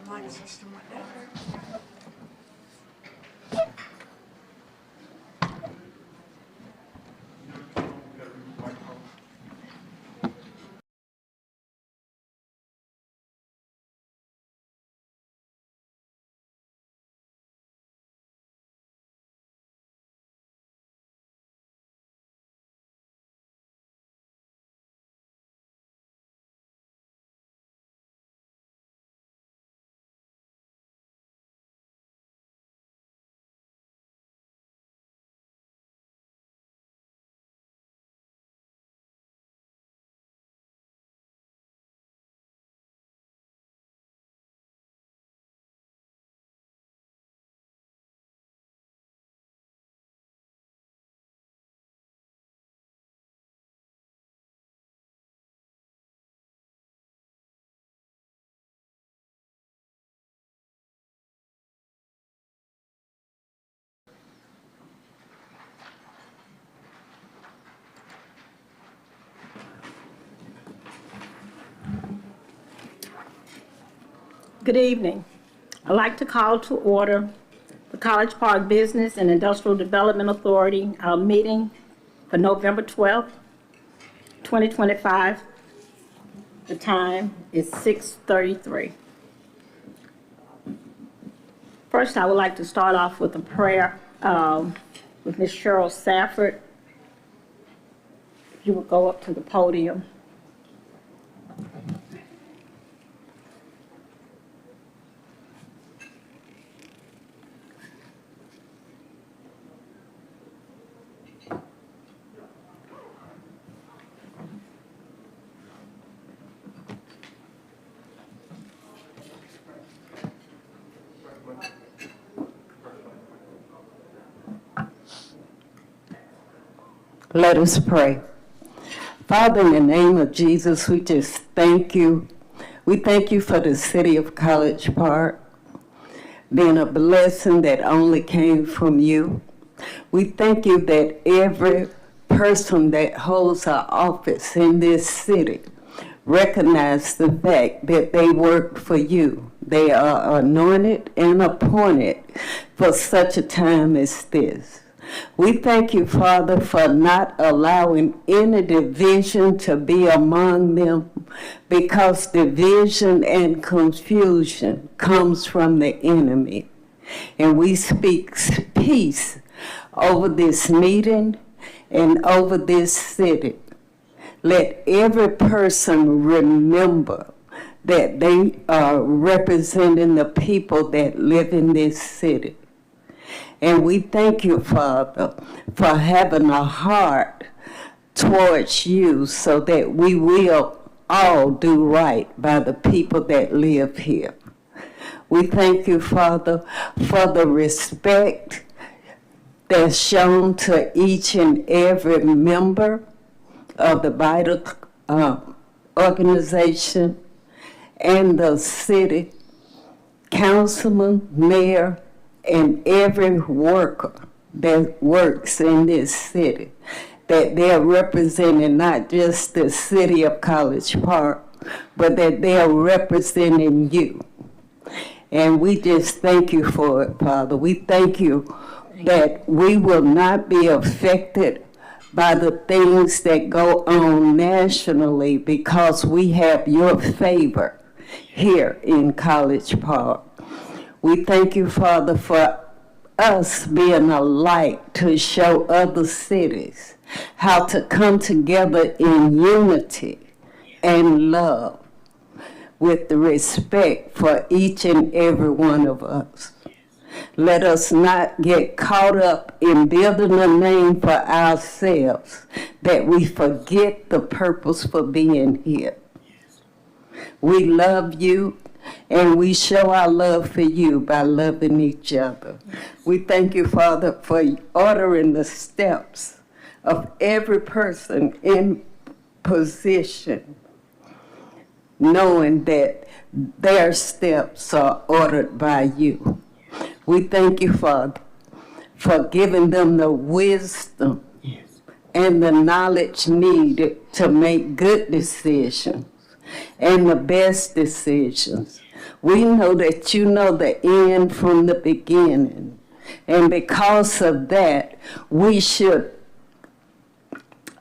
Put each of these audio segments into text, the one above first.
light system went down. Good evening. I'd like to call to order the College Park Business and Industrial Development Authority, our meeting for November 12th, 2025. The time is 6:33. First, I would like to start off with a prayer with Ms. Cheryl Safford. If you would go up to the podium. Let us pray. Father, in the name of Jesus, we just thank you. We thank you for the city of College Park being a blessing that only came from you. We thank you that every person that holds an office in this city recognize the fact that they work for you. They are anointed and appointed for such a time as this. We thank you, Father, for not allowing any division to be among them, because division and confusion comes from the enemy. And we speak peace over this meeting and over this city. Let every person remember that they are representing the people that live in this city. And we thank you, Father, for having a heart towards you so that we will all do right by the people that live here. We thank you, Father, for the respect that's shown to each and every member of the BIDA organization and the city councilman, mayor, and every worker that works in this city, that they're representing not just the city of College Park, but that they're representing you. And we just thank you for it, Father. We thank you that we will not be affected by the things that go on nationally, because we have your favor here in College Park. We thank you, Father, for us being a light to show other cities how to come together in unity and love with the respect for each and every one of us. Let us not get caught up in building a name for ourselves that we forget the purpose for being here. We love you, and we show our love for you by loving each other. We thank you, Father, for ordering the steps of every person in position, knowing that their steps are ordered by you. We thank you, Father, for giving them the wisdom and the knowledge needed to make good decisions and the best decisions. We know that you know the end from the beginning. And because of that, we should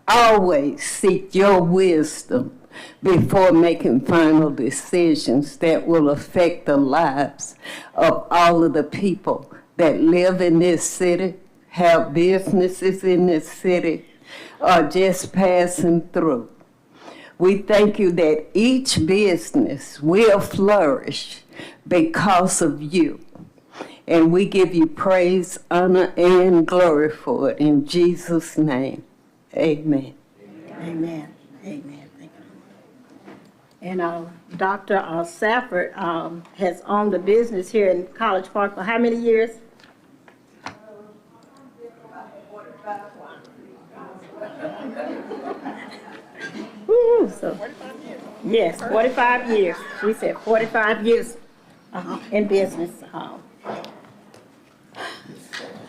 always seek your wisdom before making final decisions that will affect the lives of all of the people that live in this city, have businesses in this city, or just passing through. We thank you that each business will flourish because of you. And we give you praise, honor, and glory for it. In Jesus' name, amen. Amen. Amen. Thank you. And Dr. Safford has owned the business here in College Park for how many years? Woo, so, yes, 45 years. We said 45 years in business.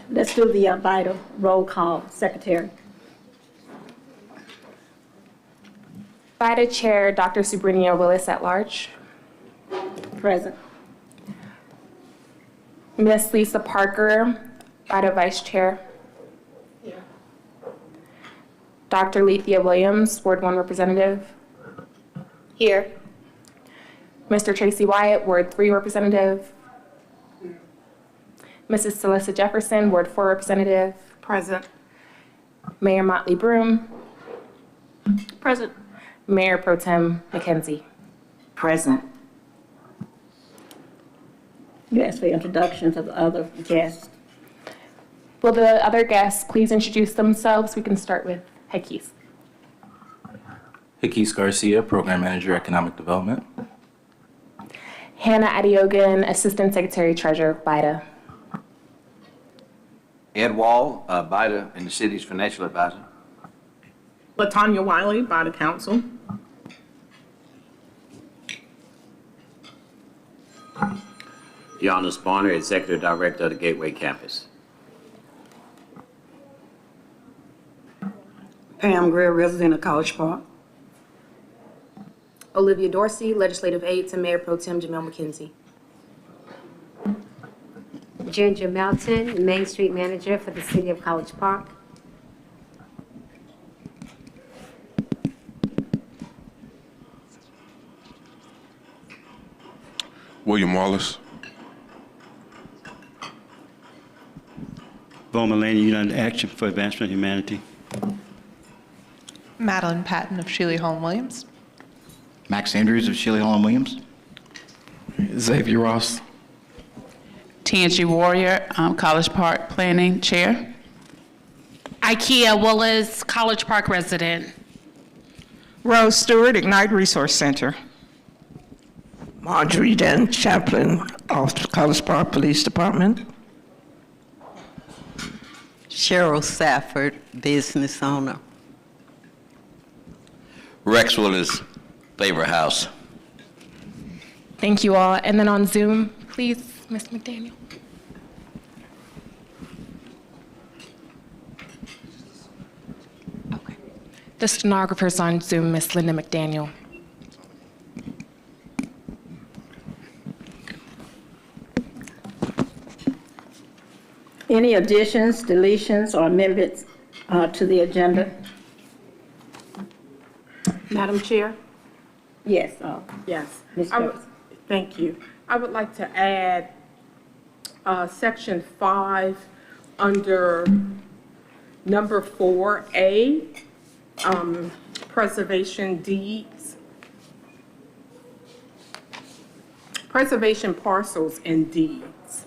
Let's do the BIDA roll call, Secretary. BIDA Chair, Dr. Sabrina Willis at large. Present. Ms. Lisa Parker, BIDA Vice Chair. Here. Dr. Lethea Williams, Ward 1 Representative. Here. Mr. Tracy Wyatt, Ward 3 Representative. Mrs. Celissa Jefferson, Ward 4 Representative. Present. Mayor Motley Broom. Present. Mayor Pro Tem McKenzie. Present. You asked for introductions of the other guests. Will the other guests please introduce themselves? We can start with Jacques. Jacques Garcia, Program Manager, Economic Development. Hannah Adeogun, Assistant Secretary Treasurer of BIDA. Ed Wall, BIDA and the city's financial advisor. LaTanya Wiley, by the council. Yanous Bonner, Executive Director of the Gateway Campus. Pam Greer, resident of College Park. Olivia Dorsey, Legislative Aide to Mayor Pro Tem Jamel McKenzie. Ginger Melton, Main Street Manager for the City of College Park. William Wallace. Bowman Lane, United Action for Advancement of Humanity. Madeline Patton of Shealy Hall Williams. Max Andrews of Shealy Hall Williams. Xavier Ross. Tangi Warrior, College Park Planning Chair. Ikea Willis, College Park resident. Rose Stewart, Ignite Resource Center. Marjorie Dent, Chaplain of College Park Police Department. Cheryl Safford, business owner. Rex Willis, Favorite House. Thank you all. And then on Zoom, please, Ms. McDaniel. Okay. The stenographer's on Zoom, Ms. Linda McDaniel. Any additions, deletions, or amendments to the agenda? Madam Chair? Yes. Yes. Ms. Jefferson. Thank you. I would like to add Section 5 under number 4A, preservation deeds. Preservation parcels and deeds.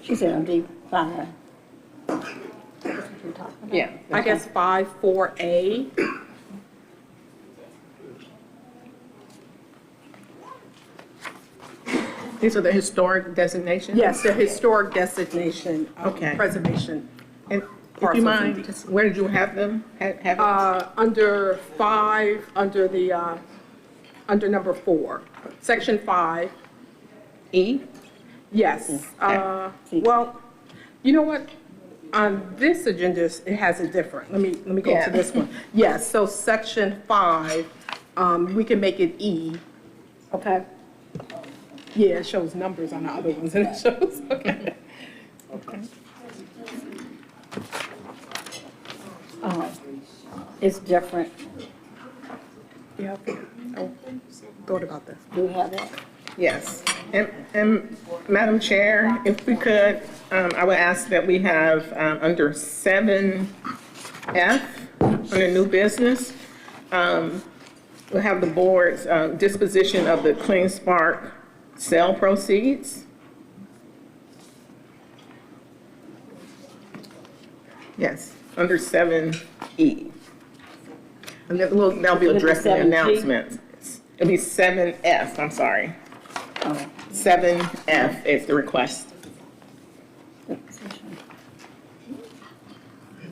She said on D5. Yeah, I guess 4A. These are the historic designations? Yes, the historic designation, preservation. And if you mind, where did you have them? Under 5, under the, under number 4, section 5. E? Yes. Well, you know what? On this agenda, it has a different. Let me go to this one. Yes, so section 5, we can make it E. Okay. Yeah, it shows numbers on the other ones, and it shows, okay. Okay. It's different. Yeah, I thought about this. Do we have that? Yes. And Madam Chair, if we could, I would ask that we have under 7F, under new business, we'll have the board's disposition of the Clean Spark sale proceeds. Yes, under 7E. And then that'll be addressed in the 7G? announcements. It'll be 7F, I'm sorry. 7F is the request.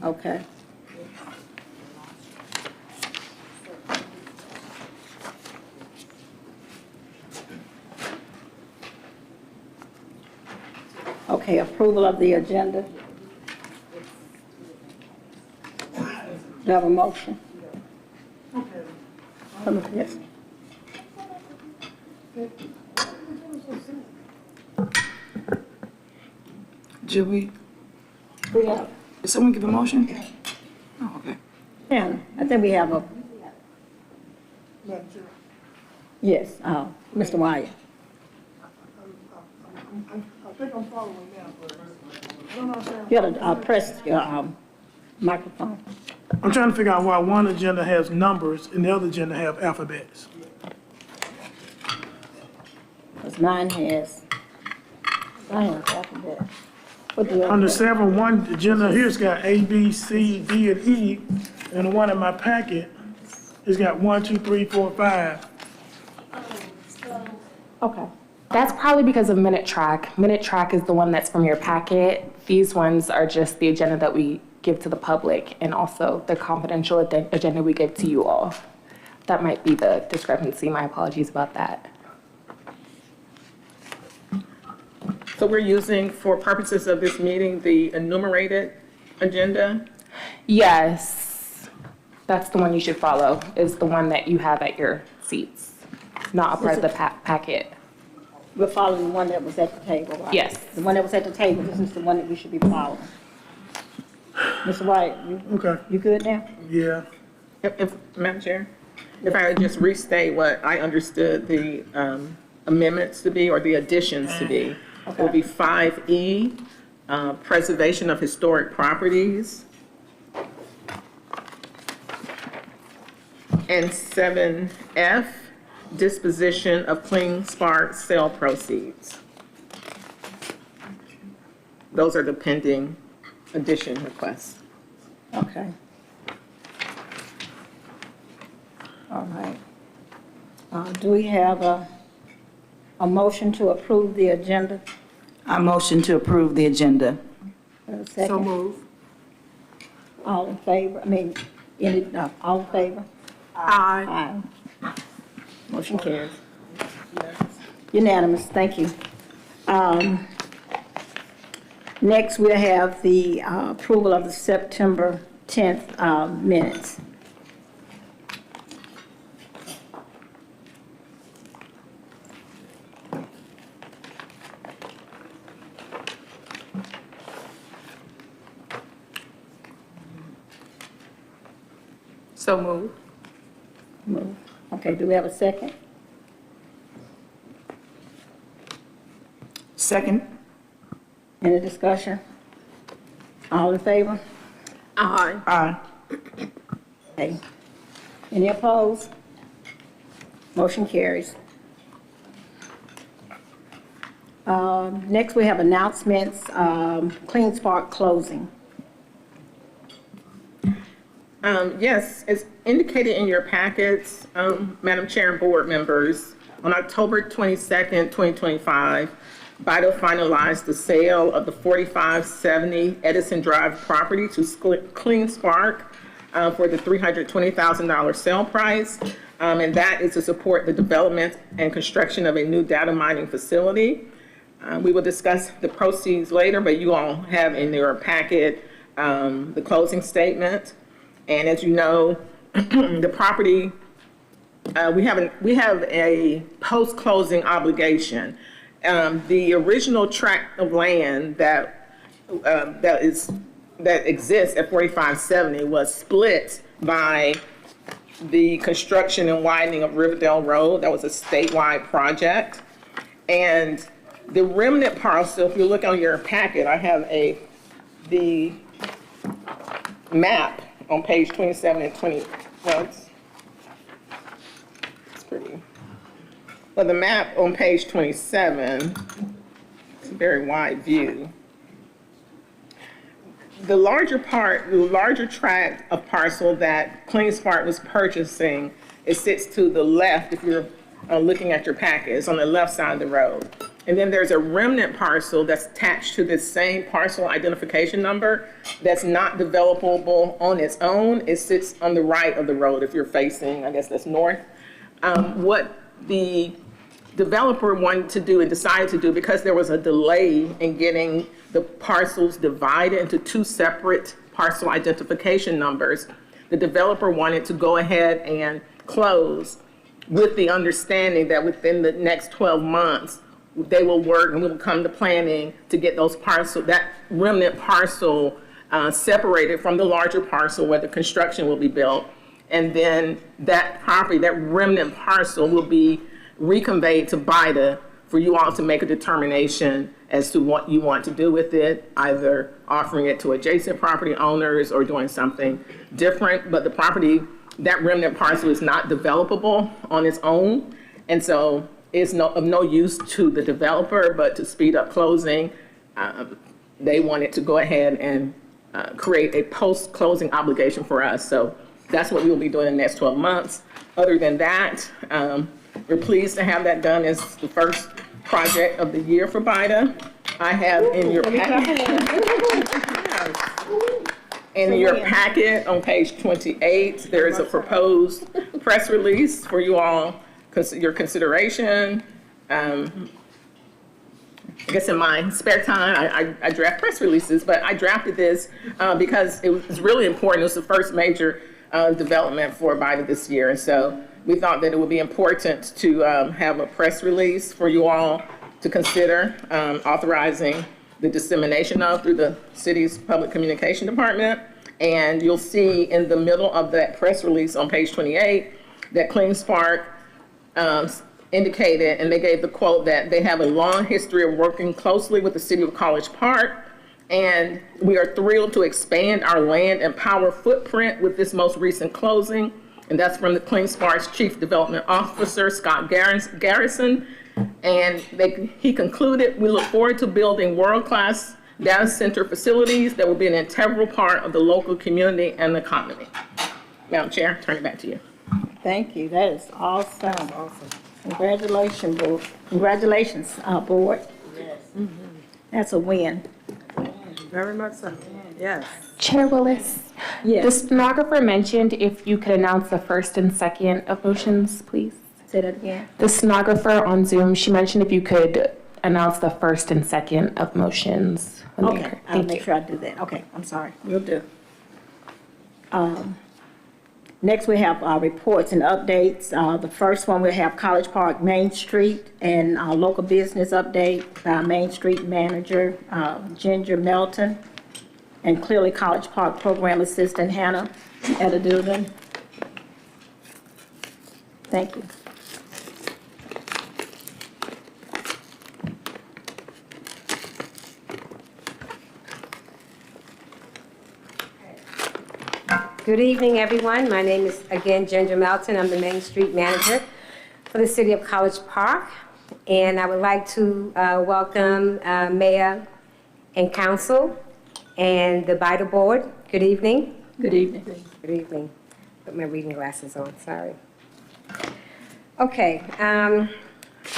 Okay. Okay, approval of the agenda. Do you have a motion? Yes. Did Yeah. someone give a motion? Oh, okay. Yeah, I think we have a. Yes, Mr. Wyatt. I think I'm following now, but I don't understand. You gotta press your microphone. I'm trying to figure out why one agenda has numbers and the other agenda have alphabets. Because mine has alphabet. What do you Under 7-1, agenda here's got A, B, C, D, and E, and the one in my packet has got 1, 2, 3, 4, 5. Okay. That's probably because of Minute Track. Minute Track is the one that's from your packet. These ones are just the agenda that we give to the public and also the confidential agenda we give to you all. That might be the discrepancy. My apologies about that. So we're using, for purposes of this meeting, the enumerated agenda? Yes, that's the one you should follow, is the one that you have at your seats, not a part of the packet. We're following the one that was at the table, right? Yes. The one that was at the table, this is the one that we should be following. Mr. White, you good now? Yeah. If Madam Chair, if I would just restate what I understood the amendments to be, or the additions to be. It will be 5E, preservation of historic properties. And 7F, disposition of Clean Spark sale proceeds. Those are the pending addition requests. Okay. All right. Do we have a motion to approve the agenda? I motion to approve the agenda. So move. All in favor? All in favor? Aye. Aye. Motion carries. Unanimous, thank you. Next, we'll have the approval of the September 10th minutes. So move. Move. Okay, do we have a second? Second. Any discussion? All in favor? Aye. Aye. Okay. Any opposed? Motion carries. Next, we have announcements, Clean Spark closing. Yes, as indicated in your packets, Madam Chair and board members, on October 22nd, 2025, BIDA finalized the sale of the 4570 Edison Drive property to Clean Spark for the $320,000 sale price. And that is to support the development and construction of a new data mining facility. We will discuss the proceeds later, but you all have in your packet the closing statement. And as you know, the property we have a post-closing obligation. The original tract of land that exists at 4570 was split by the construction and widening of Riverdale Road. That was a statewide project. And the remnant parcel, if you look on your packet, I have the map on page 27 and 20. Well, it's pretty. Well, the map on page 27, it's a very wide view. The larger tract of parcel that CleanSpark was purchasing, it sits to the left if you're looking at your packet. It's on the left side of the road. And then there's a remnant parcel that's attached to this same parcel identification number that's not developable on its own. It sits on the right of the road if you're facing, I guess that's north. What the developer wanted to do and decided to do, because there was a delay in getting the parcels divided into two separate parcel identification numbers, the developer wanted to go ahead and close with the understanding that within the next 12 months, they will work and we will come to planning to get those that remnant parcel separated from the larger parcel where the construction will be built. And then that property, that remnant parcel, will be reconveyed to BIDA for you all to make a determination as to what you want to do with it, either offering it to adjacent property owners or doing something different. But the property, that remnant parcel, is not developable on its own. And so it's of no use to the developer, but to speed up closing, they wanted to go ahead and create a post-closing obligation for us. So that's what we will be doing in the next 12 months. Other than that, we're pleased to have that done as the first project of the year for BIDA. I have in your packet on page 28, there is a proposed press release for you all, your consideration. I guess in my spare time, I draft press releases, but I drafted this because it was really important. It was the first major development for BIDA this year. And so we thought that it would be important to have a press release for you all to consider authorizing the dissemination of through the city's public communication department. And you'll see in the middle of that press release on page 28 that CleanSpark indicated, and they gave the quote, that they have a long history of working closely with the city of College Park, and we are thrilled to expand our land and power footprint with this most recent closing. And that's from the CleanSpark's Chief Development Officer, Scott Garrison. And he concluded, we look forward to building world-class data center facilities that will be an integral part of the local community and the economy. Madam Chair, turn it back to you. Thank you. That is awesome. That's awesome. Congratulations, board. Congratulations, board. Yes. That's a win. Very much so. Yes. Chair Willis, yes. The stenographer mentioned if you could announce the first and second of motions, please. Say that again. The stenographer on Zoom, she mentioned if you could announce the first and second of motions. Okay, I'll make sure I do that. Okay, I'm sorry. Will do. Next, we have reports and updates. The first one, we have College Park Main Street and local business update by Main Street Manager Ginger Melton, and clearly College Park Program Assistant Hannah Adeogun. Thank you. Good evening, everyone. My name is, again, Ginger Melton. I'm the Main Street Manager for the City of College Park. And I would like to welcome Mayor and Council and the BIDA Board. Good evening. Good evening. Good evening. Put my reading glasses on, sorry. Okay, I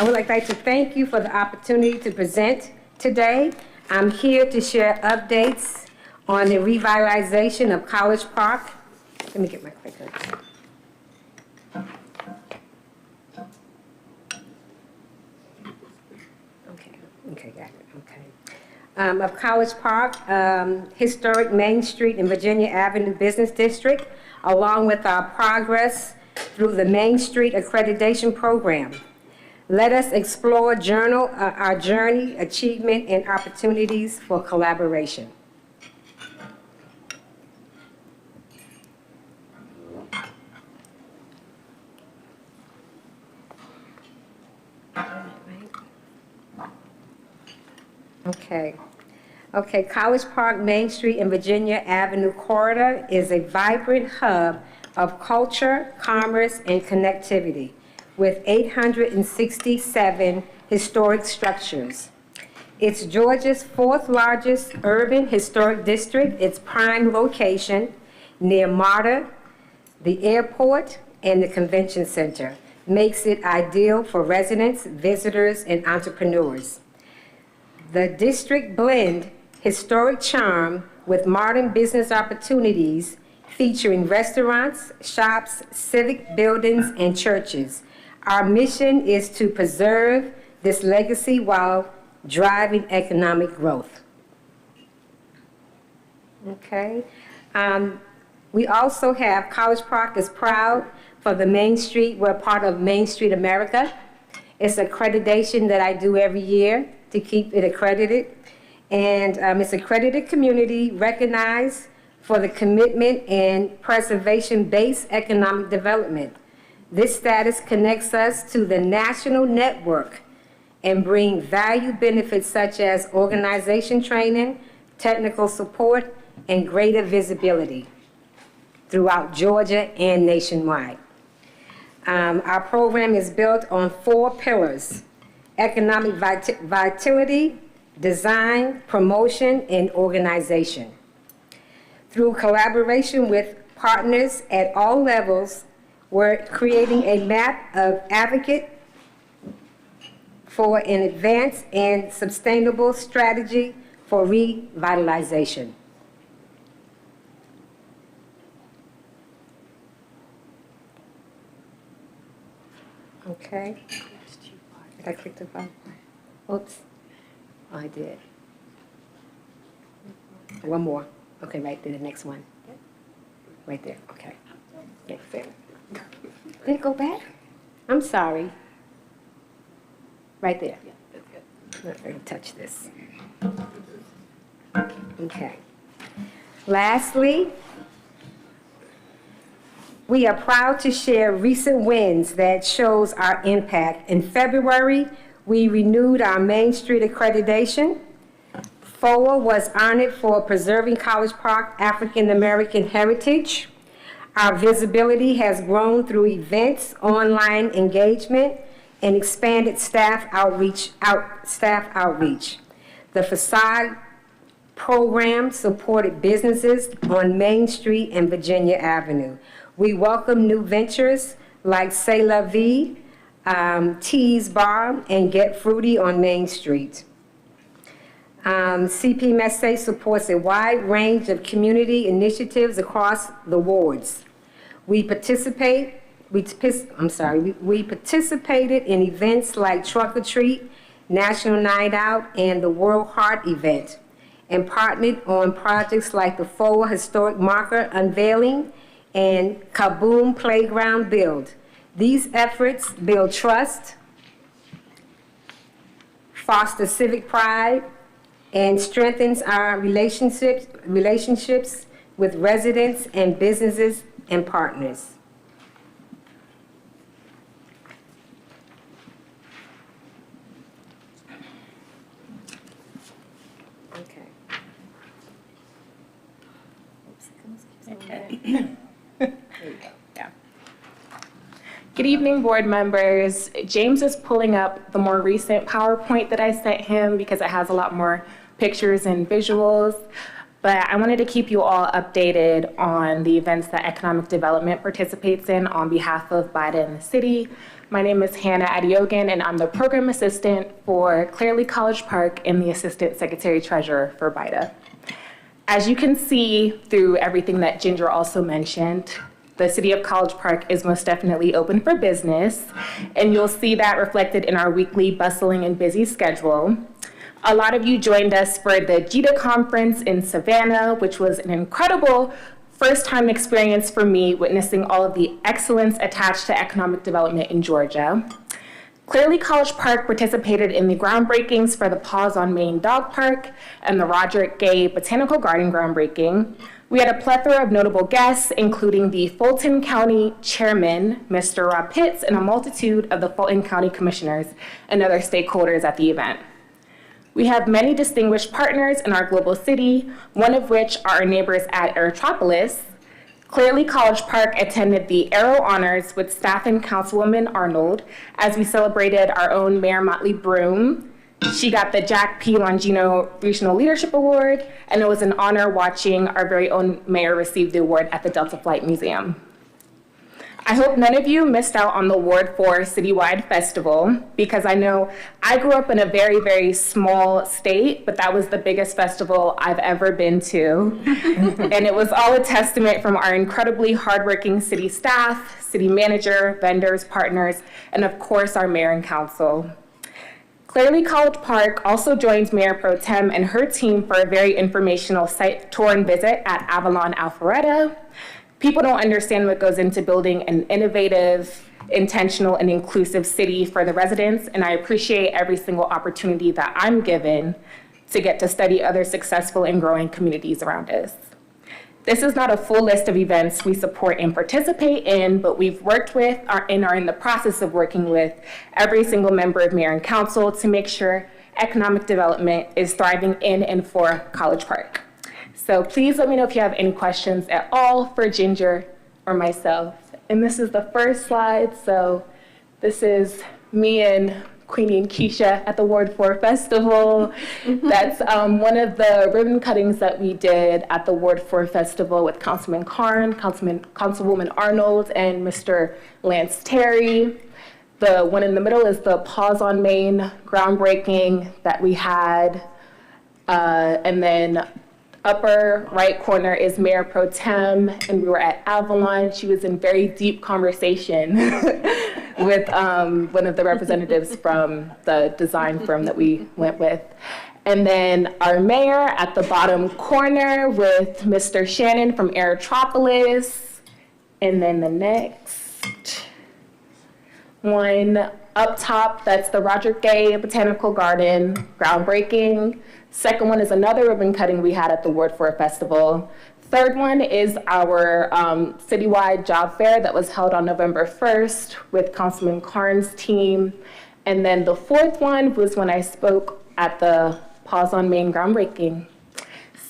would like to thank you for the opportunity to present today. I'm here to share updates on the revitalization of College Park. Let me get my clicker. Okay, got it, okay. Of College Park, historic Main Street and Virginia Avenue Business District, along with our progress through the Main Street Accreditation Program. Let us explore our journey, achievement, and opportunities for collaboration. Okay, College Park, Main Street, and Virginia Avenue corridor is a vibrant hub of culture, commerce, and connectivity with 867 historic structures. It's Georgia's fourth largest urban historic district. Its prime location near MARTA, the airport, and the convention center makes it ideal for residents, visitors, and entrepreneurs. The district blends historic charm with modern business opportunities, featuring restaurants, shops, civic buildings, and churches. Our mission is to preserve this legacy while driving economic growth. Okay. We also have College Park is proud for the Main Street. We're part of Main Street America. It's accreditation that I do every year to keep it accredited. And it's accredited community recognized for the commitment and preservation-based economic development. This status connects us to the national network and bring value benefits such as organization training, technical support, and greater visibility throughout Georgia and nationwide. Our program is built on 4 pillars: economic vitality, design, promotion, and organization. Through collaboration with partners at all levels, we're creating a map of advocate for an advanced and sustainable strategy for revitalization. Okay. Did I click the button? Oops. Oh, I did. One more. Okay, right there, the next one. Right there, okay. Next there. Did it go back? I'm sorry. Right there. I'm not going to touch this. Okay. Lastly, we are proud to share recent wins that shows our impact. In February, we renewed our Main Street accreditation. FOA was honored for preserving College Park African American heritage. Our visibility has grown through events, online engagement, and expanded staff outreach. The facade program supported businesses on Main Street and Virginia Avenue. We welcome new ventures like C'est La Vie, Tea's Bar, and Get Fruity on Main Street. CPMSA supports a wide range of community initiatives across the wards. We participated in events like Truck or Treat, National Night Out, and the World Heart event, and partnered on projects like the FOA Historic Marker Unveiling and Kaboom Playground Build. These efforts build trust, foster civic pride, and strengthens our relationships with residents and businesses and partners. Okay. There you go. Yeah. Good evening, board members. James is pulling up the more recent PowerPoint that I sent him because it has a lot more pictures and visuals. But I wanted to keep you all updated on the events that economic development participates in on behalf of BIDA in the city. My name is Hannah Adeogun, and I'm the program assistant for Clearly College Park and the assistant secretary treasurer for BIDA. As you can see through everything that Ginger also mentioned, the City of College Park is most definitely open for business, and you'll see that reflected in our weekly bustling and busy schedule. A lot of you joined us for the GICC conference in Savannah, which was an incredible first-time experience for me witnessing all of the excellence attached to economic development in Georgia. Clearly, College Park participated in the groundbreakings for the Paws on Main Dog Park and the Roderick Gay Botanical Garden groundbreaking. We had a plethora of notable guests, including the Fulton County Chairman, Mr. Rob Pitts, and a multitude of the Fulton County Commissioners and other stakeholders at the event. We have many distinguished partners in our global city, one of which are our neighbors at Aerotropolis. Clearly, College Park attended the Aero Honors with staff and Councilwoman Arnold as we celebrated our own Mayor Motley Broom. She got the Jacques P. Longino Regional Leadership Award, and it was an honor watching our very own mayor receive the award at the Delta Flight Museum. I hope none of you missed out on the Ward 4 Citywide Festival, because I know I grew up in a very, very small state, but that was the biggest festival I've ever been to. And it was all a testament from our incredibly hardworking city staff, city manager, vendors, partners, and of course our mayor and council. Clearly, College Park also joined Mayor Pro Tem and her team for a very informational site tour and visit at Avalon Alpharetta. People don't understand what goes into building an innovative, intentional, and inclusive city for the residents, and I appreciate every single opportunity that I'm given to get to study other successful and growing communities around us. This is not a full list of events we support and participate in, but we've worked with and are in the process of working with every single member of Mayor and Council to make sure economic development is thriving in and for College Park. So please let me know if you have any questions at all for Ginger or myself. And this is the first slide. So this is me and Queenie and Keisha at the Ward 4 Festival. That's one of the ribbon cuttings that we did at the Ward 4 Festival with Councilman Karn, Councilwoman Arnold, and Mr. Lance Terry. The one in the middle is the Paws on Main groundbreaking that we had. And then upper right corner is Mayor Pro Tem, and we were at Avalon. She was in very deep conversation with one of the representatives from the design firm that we went with. And then our mayor at the bottom corner with Mr. Shannon from Aerotropolis. And then the next one up top, that's the Roderick Gay Botanical Garden groundbreaking. Second one is another ribbon cutting we had at the Ward 4 Festival. Third one is our citywide job fair that was held on November 1st with Councilman Karn's team. And then the fourth one was when I spoke at the Paws on Main groundbreaking.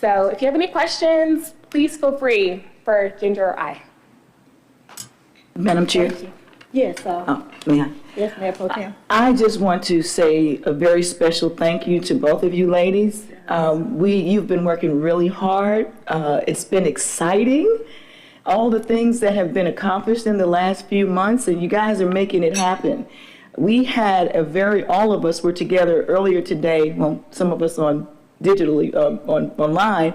So if you have any questions, please feel free for Ginger or I. Madam Chair. Yes, Yeah. yes, Mayor Pro Tem. I just want to say a very special thank you to both of you ladies. You've been working really hard. It's been exciting, all the things that have been accomplished in the last few months, and you guys are making it happen. We had all of us were together earlier today, well, some of us on digitally, online.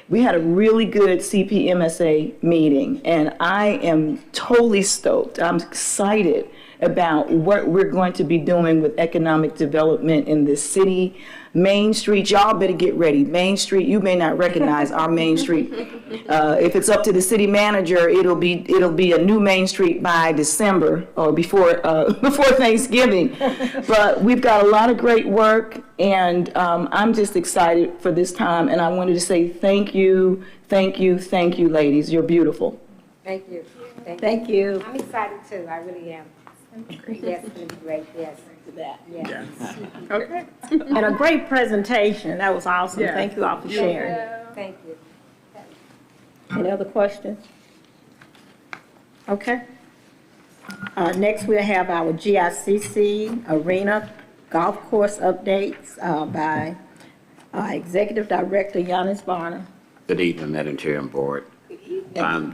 We had a really good CPMSA meeting, and I am totally stoked. I'm excited about what we're going to be doing with economic development in this city. Main Street, y'all better get ready. Main Street, you may not recognize our Main Street. If it's up to the city manager, it'll be a new Main Street by December or before Thanksgiving. But we've got a lot of great work, and I'm just excited for this time. And I wanted to say thank you, ladies. You're beautiful. Thank you. Thank you. I'm excited too, I really am. Yes, it's gonna be great, yes. Yes. Okay. And a great presentation. That was awesome. Yeah. Thank you all for sharing. Thank you. Any other questions? Okay. Next, we'll have our GICC Arena Golf Course updates by Executive Director Yanous. Good evening, Madam Chair and Board.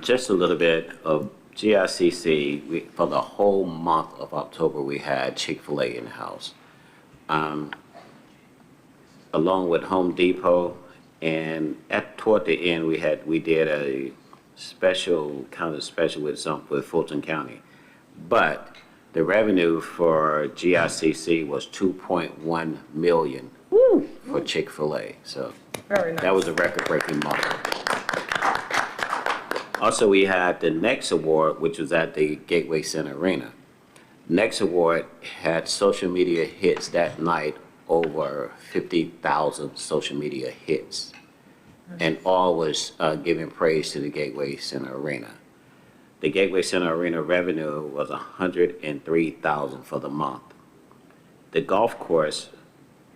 Just a little bit of GICC, for the whole month of October, we had Chick-fil-A in the house. Along with Home Depot, and toward the end, we did a special with Fulton County. But the revenue for GICC was $2.1 million for Chick-fil-A. So Very nice. that was a record-breaking month. Also, we had the Next Award, which was at the Gateway Center Arena. Next Award had social media hits that night, over 50,000 social media hits. And all was giving praise to the Gateway Center Arena. The Gateway Center Arena revenue was $103,000 for the month. The golf course,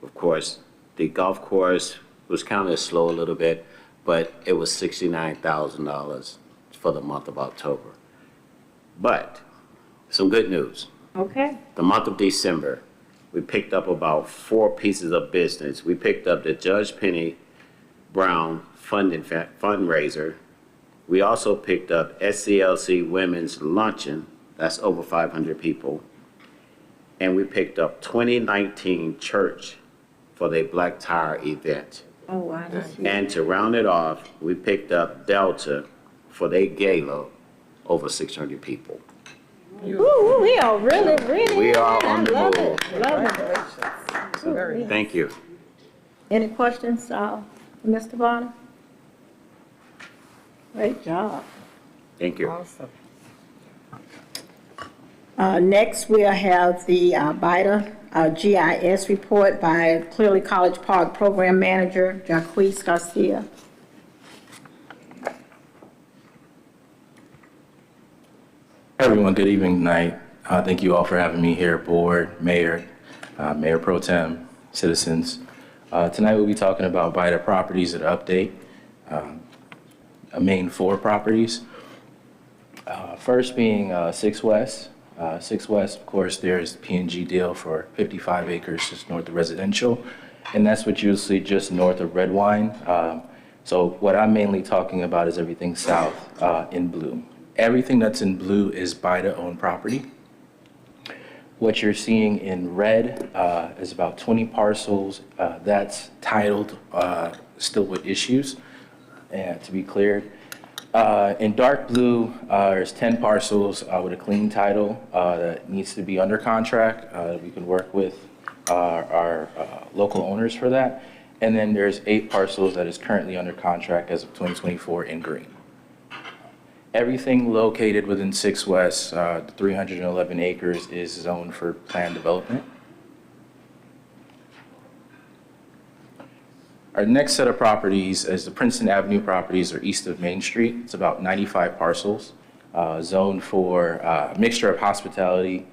of course, was kind of slow a little bit, but it was $69,000 for the month of October. But some good news. Okay. The month of December, we picked up about 4 pieces of business. We picked up the Judge Penny Brown fundraiser. We also picked up SCLC Women's Luncheon. That's over 500 people. And we picked up 2019 Church for their Black Tire event. Oh, wow. And to round it off, we picked up Delta for their gala, over 600 people. Ooh, we are really. We are on the love move. it. Love it. Thank you. Any questions, Mr. Bonner? Great job. Thank you. Awesome. Next, we'll have the BIDA GIS report by Clearly College Park Program Manager, Jacques Garcia. Everyone, good evening tonight. Thank you all for having me here, board, mayor, mayor pro tem, citizens. Tonight we'll be talking about BIDA properties at update, main 4 properties. First being 6 West. 6 West, of course, there's the P&G deal for 55 acres just north of residential, and that's what you'll see just north of Redwine. So what I'm mainly talking about is everything south in blue. Everything that's in blue is BIDA-owned property. What you're seeing in red is about 20 parcels that's titled still with issues and to be cleared. In dark blue, there's 10 parcels with a clean title that needs to be under contract. We can work with our local owners for that. And then there's 8 parcels that is currently under contract as of 2024 in green. Everything located within 6 West, the 311 acres is zoned for planned development. Our next set of properties is the Princeton Avenue properties, or east of Main Street. It's about 95 parcels, zoned for a mixture of hospitality,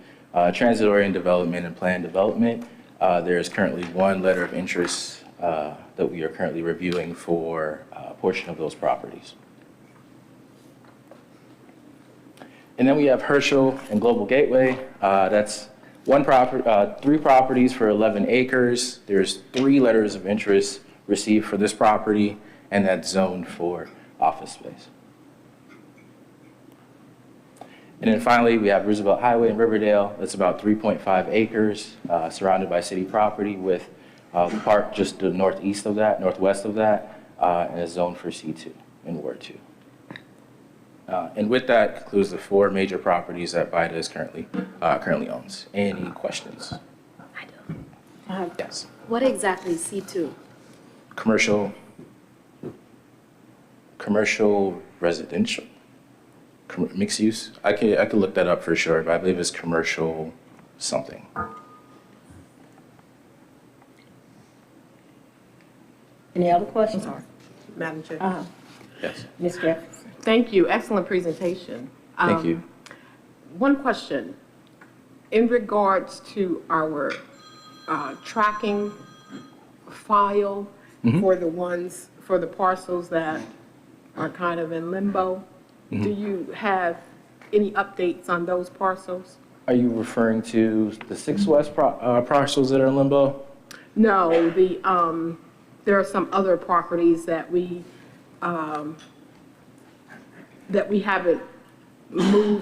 transit-oriented development, and planned development. There is currently 1 letter of interest that we are currently reviewing for a portion of those properties. And then we have Herschel and Global Gateway. That's 3 properties for 11 acres. There's 3 letters of interest received for this property, and that's zoned for office space. And then finally, we have Roosevelt Highway in Riverdale. That's about 3.5 acres, surrounded by city property with the park just to the northwest of that, and is zoned for C2 in Ward 2. And with that concludes the 4 major properties that BIDA is currently owns. Any questions? I do. Yes. What exactly is C2? Commercial residential, mixed use. I could look that up for sure, but I believe it's commercial something. Any other questions? Madam Chair. Yes. Ms. Jefferson. Thank you. Excellent presentation. Thank you. One question. In regards to our tracking file for the parcels that are kind of in limbo, do you have any updates on those parcels? Are you referring to the 6 West parcels that are in limbo? No, there are some other properties that we haven't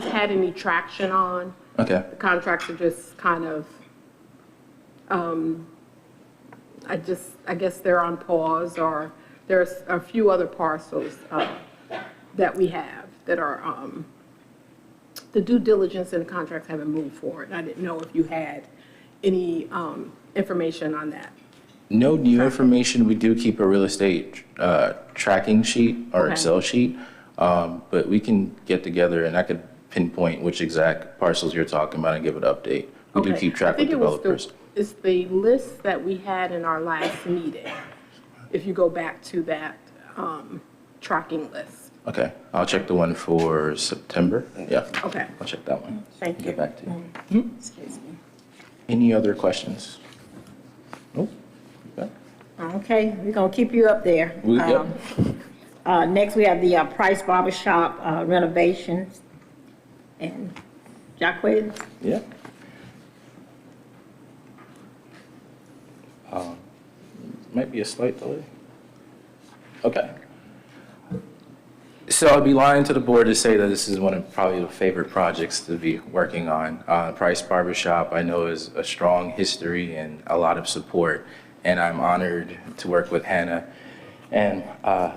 had any traction on. Okay. The contracts are just kind of, I guess they're on pause, or there's a few other parcels that we have that are, the due diligence and the contracts haven't moved forward. I didn't know if you had any information on that. No new information. We do keep a real estate tracking sheet or Excel sheet. But we can get together and I could pinpoint which exact parcels you're talking about and give an update. We do keep track with developers. It's the list that we had in our last meeting, if you go back to that tracking list. Okay, I'll check the one for September. Yeah. Okay. I'll check that one. Thank you. Get back to you. Excuse me. Any other questions? Nope. Okay. Okay, we're gonna keep you up there. Yep. Next, we have the Price Barbershop renovations. And Jacques? Yeah. Might be a slight delay. Okay. So I'd be lying to the board to say that this is one of probably the favorite projects to be working on. Price Barbershop, I know, is a strong history and a lot of support, and I'm honored to work with Hannah and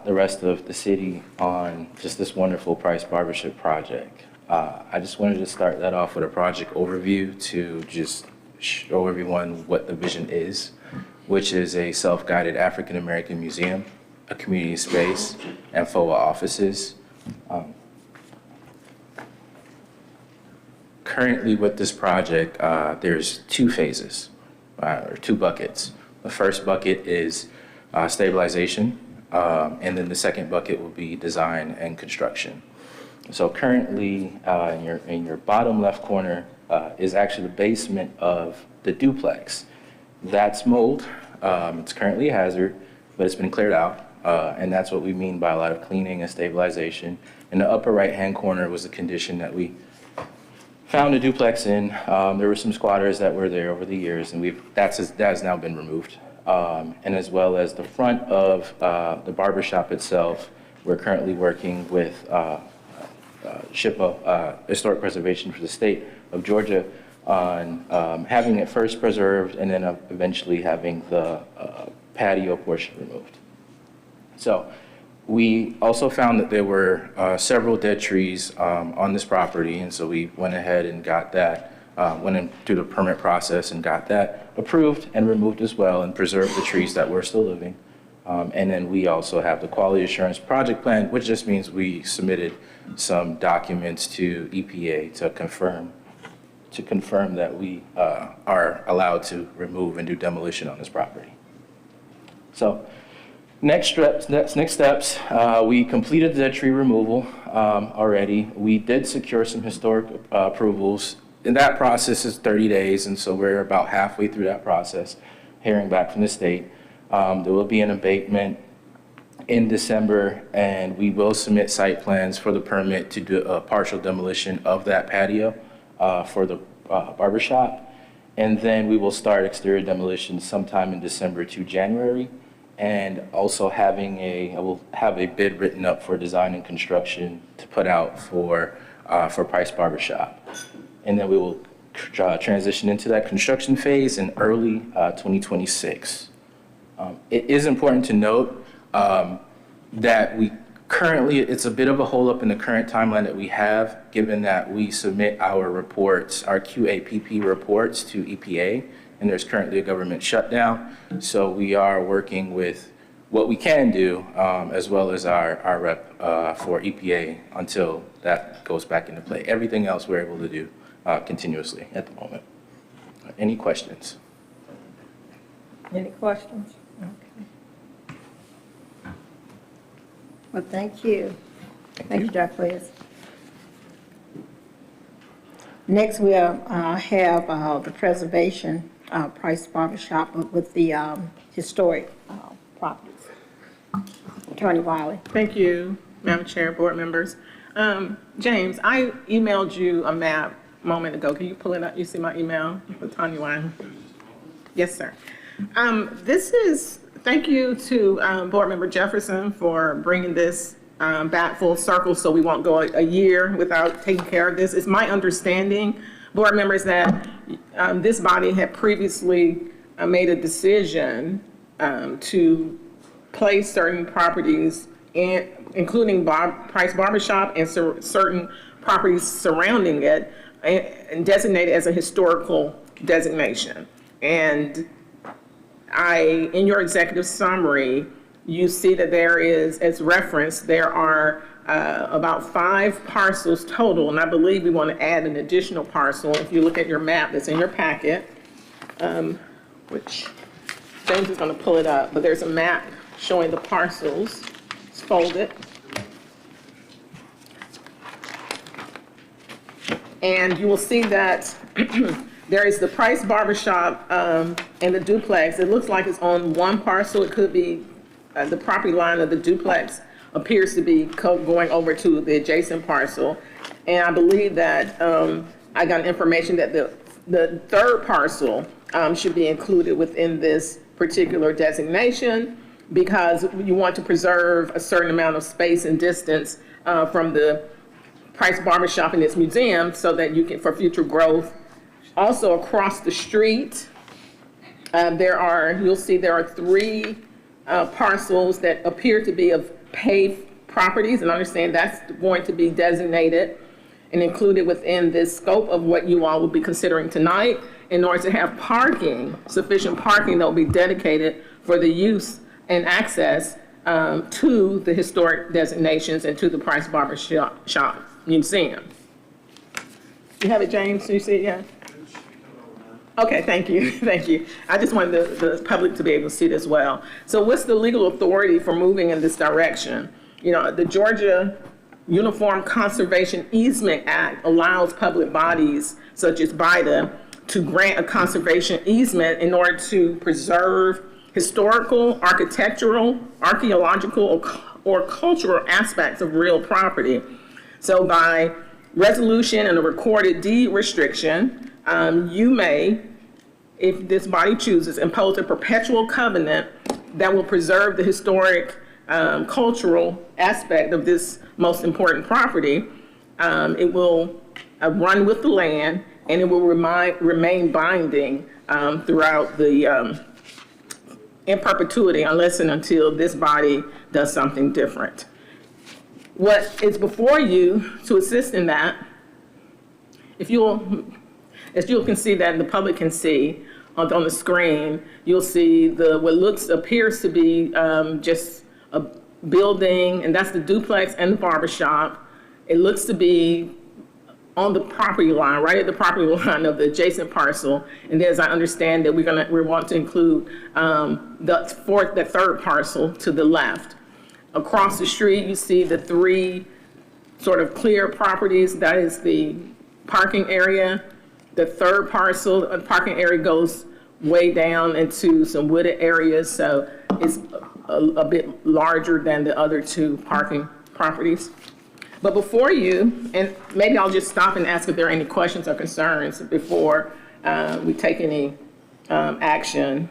the rest of the city on just this wonderful Price Barbershop project. I just wanted to start that off with a project overview to just show everyone what the vision is, which is a self-guided African-American museum, a community space, and FAA offices. Currently with this project, there's two phases, or two buckets. The first bucket is stabilization, and then the second bucket will be design and construction. So currently, in your bottom left corner is actually the basement of the duplex. That's mold. It's currently a hazard, but it's been cleared out. And that's what we mean by a lot of cleaning and stabilization. In the upper right-hand corner was the condition that we found a duplex in. There were some squatters that were there over the years, and that has now been removed. And as well as the front of the barbershop itself, we're currently working with SHPA, Historic Preservation for the State of Georgia, on having it first preserved and then eventually having the patio portion removed. So we also found that there were several dead trees on this property, and so we went ahead and got that, went in through the permit process and got that approved and removed as well and preserved the trees that were still living. And then we also have the quality assurance project plan, which just means we submitted some documents to EPA to confirm that we are allowed to remove and do demolition on this property. So next steps, we completed the tree removal already. We did secure some historic approvals. And that process is 30 days, and so we're about halfway through that process, hearing back from the state. There will be an abatement in December, and we will submit site plans for the permit to do a partial demolition of that patio for the barbershop. And then we will start exterior demolition sometime in December to January. And also I will have a bid written up for design and construction to put out for Price Barbershop. And then we will transition into that construction phase in early 2026. It is important to note that it's a bit of a holdup in the current timeline that we have, given that we submit our reports, our QAPP reports to EPA, and there's currently a government shutdown. So we are working with what we can do, as well as our rep for EPA until that goes back into play. Everything else we're able to do continuously at the moment. Any questions? Any questions? Okay. Well, thank you. Thank you, Jacques. Next, we'll have the preservation Price Barbershop with the historic properties. Attorney Wiley. Thank you, Madam Chair, board members. James, I emailed you a map a moment ago. Can you pull it up? You see my email with Tanya Wine? Yes, sir. Thank you to Board Member Jefferson for bringing this back full circle so we won't go a year without taking care of this. It's my understanding, board members, that this body had previously made a decision to place certain properties, including Price Barbershop and certain properties surrounding it, and designated as a historical designation. And in your executive summary, you see that there is, as referenced, there are about 5 parcels total, and I believe we want to add an additional parcel. If you look at your map that's in your packet, which James is going to pull it up, but there's a map showing the parcels. It's folded. And you will see that there is the Price Barbershop and the duplex. It looks like it's on one parcel. It could be the property line of the duplex appears to be going over to the adjacent parcel. And I believe that I got information that the third parcel should be included within this particular designation because you want to preserve a certain amount of space and distance from the Price Barbershop and its museum so that you can, for future growth. Also across the street, you'll see there are 3 parcels that appear to be of paved properties, and understand that's going to be designated and included within this scope of what you all will be considering tonight in order to have parking, sufficient parking that will be dedicated for the use and access to the historic designations and to the Price Barbershop Museum. You have it, James? Do you see it yet? Okay, thank you, thank you. I just wanted the public to be able to see it as well. So what's the legal authority for moving in this direction? You know, the Georgia Uniform Conservation Easement Act allows public bodies such as BIDA to grant a conservation easement in order to preserve historical, architectural, archaeological, or cultural aspects of real property. So by resolution and a recorded deed restriction, you may, if this body chooses, impose a perpetual covenant that will preserve the historic, cultural aspect of this most important property. It will run with the land, and it will remain binding throughout the in perpetuity, unless and until this body does something different. What is before you to assist in that, as you can see that, and the public can see on the screen, you'll see what appears to be just a building, and that's the duplex and the barbershop. It looks to be on the property line, right at the property line of the adjacent parcel. And then, as I understand that, we want to include the third parcel to the left. Across the street, you see the 3 sort of clear properties. That is the parking area. The third parcel, parking area goes way down into some wooded areas, so it's a bit larger than the other 2 parking properties. But before you, and maybe I'll just stop and ask if there are any questions or concerns before we take any action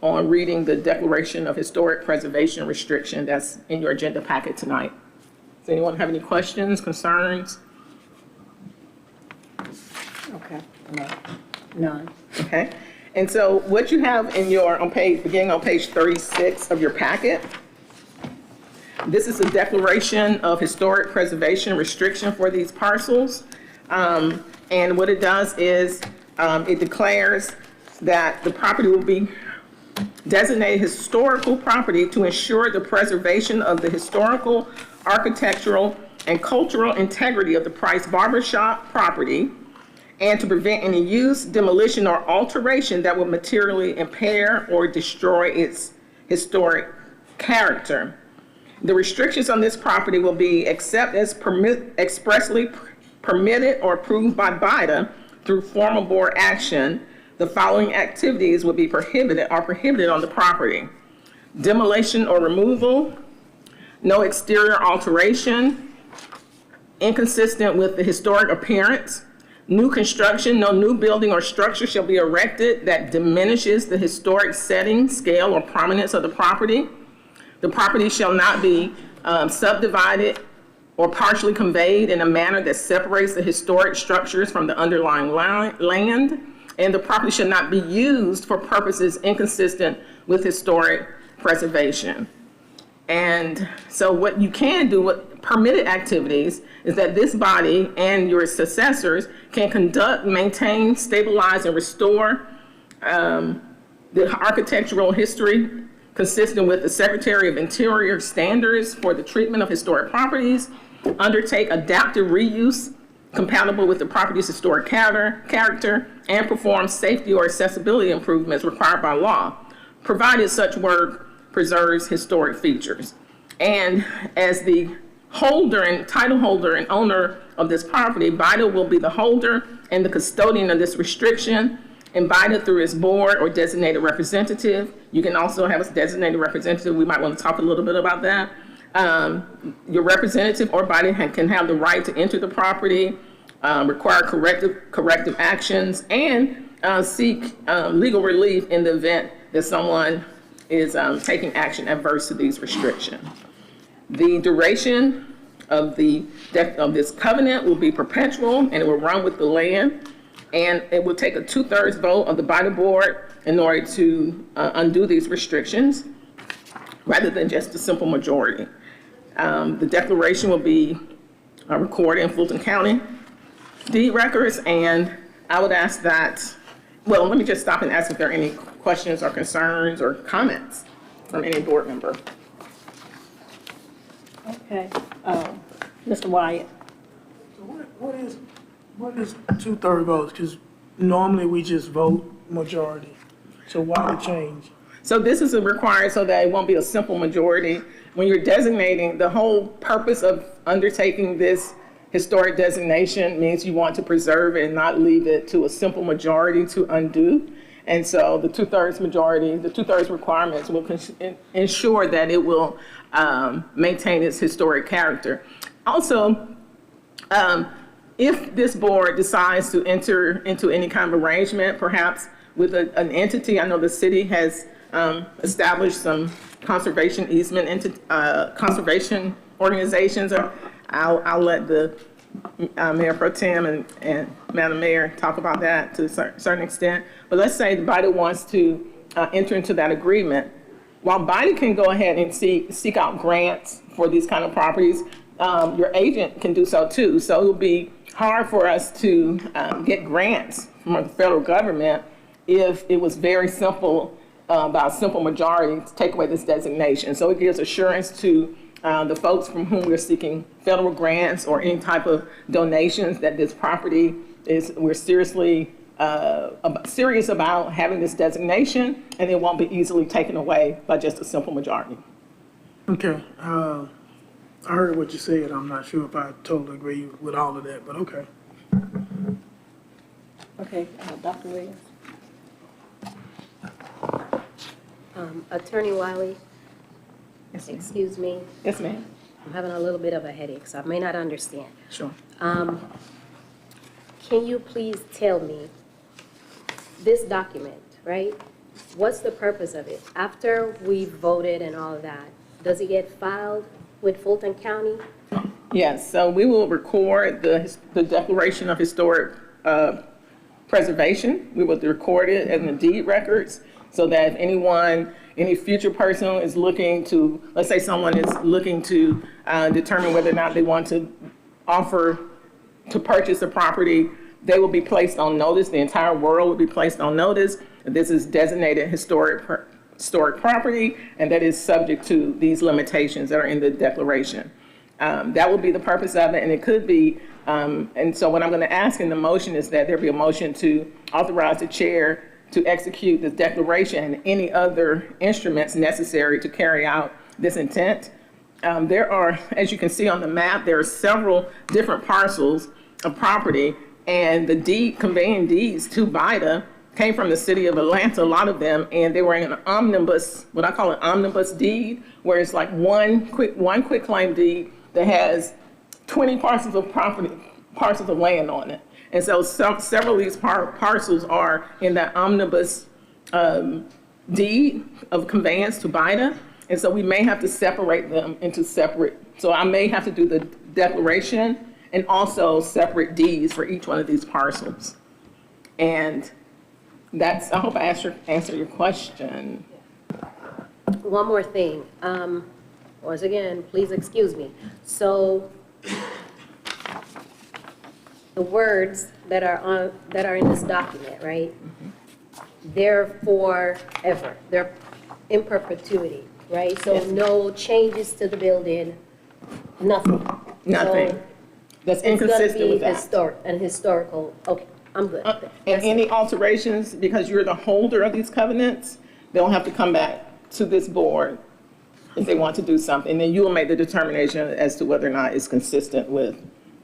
on reading the Declaration of Historic Preservation Restriction that's in your agenda packet tonight. Does anyone have any questions, concerns? Okay, no, none. Okay, and so what you have in your, beginning on page 36 of your packet, this is a Declaration of Historic Preservation Restriction for these parcels. And what it does is it declares that the property will be designated historical property to ensure the preservation of the historical, architectural, and cultural integrity of the Price Barbershop property, and to prevent any use, demolition, or alteration that would materially impair or destroy its historic character. The restrictions on this property will be except as expressly permitted or approved by BIDA through formal board action. The following activities will be prohibited on the property: demolition or removal, no exterior alteration, inconsistent with the historic appearance, new construction, no new building or structure shall be erected that diminishes the historic setting, scale, or prominence of the property. The property shall not be subdivided or partially conveyed in a manner that separates the historic structures from the underlying land, and the property shall not be used for purposes inconsistent with historic preservation. And so what you can do with permitted activities is that this body and your successors can conduct, maintain, stabilize, and restore the architectural history consistent with the Secretary of Interior standards for the treatment of historic properties, undertake adaptive reuse compatible with the property's historic character, and perform safety or accessibility improvements required by law, provided such work preserves historic features. And as the holder and title holder and owner of this property, BIDA will be the holder and the custodian of this restriction, and BIDA through its board or designated representative. You can also have a designated representative. We might want to talk a little bit about that. Your representative or BIDA can have the right to enter the property, require corrective actions, and seek legal relief in the event that someone is taking action adverse to these restrictions. The duration of this covenant will be perpetual, and it will run with the land, and it will take a 2/3 vote of the BIDA board in order to undo these restrictions, rather than just a simple majority. The declaration will be recorded in Fulton County deed records, and I would ask that, well, let me just stop and ask if there are any questions or concerns or comments from any board member. Okay, Mr. Wyatt. So what is 2/3 votes? Because normally we just vote majority. So why the change? So this is required so that it won't be a simple majority. When you're designating, the whole purpose of undertaking this historic designation means you want to preserve it and not leave it to a simple majority to undo. And so the 2/3 majority, the 2/3 requirements will ensure that it will maintain its historic character. Also, if this board decides to enter into any kind of arrangement, perhaps with an entity, I know the city has established some conservation easement conservation organizations. I'll let the Mayor Pro Tem and Madam Mayor talk about that to a certain extent. But let's say BIDA wants to enter into that agreement. While BIDA can go ahead and seek out grants for these kind of properties, your agent can do so too. So it will be hard for us to get grants from the federal government if it was very simple, by a simple majority, to take away this designation. So it gives assurance to the folks from whom we're seeking federal grants or any type of donations that this property we're seriously serious about having this designation, and it won't be easily taken away by just a simple majority. Okay, I heard what you said. I'm not sure if I totally agree with all of that, but okay. Okay, Dr. Williams. Attorney Wiley, Yes, ma'am. excuse me. Yes, ma'am. I'm having a little bit of a headache, so I may not understand. Sure. Can you please tell me, this document, right? What's the purpose of it? After we voted and all of that, does it get filed with Fulton County? Yes, so we will record the Declaration of Historic Preservation. We will record it in the deed records so that if any future person is looking to, let's say someone is looking to determine whether or not they want to offer to purchase a property, they will be placed on notice. The entire world will be placed on notice. This is designated historic property, and that is subject to these limitations that are in the declaration. That will be the purpose of it, and it could be, and so what I'm going to ask in the motion is that there be a motion to authorize the chair to execute this declaration and any other instruments necessary to carry out this intent. There are, as you can see on the map, there are several different parcels of property, and the conveying deeds to BIDA came from the city of Atlanta, a lot of them, and they were in an omnibus, what I call an omnibus deed, where it's like one quitclaim deed that has 20 parcels of property, parcels of land on it. And so several of these parcels are in that omnibus deed of conveyance to BIDA. And so we may have to separate them into separate. So I may have to do the declaration and also separate deeds for each one of these parcels. And that's, I hope I answer your question. One more thing. Once again, please excuse me. So the words that are in this document, right? They're forever. They're in perpetuity, right? So no changes to the building, nothing. Nothing. So That's inconsistent with that. It's going to be historical, okay, I'm good. And That's it. any alterations, because you're the holder of these covenants, they'll have to come back to this board if they want to do something. And then you will make the determination as to whether or not it's consistent with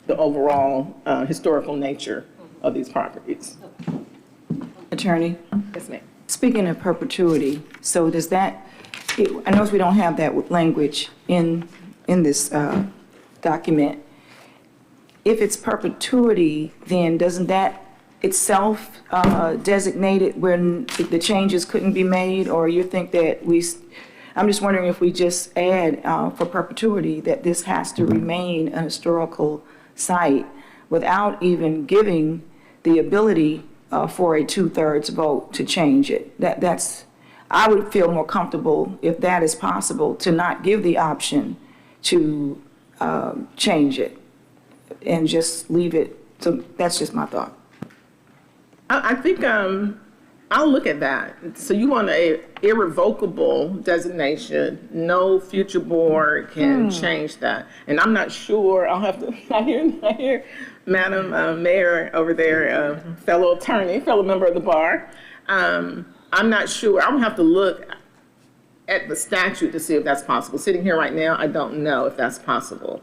the overall historical nature of these properties. Attorney, Yes, ma'am. speaking of perpetuity, so does that, I notice we don't have that language in this document. If it's perpetuity, then doesn't that itself designate it when the changes couldn't be made? Or you think that I'm just wondering if we just add for perpetuity that this has to remain a historical site without even giving the ability for a 2/3 vote to change it. I would feel more comfortable if that is possible, to not give the option to change it and just leave it. So that's just my thought. I think I'll look at that. So you want an irrevocable designation. No future board can change that. And I'm not sure, I'll have to, I hear Madam Mayor over there, fellow attorney, fellow member of the bar. I'm not sure. I would have to look at the statute to see if that's possible. Sitting here right now, I don't know if that's possible.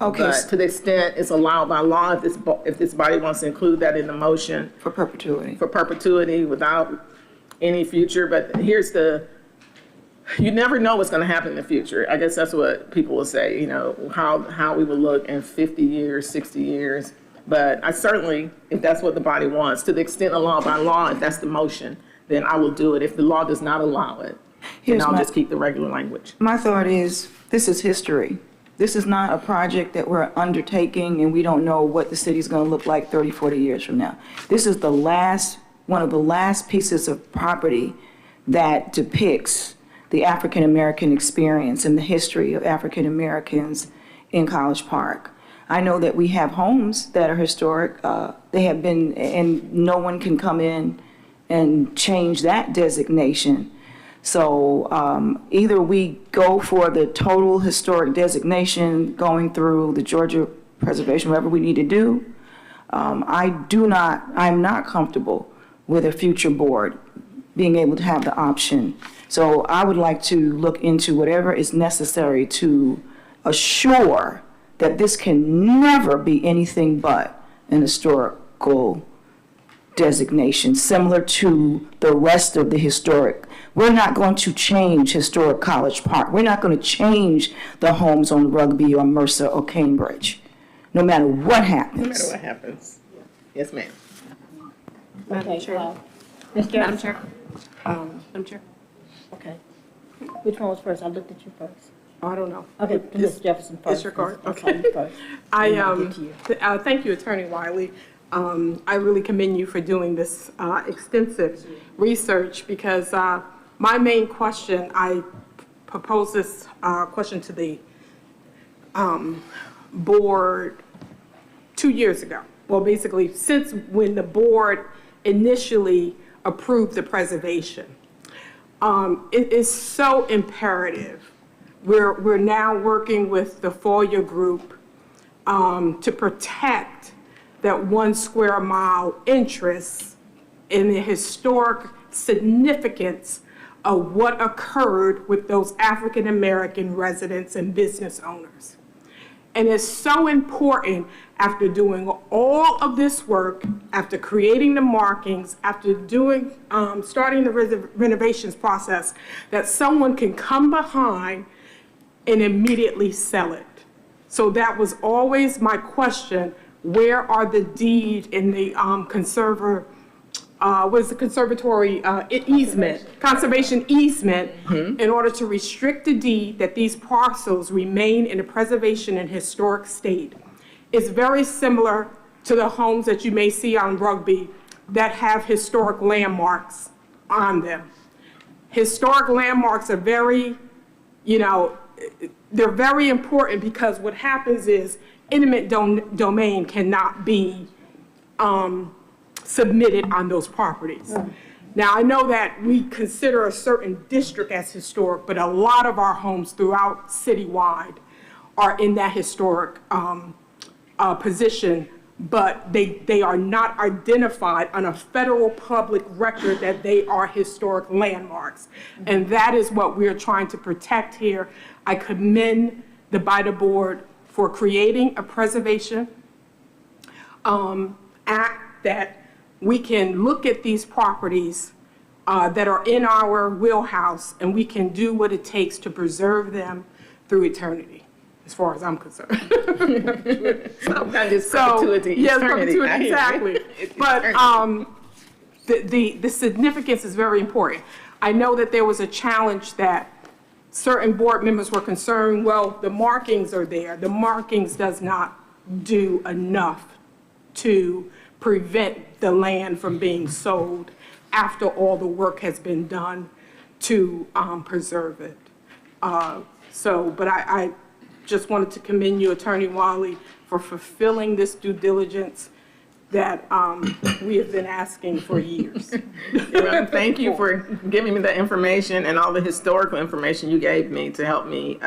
Okay. But to the extent it's allowed by law, if this body wants to include that in the motion. For perpetuity. For perpetuity without any future, but you never know what's gonna happen in the future. I guess that's what people will say, how we will look in 50 years, 60 years. But I certainly, if that's what the body wants, to the extent allowed by law, if that's the motion, then I will do it. If the law does not allow it, then I'll just keep the regular language. My thought is, this is history. This is not a project that we're undertaking and we don't know what the city's going to look like 30, 40 years from now. This is one of the last pieces of property that depicts the African American experience and the history of African Americans in College Park. I know that we have homes that are historic. They have been, and no one can come in and change that designation. So either we go for the total historic designation going through the Georgia Preservation, whatever we need to do. I'm not comfortable with a future board being able to have the option. So I would like to look into whatever is necessary to assure that this can never be anything but an historical designation, similar to the rest of the historic. We're not going to change historic College Park. We're not going to change the homes on Rugby or Mercer or Cambridge, no matter what happens. No matter what happens. Yes, ma'am. Madam Chair. Madam Chair. Madam Chair. Okay. Which one was first? I looked at you first. I don't know. Okay, Ms. Jefferson first. It's your card. I saw Okay. you first. Thank you, Attorney Wiley. I really commend you for doing this extensive research because my main question, I proposed this question to the board 2 years ago. Well, basically, since when the board initially approved the preservation. It is so imperative. We're now working with the FOIA group to protect that 1 square mile interest in the historic significance of what occurred with those African American residents and business owners. And it's so important after doing all of this work, after creating the markings, after doing, starting the renovations process, that someone can come behind and immediately sell it. So that was always my question. Where are the deed in the conservatory easement, conservation easement, in order to restrict the deed that these parcels remain in a preservation and historic state? It's very similar to the homes that you may see on Rugby that have historic landmarks on them. Historic landmarks are very, they're very important because what happens is eminent domain cannot be submitted on those properties. Now, I know that we consider a certain district as historic, but a lot of our homes throughout citywide are in that historic position, but they are not identified on a federal public record that they are historic landmarks. And that is what we're trying to protect here. I commend the BIDA board for creating a preservation act that we can look at these properties that are in our wheelhouse, and we can do what it takes to preserve them through eternity, as far as I'm concerned. Yes, perpetuity, exactly. But the significance is very important. I know that there was a challenge that certain board members were concerned, well, the markings are there. The markings does not do enough to prevent the land from being sold after all the work has been done to preserve it. But I just wanted to commend you, Attorney Wiley, for fulfilling this due diligence that we have been asking for years. Well, thank you for giving me the information and all the historical information you gave me to help me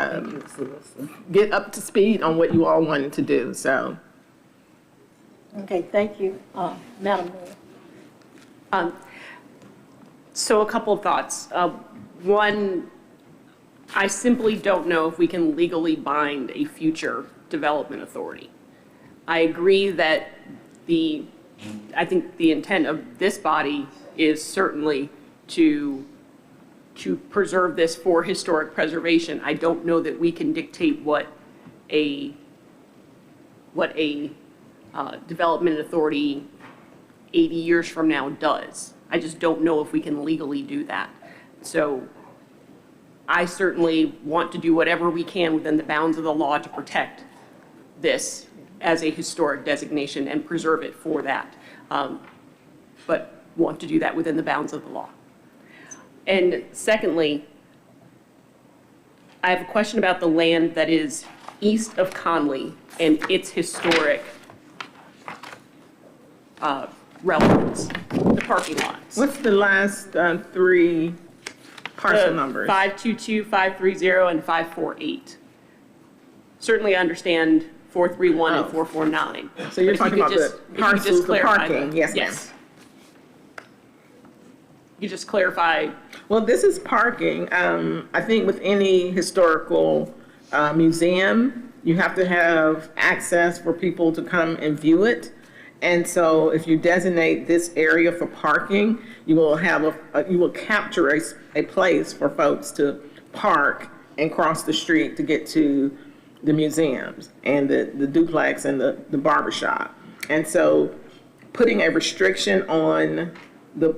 get up to speed on what you all wanted to do. So. Okay, thank you. Madam Mayor. So a couple of thoughts. One, I simply don't know if we can legally bind a future development authority. I agree that I think the intent of this body is certainly to preserve this for historic preservation. I don't know that we can dictate what a development authority 80 years from now does. I just don't know if we can legally do that. So I certainly want to do whatever we can within the bounds of the law to protect this as a historic designation and preserve it for that. But want to do that within the bounds of the law. And secondly, I have a question about the land that is east of Conley and its historic relevance, the parking lots. What's the last three parcel numbers? 522, 530, and 548. Certainly understand 431 and 449. So you're talking about the parcels, the parking. Yes, yes. You just clarify. Well, this is parking. I think with any historical museum, you have to have access for people to come and view it. And so if you designate this area for parking, you will have you will capture a place for folks to park and cross the street to get to the museums and the duplex and the barbershop. And so putting a restriction on the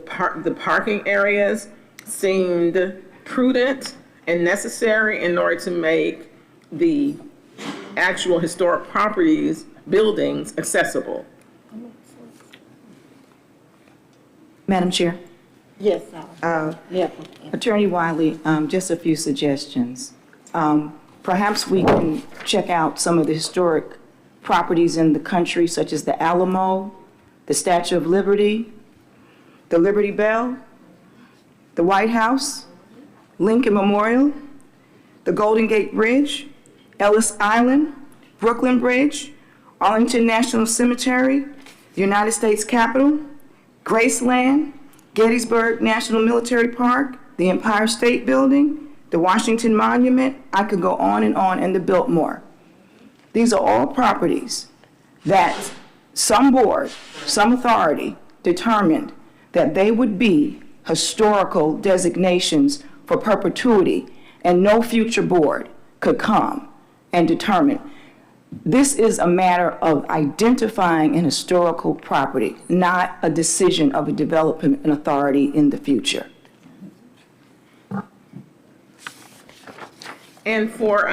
parking areas seemed prudent and necessary in order to make the actual historic properties, buildings, accessible. Madam Chair? Yes, Attorney Wiley, just a few suggestions. Perhaps we can check out some of the historic properties in the country, such as the Alamo, the Statue of Liberty, the Liberty Bell, the White House, Lincoln Memorial, the Golden Gate Bridge, Ellis Island, Brooklyn Bridge, Arlington National Cemetery, the United States Capitol, Graceland, Gettysburg National Military Park, the Empire State Building, the Washington Monument. I could go on, and the Biltmore. These are all properties that some board, some authority determined that they would be historical designations for perpetuity, and no future board could come and determine. This is a matter of identifying an historical property, not a decision of a development authority in the future. And for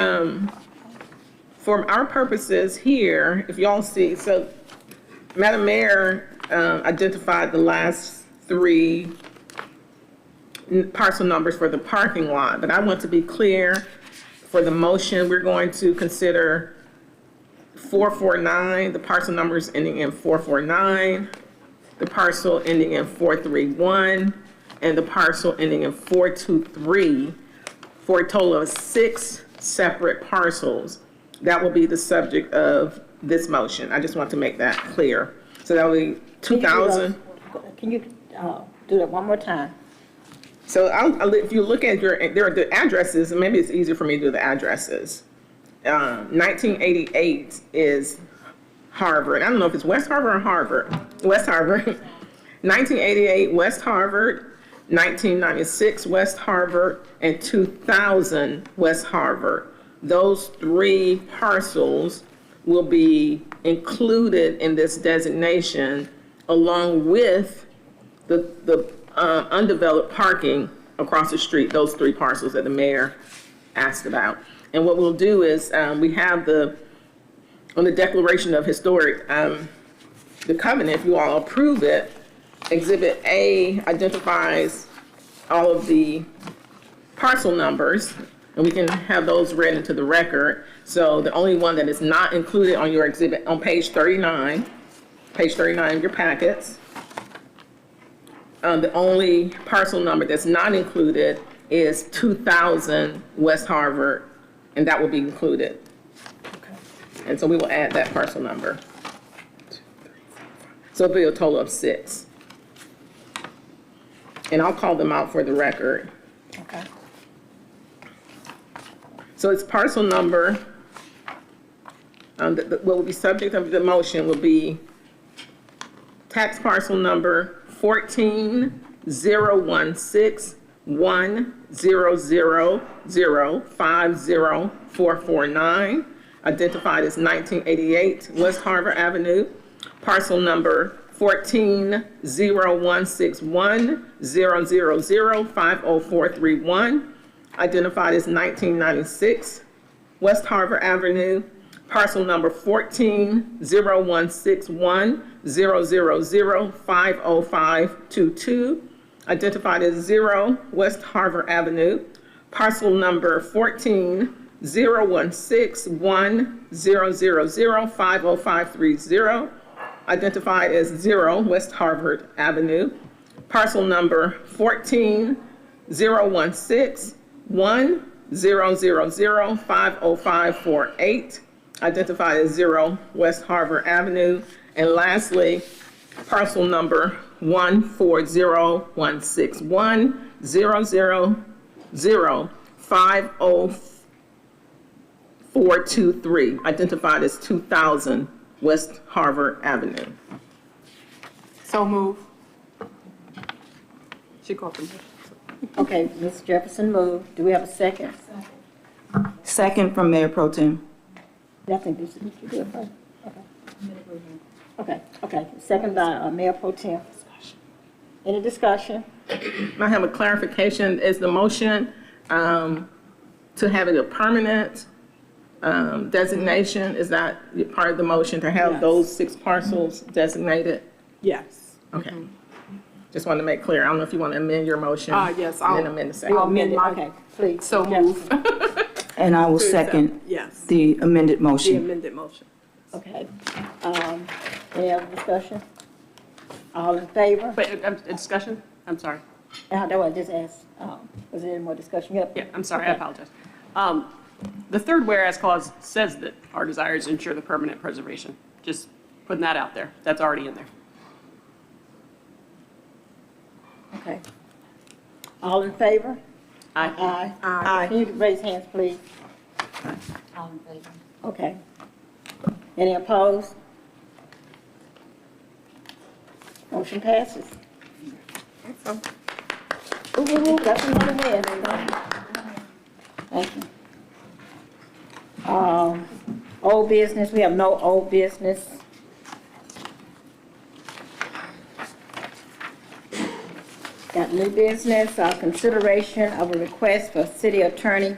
our purposes here, if y'all see, so Madam Mayor identified the last three parcel numbers for the parking lot, but I want to be clear for the motion, we're going to consider 449, the parcel numbers ending in 449, the parcel ending in 431, and the parcel ending in 423 for a total of 6 separate parcels. That will be the subject of this motion. I just want to make that clear. So that will be 2,000. Can you do that one more time? So if you look at there are the addresses, and maybe it's easier for me to do the addresses. 1988 is Harvard. I don't know if it's West Harvard or Harvard. West Harvard. 1988 West Harvard, 1996 West Harvard, and 2000 West Harvard. Those 3 parcels will be included in this designation along with the undeveloped parking across the street, those 3 parcels that the mayor asked about. And what we'll do is we have on the Declaration of Historic, the covenant, if you all approve it, Exhibit A identifies all of the parcel numbers, and we can have those read into the record. So the only one that is not included on your exhibit on page 39 of your packets, the only parcel number that's not included is 2000 West Harvard, and that will be included. Okay. And so we will add that parcel number. So it'll be a total of 6. And I'll call them out for the record. Okay. So it's parcel number, what will be subject of the motion will be tax parcel number 14,016,100,050,449, identified as 1988 West Harvard Avenue, parcel number 14,016,100,050,431, identified as 1996 West Harvard Avenue, parcel number 14,016,100,050,50522, identified as 0 West Harvard Avenue, parcel number 14,016,100,050,50530, identified as 0 West Harvard Avenue, parcel number 14,016,100,050,50548, identified as 0 West Harvard Avenue, and lastly, parcel number 14016100050,423, identified as 2000 West Harvard Avenue. So move. She called them. Okay, Ms. Jefferson moved. Do we have a second? Second from Mayor Pro Tem. I think this is what you do first. Okay. Second by Mayor Pro Tem. Any discussion? I have a clarification. Is the motion to have it a permanent designation? Is that part of the motion to have those 6 parcels designated? Yes. Okay. Just wanted to make clear. I don't know if you want to amend your motion. Yes, and then amend the second. I'll amend it. Okay, please. So move. And I will second Yes. the amended The motion. amended motion. Okay. Any other discussion? All in favor? But discussion? I'm sorry. That was just asked. Was there any more discussion? Yep. Yeah, I'm sorry, I apologize. The third whereas clause says that our desire is to ensure the permanent preservation. Just putting that out there. That's already in there. Okay. All in favor? Aye. Aye. Can you raise hands, please? All in favor? Okay. Any opposed? Motion passes. Ooh, that's another win. Thank you. Old business, we have no old business. Got new business, consideration of a request for city attorney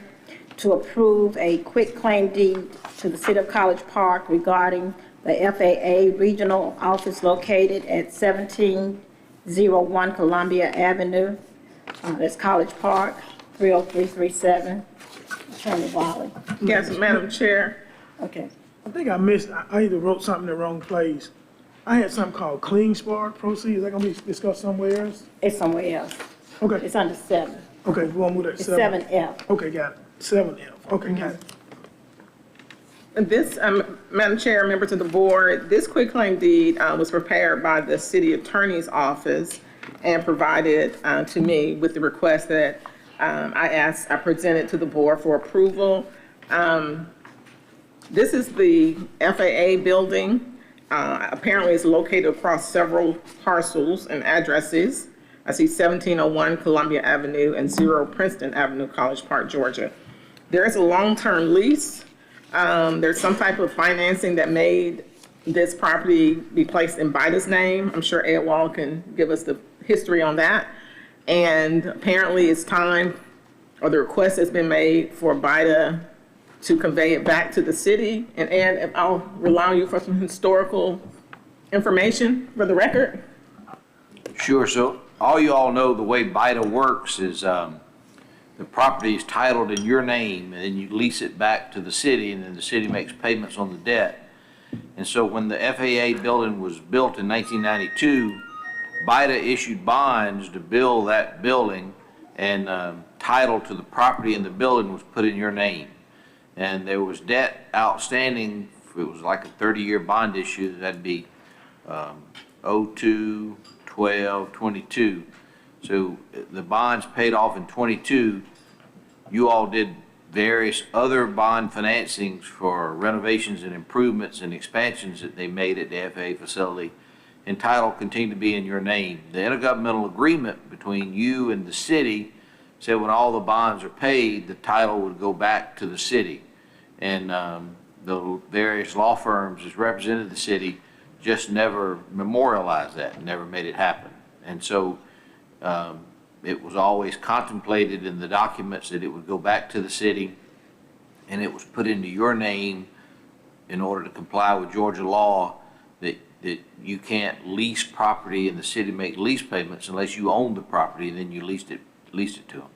to approve a quitclaim deed to the city of College Park regarding the FAA Regional Office located at 1701 Columbia Avenue. That's College Park, 30337. Attorney Wiley. Yes, Madam Chair. Okay. I think I missed, I either wrote something in the wrong place. I had something called Clean Spark proceeds. Is that gonna be discussed somewhere else? It's somewhere else. Okay. It's under 7. Okay, we want to move that to It's 7. 7F. Okay, got it. 7F. Okay, got it. And this, Madam Chair, members of the board, this quitclaim deed was prepared by the city attorney's office and provided to me with the request that I presented to the board for approval. This is the FAA building. Apparently it's located across several parcels and addresses. I see 1701 Columbia Avenue and 0 Princeton Avenue, College Park, Georgia. There is a long-term lease. There's some type of financing that made this property be placed in BIDA's name. I'm sure Ed Wall can give us the history on that. And apparently it's time, or the request has been made for BIDA to convey it back to the city. And Ed, if I'll rely on you for some historical information for the record. Sure. So all you all know, the way BIDA works is the property is titled in your name, and then you lease it back to the city, and then the city makes payments on the debt. And so when the FAA building was built in 1992, BIDA issued bonds to build that building, and title to the property in the building was put in your name. And there was debt outstanding. It was like a 30-year bond issue. That'd be 02, 12, 22. So the bonds paid off in 22. You all did various other bond financings for renovations and improvements and expansions that they made at the FAA facility, and title continued to be in your name. The intergovernmental agreement between you and the city said when all the bonds are paid, the title would go back to the city. And the various law firms that represented the city just never memorialized that, never made it happen. And so it was always contemplated in the documents that it would go back to the city, and it was put into your name in order to comply with Georgia law that you can't lease property and the city make lease payments unless you own the property, and then you leased it to them.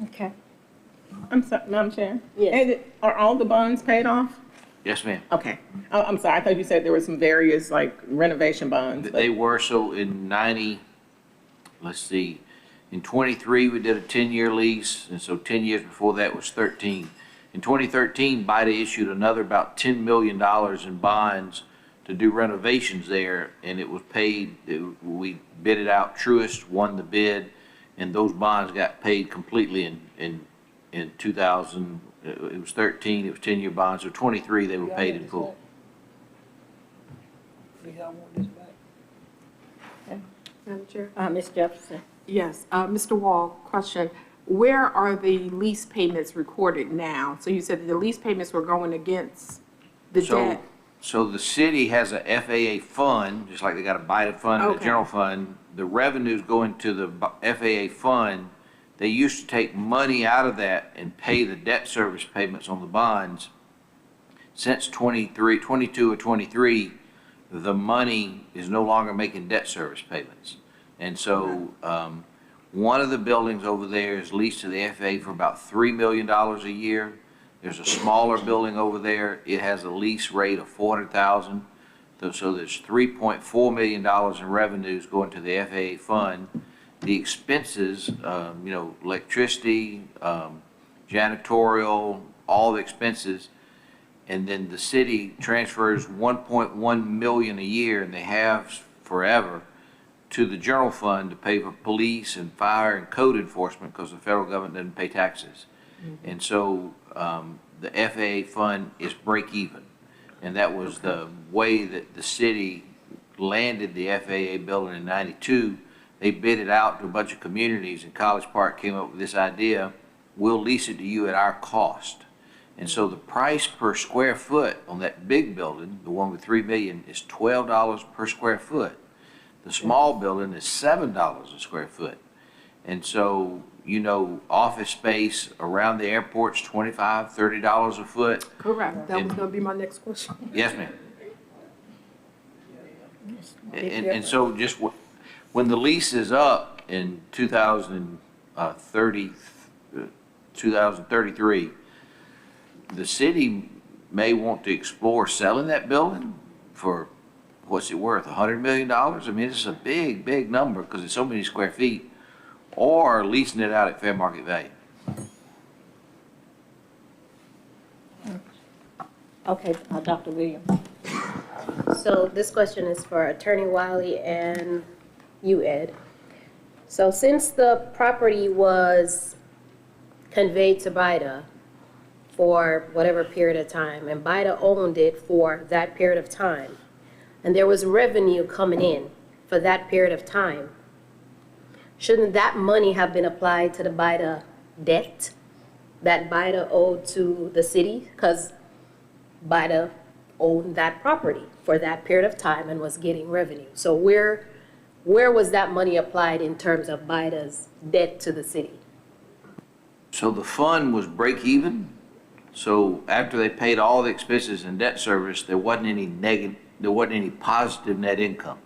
Okay. I'm sorry, Madam Chair. Yes. And are all the bonds paid off? Yes, ma'am. Okay. I'm sorry, I thought you said there were some various like renovation bonds. They were. So in 90, let's see, in 23 we did a 10-year lease, and so 10 years before that was 13. In 2013, BIDA issued another about $10 million in bonds to do renovations there, and it was paid. We bid it out. Truist won the bid, and those bonds got paid completely in 2000. It was 13. It was 10-year bonds. So 23, they were paid in full. Madam Chair? Ms. Jefferson. Yes, Mr. Wall, question. Where are the lease payments recorded now? So you said that the lease payments were going against the debt. So the city has a FAA fund, just like they got a BIDA fund and a general fund. The revenues go into the FAA fund. They used to take money out of that and pay the debt service payments on the bonds. Since 22 or 23, the money is no longer making debt service payments. And so one of the buildings over there is leased to the FAA for about $3 million a year. There's a smaller building over there. It has a lease rate of $400,000. So there's $3.4 million in revenues going to the FAA fund. The expenses, electricity, janitorial, all the expenses, and then the city transfers $1.1 million a year, and they have forever, to the general fund to pay for police and fire and code enforcement because the federal government doesn't pay taxes. And so the FAA fund is break even. And that was the way that the city landed the FAA building in 92. They bid it out to a bunch of communities, and College Park came up with this idea: we'll lease it to you at our cost. And so the price per square foot on that big building, the one with $3 million, is $12 per square foot. The small building is $7 a square foot. And so, office space around the airport's $25, $30 a foot. Correct. That was going to be my next question. Yes, ma'am. And so just when the lease is up in 2033, the city may want to explore selling that building for, what's it worth, $100 million? I mean, it's a big, big number because it's so many square feet. or leasing it out at fair market value. Okay, Dr. Williams. So this question is for Attorney Wiley and you, Ed. So since the property was conveyed to BIDA for whatever period of time, and BIDA owned it for that period of time, and there was revenue coming in for that period of time, shouldn't that money have been applied to the BIDA debt that BIDA owed to the city? Because BIDA owned that property for that period of time and was getting revenue. So where was that money applied in terms of BIDA's debt to the city? So the fund was break even. So after they paid all the expenses and debt service, there wasn't any positive net income.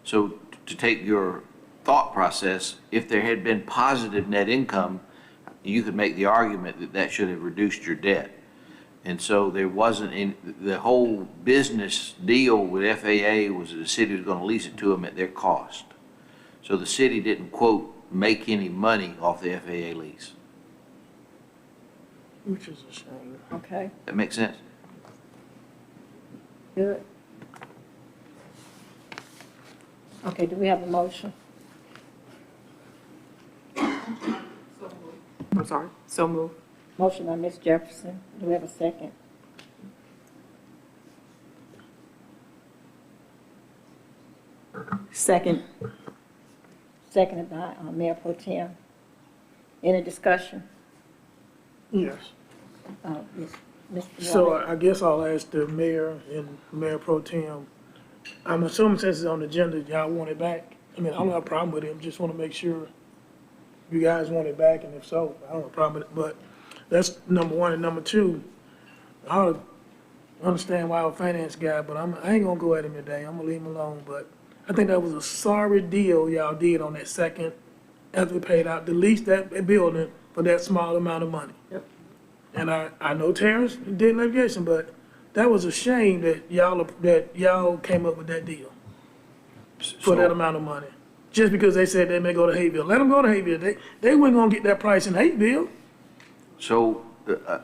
So to take your thought process, if there had been positive net income, you could make the argument that that should have reduced your debt. And so there wasn't the whole business deal with FAA was that the city was going to lease it to them at their cost. So the city didn't, quote, make any money off the FAA lease. Which is a shame. Okay, That makes sense? good. Okay, do we have a motion? I'm sorry, so moved. Motion by Ms. Jefferson. Do we have a second? Second. Seconded by Mayor Pro Tem. Any discussion? Yes. Mr. So Wiley? I guess I'll ask the mayor and Mayor Pro Tem. I'm assuming since it's on the agenda, y'all want it back. I mean, I don't have a problem with it. Just want to make sure you guys want it back, and if so, I don't have a problem with it. But that's number one. And number two, I don't understand why I'm a finance guy, but I ain't gonna go at him today. I'm gonna leave him alone. But I think that was a sorry deal y'all did on that second, after we paid out to lease that building for that small amount of money. Yep. And I know Terrence did litigation, but that was a shame that y'all came up with that deal for that amount of money. Just because they said they may go to Hayville. Let them go to Hayville. They weren't gonna get that price in Hayville. So the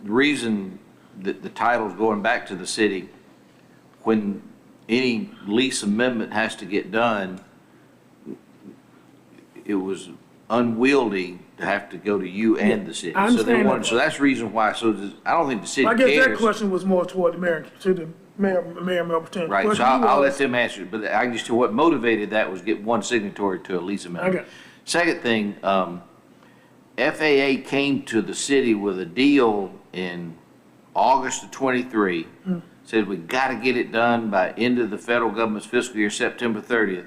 reason that the title's going back to the city, when any lease amendment has to get done, it was unwieldy to have to go to you and the city. I understand that. So that's the reason why. I don't think the city I guess cares. that question was more toward the mayor, to the mayor Melton. Right, so I'll let them answer it, but I can just tell what motivated that was get one signatory to a lease amendment. Okay. Second thing, FAA came to the city with a deal in August of '23, said we gotta get it done by end of the federal government's fiscal year, September 30th.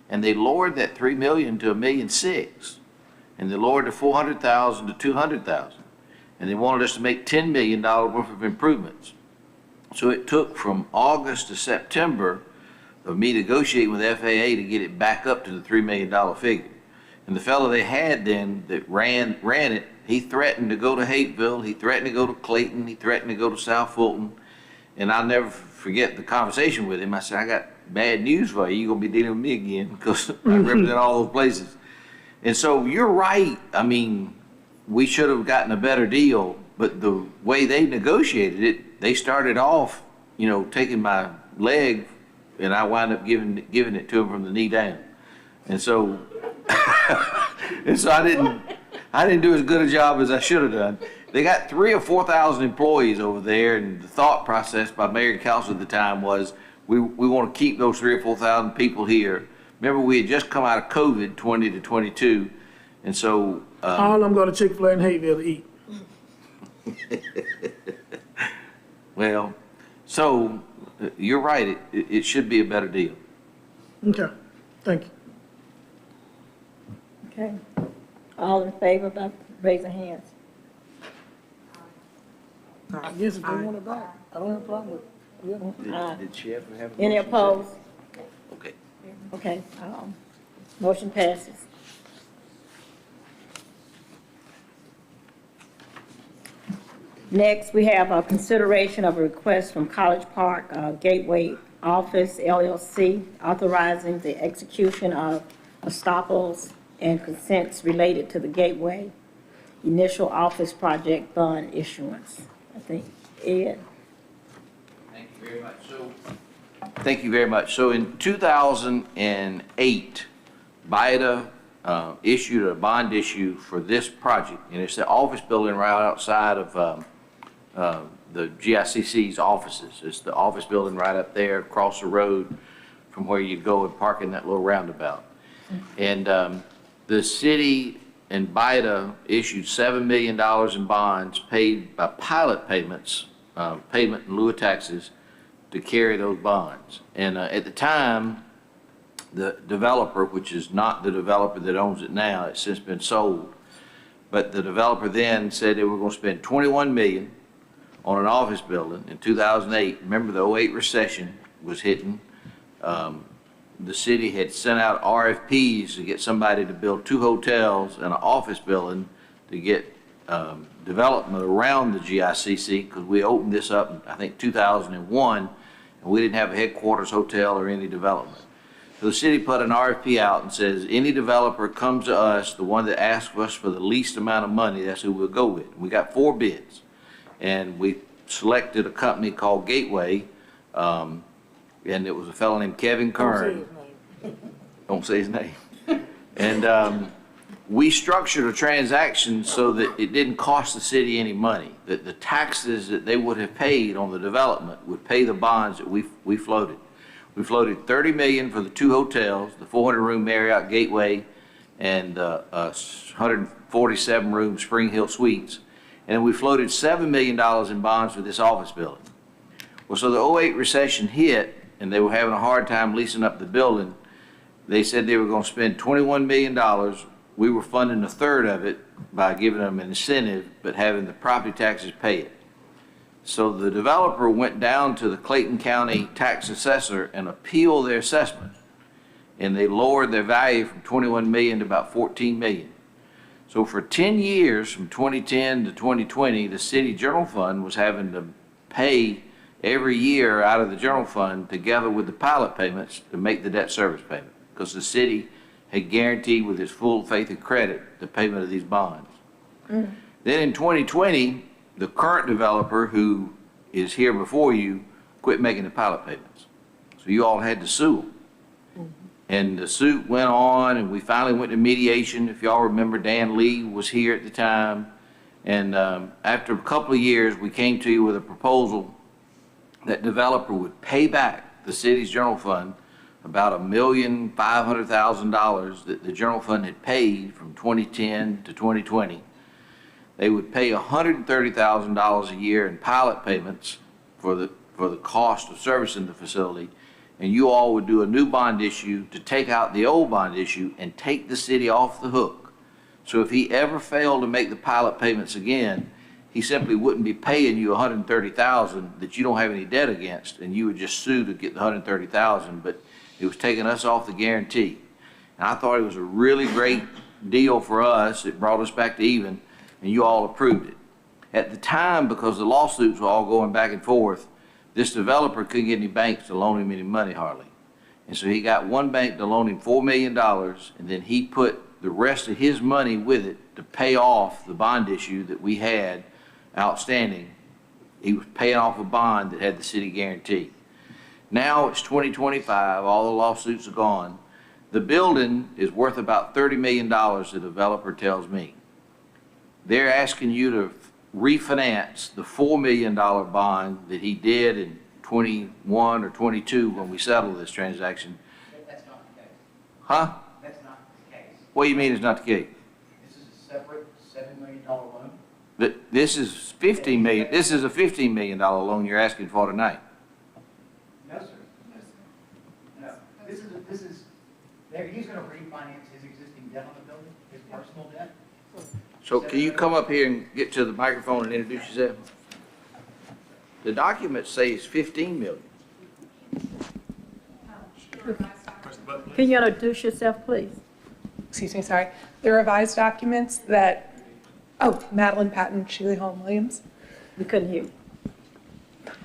And they lowered that $3 million to $1.6 million. And they lowered the $400,000 to $200,000. And they wanted us to make $10 million worth of improvements. So it took from August to September of me negotiating with FAA to get it back up to the $3 million figure. And the fellow they had then that ran it, he threatened to go to Hateville, he threatened to go to Clayton, he threatened to go to South Fulton. And I'll never forget the conversation with him. I said, I got bad news for you. You're going to be dealing with me again because I represent all those places. And so you're right. I mean, we should have gotten a better deal, but the way they negotiated it, they started off, taking my leg, and I wound up giving it to them from the knee down. And so, I didn't do as good a job as I should have done. They got 3,000 or 4,000 employees over there, and the thought process by Mayor and Council at the time was, we want to keep those 3,000 or 4,000 people here. Remember, we had just come out of COVID, 20 to 22, and so... all of them go to Chick-fil-A in Hayville to eat. Well, so, you're right, it should be a better deal. Okay, thank you. Okay. All in favor, by raising hands? I guess if they want it back, I don't have a problem with it. Did she ever have a Any motion? opposed? Okay. Okay, motion passes. Next, we have a consideration of a request from College Park Gateway Office LLC authorizing the execution of estoppels, and consents related to the Gateway initial office project bond issuance. I think, Ed? Thank you very much. Thank you very much. So in 2008, BIDA issued a bond issue for this project, and it's the office building right outside of the GICC's offices. It's the office building right up there across the road from where you go and park in that little roundabout. And the city and BIDA issued $7 million in bonds paid by pilot payments, payment in lieu of taxes, to carry those bonds. And at the time, the developer, which is not the developer that owns it now, it's since been sold, but the developer then said they were going to spend $21 million on an office building in 2008. Remember, the 2008 recession was hitting. The city had sent out RFPs to get somebody to build 2 hotels and an office building to get development around the GICC, because we opened this up in, I think, 2001, and we didn't have a headquarters hotel or any development. So the city put an RFP out and says, any developer comes to us, the one that asks us for the least amount of money, that's who we'll go with. We got 4 bids, and we selected a company called Gateway, and it was a fellow named Kevin Kern. Don't say his name. And we structured a transaction so that it didn't cost the city any money, that the taxes that they would have paid on the development would pay the bonds that we floated. We floated $30 million for the 2 hotels, the 400-room Marriott Gateway and 147-room Spring Hill Suites. And then we floated $7 million in bonds for this office building. Well, so the 2008 recession hit, and they were having a hard time leasing up the building. They said they were going to spend $21 million. We were funding a third of it by giving them an incentive, but having the property taxes pay it. So the developer went down to the Clayton County tax assessor and appealed their assessment. And they lowered their value from $21 million to about $14 million. So for 10 years, from 2010 to 2020, the city general fund was having to pay every year out of the general fund together with the pilot payments to make the debt service payment, because the city had guaranteed with its full faith and credit the payment of these bonds. Then in 2020, the current developer who is here before you quit making the pilot payments. So you all had to sue them. And the suit went on, and we finally went to mediation. If y'all remember, Dan Lee was here at the time. And after a couple of years, we came to you with a proposal that developer would pay back the city's general fund about $1,500,000 that the general fund had paid from 2010 to 2020. They would pay $130,000 a year in pilot payments for the cost of servicing the facility, and you all would do a new bond issue to take out the old bond issue and take the city off the hook. So if he ever failed to make the pilot payments again, he simply wouldn't be paying you $130,000 that you don't have any debt against, and you would just sue to get the $130,000, but it was taking us off the guarantee. And I thought it was a really great deal for us. It brought us back to even, and you all approved it. At the time, because the lawsuits were all going back and forth, this developer couldn't get any banks to loan him any money hardly. And so he got one bank to loan him $4 million, and then he put the rest of his money with it to pay off the bond issue that we had outstanding. He was paying off a bond that had the city guarantee. Now it's 2025, all the lawsuits are gone. The building is worth about $30 million, the developer tells me. They're asking you to refinance the $4 million bond that he did in 21 or 22 when we settled this transaction. That's not the case. Huh? That's not the case. What do you mean it's not the case? This is a separate $7 million loan. This is $15 million. This is a $15 million loan you're asking for tonight. No, sir. No. This is he's going to refinance his existing debt on the building, his personal debt. So can you come up here and get to the microphone and introduce yourself? The documents say it's $15 million. Can you introduce yourself, please? Excuse me, sorry. The revised documents that, Madeline Patton, Shealy Holm Williams. We couldn't hear you.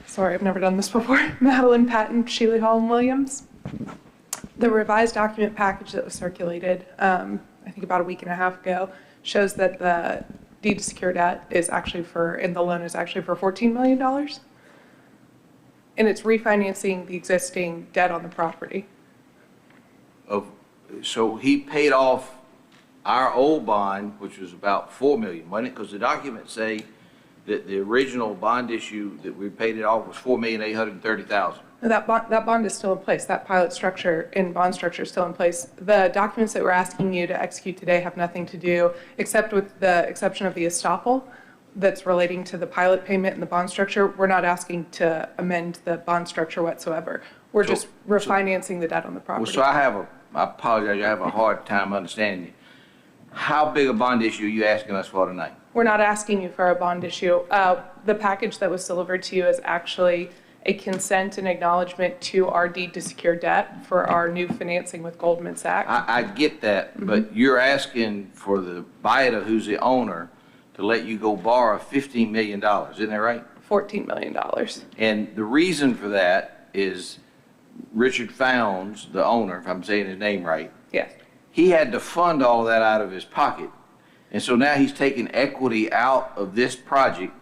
Sorry, I've never done this before. Madeline Patton, Shealy Holm Williams. The revised document package that was circulated, I think about a week and a half ago, shows that the deed to secure debt is actually and the loan is actually for $14 million. And it's refinancing the existing debt on the property. So he paid off our old bond, which was about $4 million, wasn't it? Because the documents say that the original bond issue that we paid it off was $4,830,000. That bond is still in place. That pilot structure and bond structure is still in place. The documents that we're asking you to execute today have nothing to do, except with the exception of the estoppel that's relating to the pilot payment and the bond structure. We're not asking to amend the bond structure whatsoever. We're just refinancing the debt on the property. Well, so I apologize, I have a hard time understanding you. How big a bond issue are you asking us for tonight? We're not asking you for a bond issue. The package that was delivered to you is actually a consent and acknowledgement to our deed to secure debt for our new financing with Goldman Sachs. I get that, but you're asking for the BIDA, who's the owner, to let you go borrow $15 million, isn't that right? $14 million. And the reason for that is Richard Founds, the owner, if I'm saying his name right. Yes. He had to fund all of that out of his pocket. And so now he's taking equity out of this project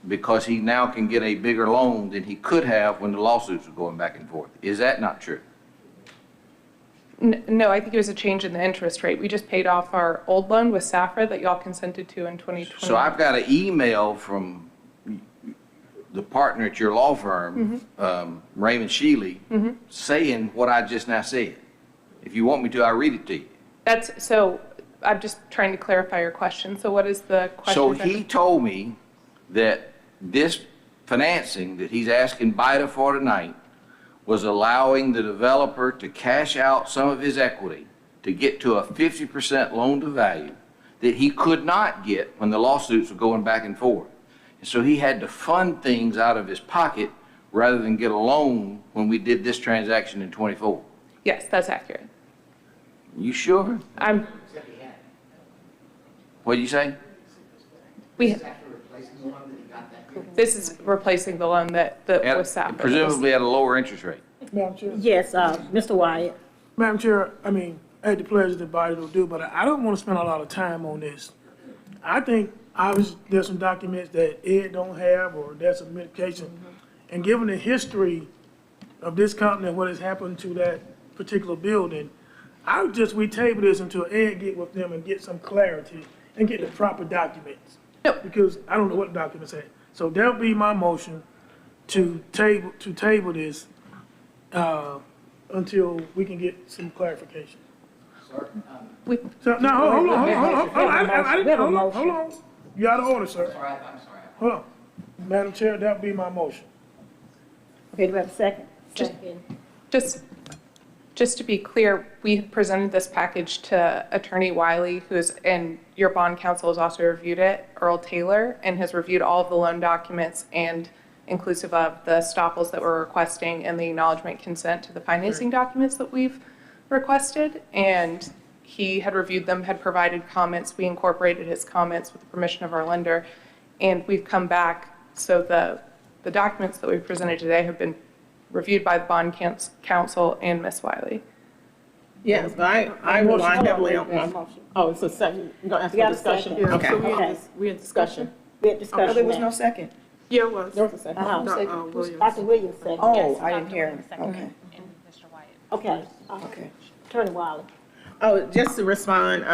because he now can get a bigger loan than he could have when the lawsuits were going back and forth. Is that not true? No, I think it was a change in the interest rate. We just paid off our old loan with SAFRA that y'all consented to in 2020. So I've got an email from the partner at your law firm, Raymond Shealy, saying what I just now said. If you want me to, I'll read it to you. So I'm just trying to clarify your question. So what is the question? So he told me that this financing that he's asking BIDA for tonight was allowing the developer to cash out some of his equity to get to a 50% loan to value that he could not get when the lawsuits were going back and forth. And so he had to fund things out of his pocket rather than get a loan when we did this transaction in '24. Yes, that's accurate. You sure? What did you say? This is replacing the loan that was SAFRA. Presumably at a lower interest rate. Madam Chair? Yes, Mr. Wyatt. Madam Chair, I mean, I had the pleasure that BIDA will do, but I don't want to spend a lot of time on this. I think obviously there's some documents that Ed don't have, or there's some medication. And given the history of this company and what has happened to that particular building, we table this until Ed get with them and get some clarity and get the proper documents. Because I don't know what the documents say. So that'll be my motion to table this until we can get some clarification. Hold on. You out of order, sir. I'm sorry. Hold on. Madam Chair, that'll be my motion. Okay, do we have a second? Just to be clear, we presented this package to Attorney Wiley, and your bond counsel has also reviewed it, Earl Taylor, and has reviewed all of the loan documents and inclusive of the estoppels that we're requesting and the acknowledgement consent to the financing documents that we've requested. And he had reviewed them, had provided comments. We incorporated his comments with the permission of our lender, and we've come back. So the documents that we presented today have been reviewed by the bond counsel and Ms. Wiley. Yes, but I rely heavily on. Oh, it's a second. You're going to ask for discussion? Yeah, Okay. so we're in discussion. We had discussion. Oh, there was no second? Yeah, it was. There was a second. Williams. Dr. Williams second. Oh, I didn't hear him. Okay. Okay. Okay. Attorney Wiley. Oh, just to respond,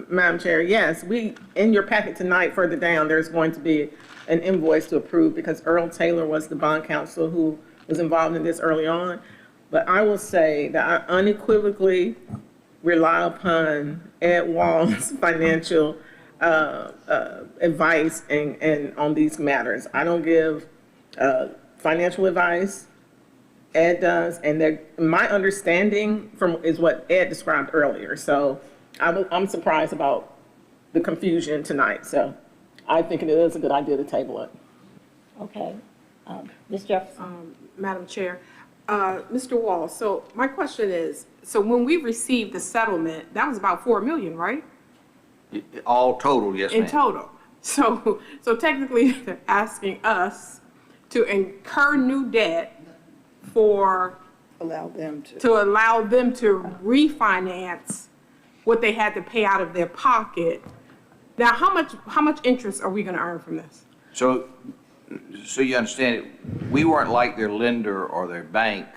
Madam Chair, yes, in your packet tonight, further down, there's going to be an invoice to approve because Earl Taylor was the bond counsel who was involved in this early on. But I will say that I unequivocally rely upon Ed Wall's financial advice and on these matters. I don't give financial advice. Ed does, and my understanding is what Ed described earlier. So I'm surprised about the confusion tonight. So I think it is a good idea to table it. Okay. Ms. Jefferson. Madam Chair, Mr. Wall, so my question is, so when we received the settlement, that was about $4 million, right? All total, yes, ma'am. In total. So technically, they're asking us to incur new debt for Allow them to allow them to refinance what they had to pay out of their pocket. Now, how much interest are we going to earn from this? So you understand it, we weren't like their lender or their bank.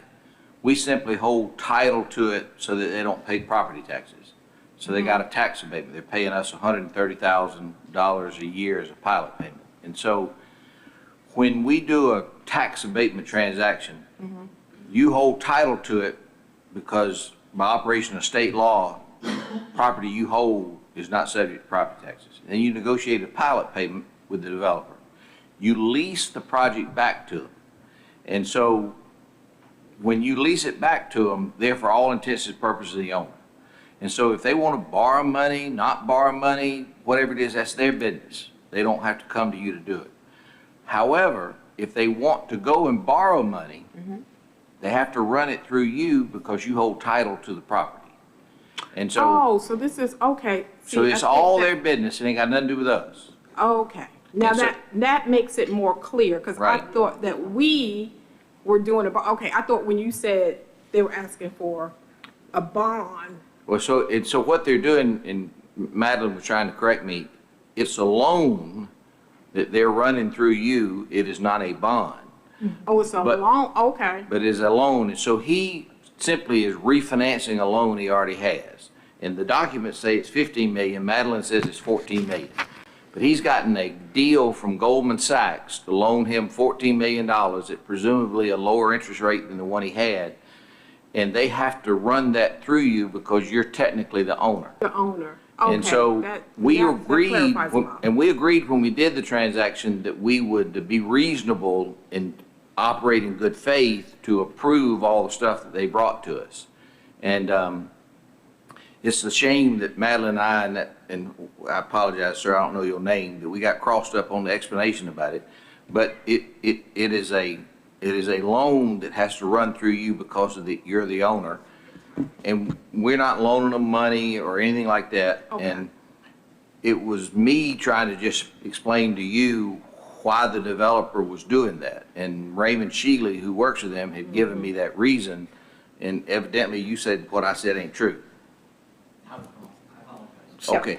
We simply hold title to it so that they don't pay property taxes. So they got a tax abatement. They're paying us $130,000 a year as a pilot payment. And so when we do a tax abatement transaction, you hold title to it because by operation of state law, property you hold is not subject to property taxes. And then you negotiate a pilot payment with the developer. You lease the project back to them. And so when you lease it back to them, they're for all intents and purposes the owner. And so if they want to borrow money, not borrow money, whatever it is, that's their business. They don't have to come to you to do it. However, if they want to go and borrow money, they have to run it through you because you hold title to the property. And so, so this is, okay. So it's all their business. It ain't got nothing to do with us. Okay. Now that makes it more clear, because I thought that we were doing okay, I thought when you said they were asking for a bond. Well, so what they're doing, and Madeline was trying to correct me, it's a loan that they're running through you. It is not a bond. Oh, it's a loan, okay. But it's a loan, and so he simply is refinancing a loan he already has. And the documents say it's $15 million. Madeline says it's $14 million. But he's gotten a deal from Goldman Sachs to loan him $14 million at presumably a lower interest rate than the one he had. And they have to run that through you because you're technically the owner. The owner. Okay. And so we agreed when we did the transaction that we would be reasonable in operating good faith to approve all the stuff that they brought to us. And it's a shame that Madeline and I, and I apologize, sir, I don't know your name, that we got crossed up on the explanation about it. But it is a loan that has to run through you because of you're the owner. And we're not loaning them money or anything like that. Okay. And it was me trying to just explain to you why the developer was doing that. And Raymond Shealy, who works with them, had given me that reason. And evidently you said what I said ain't true. Okay.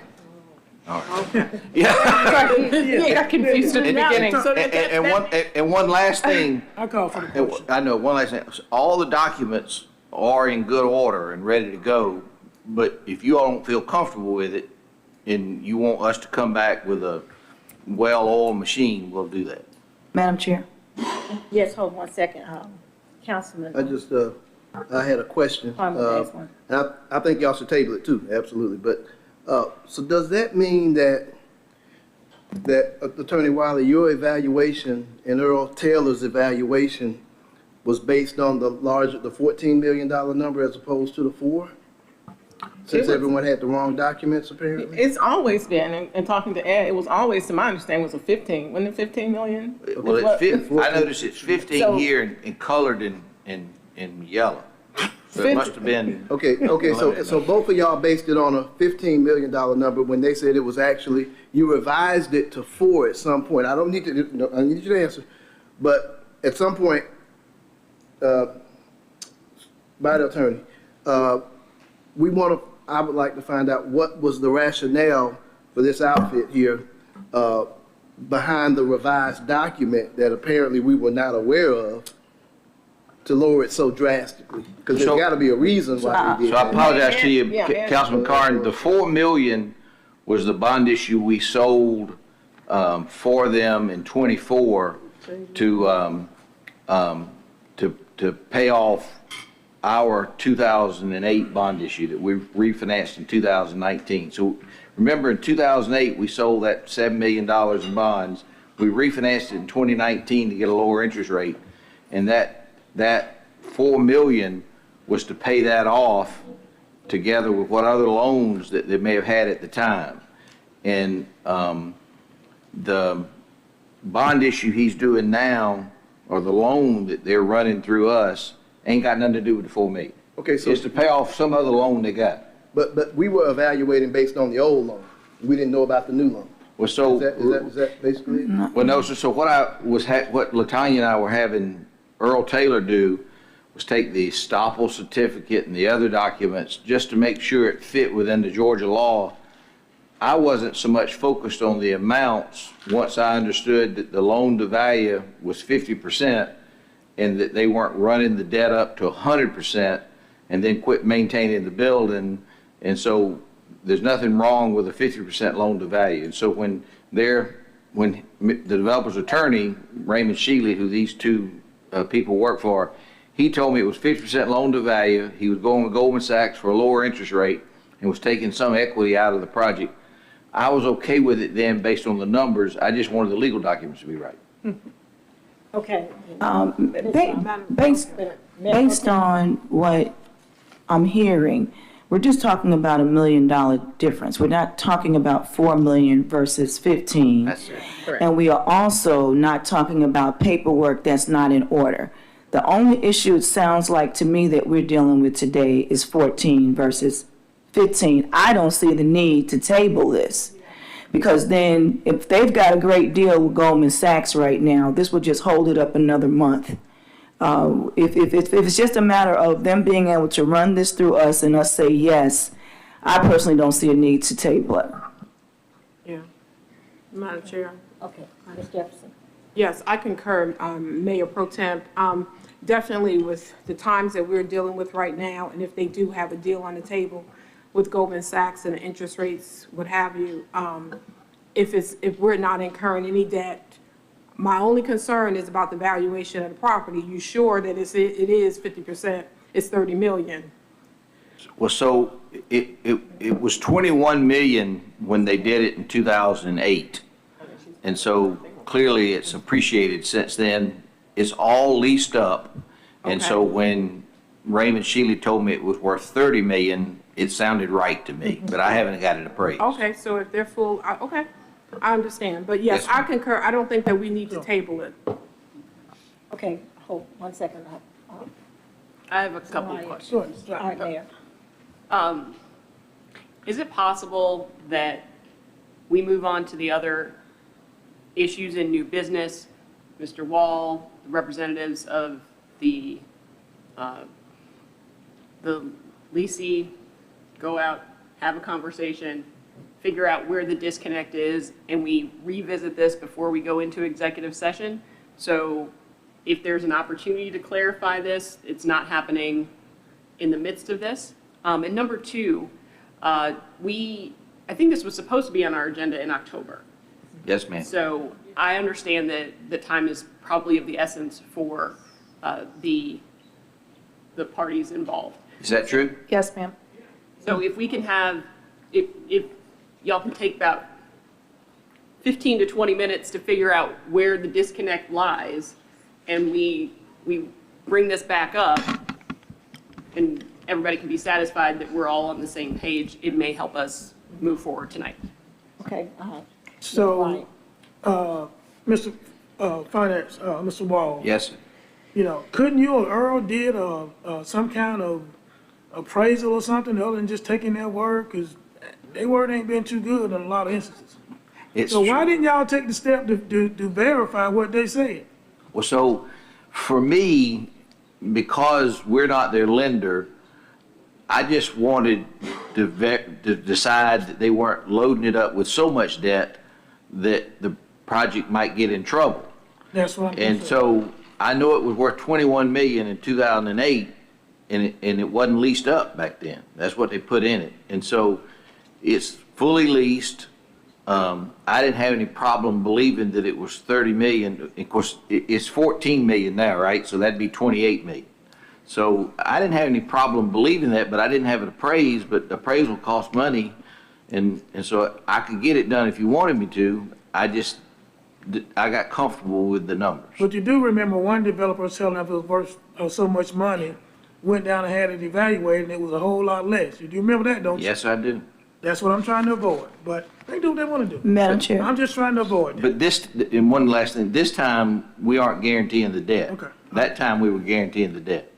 All right. Okay. Yeah. You got confused at the beginning. And one last thing. I call for the question. I know, one last thing. All the documents are in good order and ready to go, but if you all don't feel comfortable with it and you want us to come back with a well-oiled machine, we'll do that. Madam Chair. Yes, hold 1 second, Councilman. I had a question. And I think y'all should table it too, absolutely. But so does that mean that Attorney Wiley, your evaluation and Earl Taylor's evaluation was based on the $14 million number as opposed to the 4? Since everyone had the wrong documents, apparently? It's always been, and talking to Ed, it was always, to my understanding, was a 15. Wasn't it 15 million? Well, I noticed it's 15 here and colored in yellow. So it must have been. Okay, so both of y'all based it on a $15 million number when they said it was actually, you revised it to 4 at some point. I need you to answer, but at some point, by the attorney, I would like to find out what was the rationale for this outfit here behind the revised document that apparently we were not aware of to lower it so drastically, because there's got to be a reason why we did that. So I apologize to you, Yeah, Councilman Carn. The $4 million was the bond issue we sold for them in '24 to pay off our 2008 bond issue that we refinanced in 2019. So remember, in 2008 we sold that $7 million in bonds. We refinanced it in 2019 to get a lower interest rate, and that $4 million was to pay that off together with what other loans that they may have had at the time. And the bond issue he's doing now, or the loan that they're running through us, ain't got nothing to do with the $4 million. Okay, so it's to pay off some other loan they got. But we were evaluating based on the old loan. We didn't know about the new loan. Well, so is that basically it? Well, no. So what LaTanya and I were having Earl Taylor do was take the estoppel certificate and the other documents just to make sure it fit within the Georgia law. I wasn't so much focused on the amounts once I understood that the loan to value was 50% and that they weren't running the debt up to 100% and then quit maintaining the building. And so there's nothing wrong with a 50% loan to value. And so when the developer's attorney, Raymond Shealy, who these two people work for, he told me it was 50% loan to value. He was going with Goldman Sachs for a lower interest rate and was taking some equity out of the project. I was okay with it then based on the numbers. I just wanted the legal documents to be right. Okay. Based on what I'm hearing, we're just talking about $1 million difference. We're not talking about 4 million versus 15. That's it. Correct. And we are also not talking about paperwork that's not in order. The only issue it sounds like to me that we're dealing with today is 14 versus 15. I don't see the need to table this, because then if they've got a great deal with Goldman Sachs right now, this will just hold it up another month. If it's just a matter of them being able to run this through us and us say yes, I personally don't see a need to table it. Yeah. Madam Chair. Okay, Ms. Jefferson. Yes, I concur, Mayor Pro Temp. Definitely with the times that we're dealing with right now, and if they do have a deal on the table with Goldman Sachs and the interest rates, what have you, if we're not incurring any debt, my only concern is about the valuation of the property. You sure that it is 50%? It's 30 million. Well, so it was 21 million when they did it in 2008. And so clearly it's appreciated since then. It's all leased up. And so when Raymond Shealy told me it was worth 30 million, it sounded right to me, but I haven't got it appraised. Okay, so if they're full, okay, I understand. But yes, I concur. I don't think that we need to table it. Okay, hold 1 second. I have a couple of questions. All right, Mayor. Is it possible that we move on to the other issues in new business? Mr. Wall, the representatives of the leasee, go out, have a conversation, figure out where the disconnect is, and we revisit this before we go into executive session. So if there's an opportunity to clarify this, it's not happening in the midst of this. And number two, I think this was supposed to be on our agenda in October. Yes, ma'am. So I understand that the time is probably of the essence for the parties involved. Is that true? Yes, ma'am. So if we can have, if y'all can take about 15 to 20 minutes to figure out where the disconnect lies, and we bring this back up, and everybody can be satisfied that we're all on the same page, it may help us move forward tonight. Okay. So, Mr. Finance, Mr. Wall. Yes, sir. You know, couldn't you or Earl did some kind of appraisal or something other than just taking their word? Because their word ain't been too good in a lot of instances. So why didn't y'all take the step to verify what they said? Well, so for me, because we're not their lender, I just wanted to decide that they weren't loading it up with so much debt that the project might get in trouble. That's what I'm saying. And so I know it was worth 21 million in 2008, and it wasn't leased up back then. That's what they put in it. And so it's fully leased. I didn't have any problem believing that it was 30 million. Of course, it's 14 million now, right? So that'd be 28 million. So I didn't have any problem believing that, but I didn't have it appraised, but appraisal costs money. And so I could get it done if you wanted me to. I got comfortable with the numbers. But you do remember one developer telling us it was worth so much money, went down and had it evaluated, and it was a whole lot less. You do remember that, don't you? Yes, I do. That's what I'm trying to avoid. But they do what they want to do. Madam Chair. I'm just trying to avoid that. But and one last thing, this time we aren't guaranteeing the debt. Okay. That time we were guaranteeing the debt.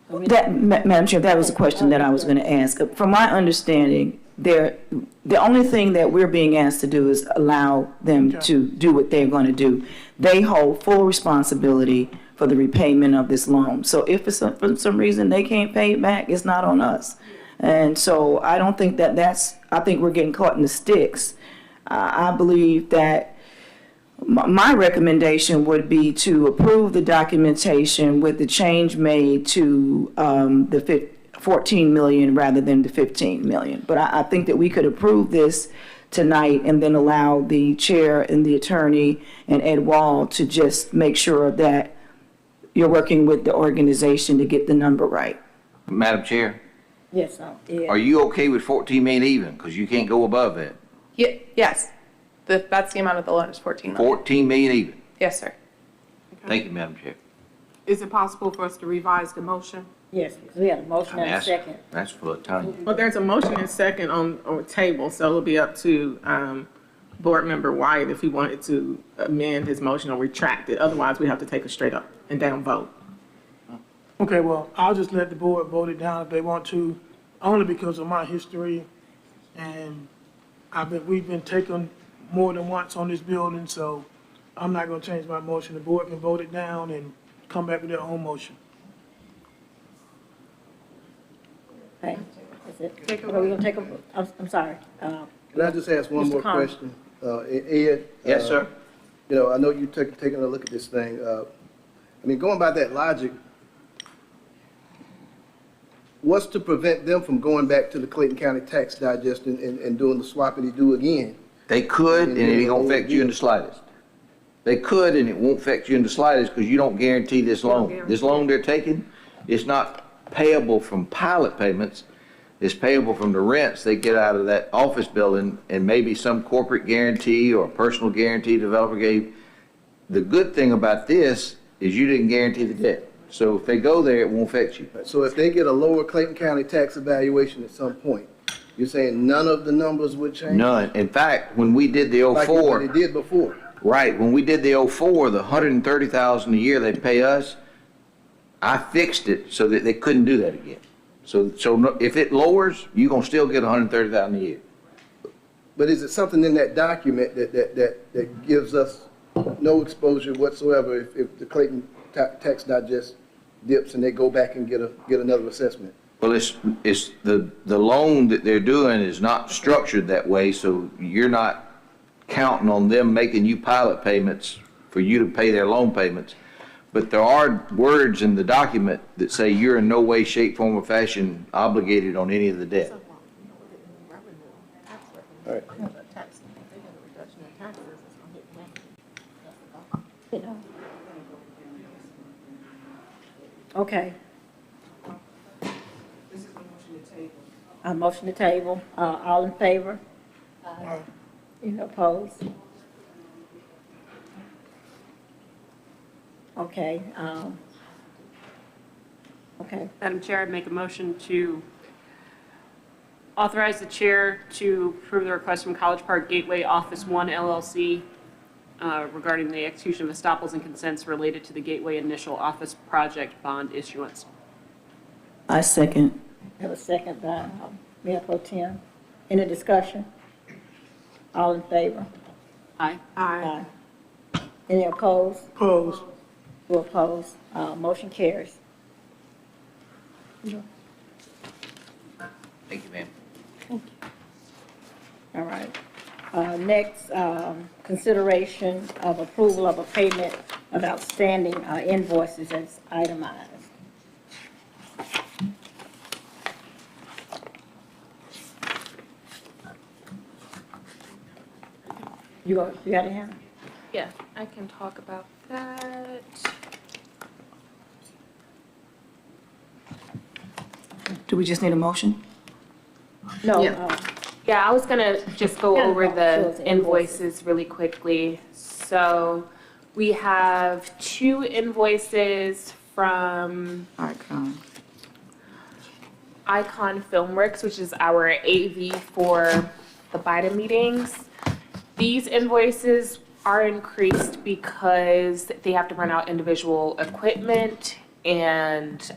Madam Chair, that was a question that I was going to ask. From my understanding, the only thing that we're being asked to do is allow them to do what they're going to do. They hold full responsibility for the repayment of this loan. So if for some reason they can't pay it back, it's not on us. And so I don't think I think we're getting caught in the sticks. I believe that my recommendation would be to approve the documentation with the change made to the 14 million rather than the 15 million. But I think that we could approve this tonight and then allow the chair and the attorney and Ed Wall to just make sure that you're working with the organization to get the number right. Madam Chair, Yes, yeah. are you okay with 14 million even? Because you can't go above that. Yes, that's the amount of the loan is 14 million. 14 million even. Yes, sir. Thank you, Madam Chair. Is it possible for us to revise the motion? Yes, because we had a motion and a second. That's for a ton. Well, there's a motion and second on the table, so it'll be up to Board Member White if he wanted to amend his motion or retract it. Otherwise, we have to take a straight up and down vote. Okay, well, I'll just let the board vote it down if they want to, only because of my history. And we've been taken more than once on this building, so I'm not gonna change my motion. The board can vote it down and come back with their own motion. Okay, that's it. We're gonna take a, I'm sorry. Can I just ask one Mr. more Conner. question? Ed? Yes, sir. You know, I know you're taking a look at this thing. I mean, going by that logic, what's to prevent them from going back to the Clayton County Tax Digest and doing the swappity-do again? They could, and it ain't gonna affect you in the slightest. They could, and it won't affect you in the slightest because you don't guarantee this loan. This loan they're taking is not payable from pilot payments. It's payable from the rents they get out of that office building and maybe some corporate guarantee or personal guarantee developer gave. The good thing about this is you didn't guarantee the debt. So if they go there, it won't affect you. So if they get a lower Clayton County tax evaluation at some point, you're saying none of the numbers would change? None. In fact, when we did the 04. Like what they did before? Right. When we did the 04, the $130,000 a year they pay us, I fixed it so that they couldn't do that again. So if it lowers, you're going to still get $130,000 a year. But is it something in that document that gives us no exposure whatsoever if the Clayton Tax Digest dips and they go back and get another assessment? Well, it's the loan that they're doing is not structured that way, so you're not counting on them making you pilot payments for you to pay their loan payments. But there are words in the document that say you're in no way, shape, form, or fashion obligated on any of the debt. All right. Okay. Motion to table. All in favor? Any opposed? Okay. Okay. Madam Chair, I'd make a motion to authorize the chair to approve the request from College Park Gateway Office 1 LLC regarding the execution of estoppels and consents related to the Gateway Initial Office Project Bond issuance. I second. Have a second by Mayor Pro Tem. Any discussion? All in favor? Aye. Aye. Any opposed? Opposed. Who opposed? Motion carries. Thank you, ma'am. All right. Next, consideration of approval of a payment of outstanding invoices as itemized. You got it, Hannah? Yeah, I can talk about that. Do we just need a motion? No. Yeah, I was gonna just go over the invoices really quickly. So we have 2 invoices from Icon Filmworks, which is our AV for the BIDA meetings. These invoices are increased because they have to run out individual equipment, and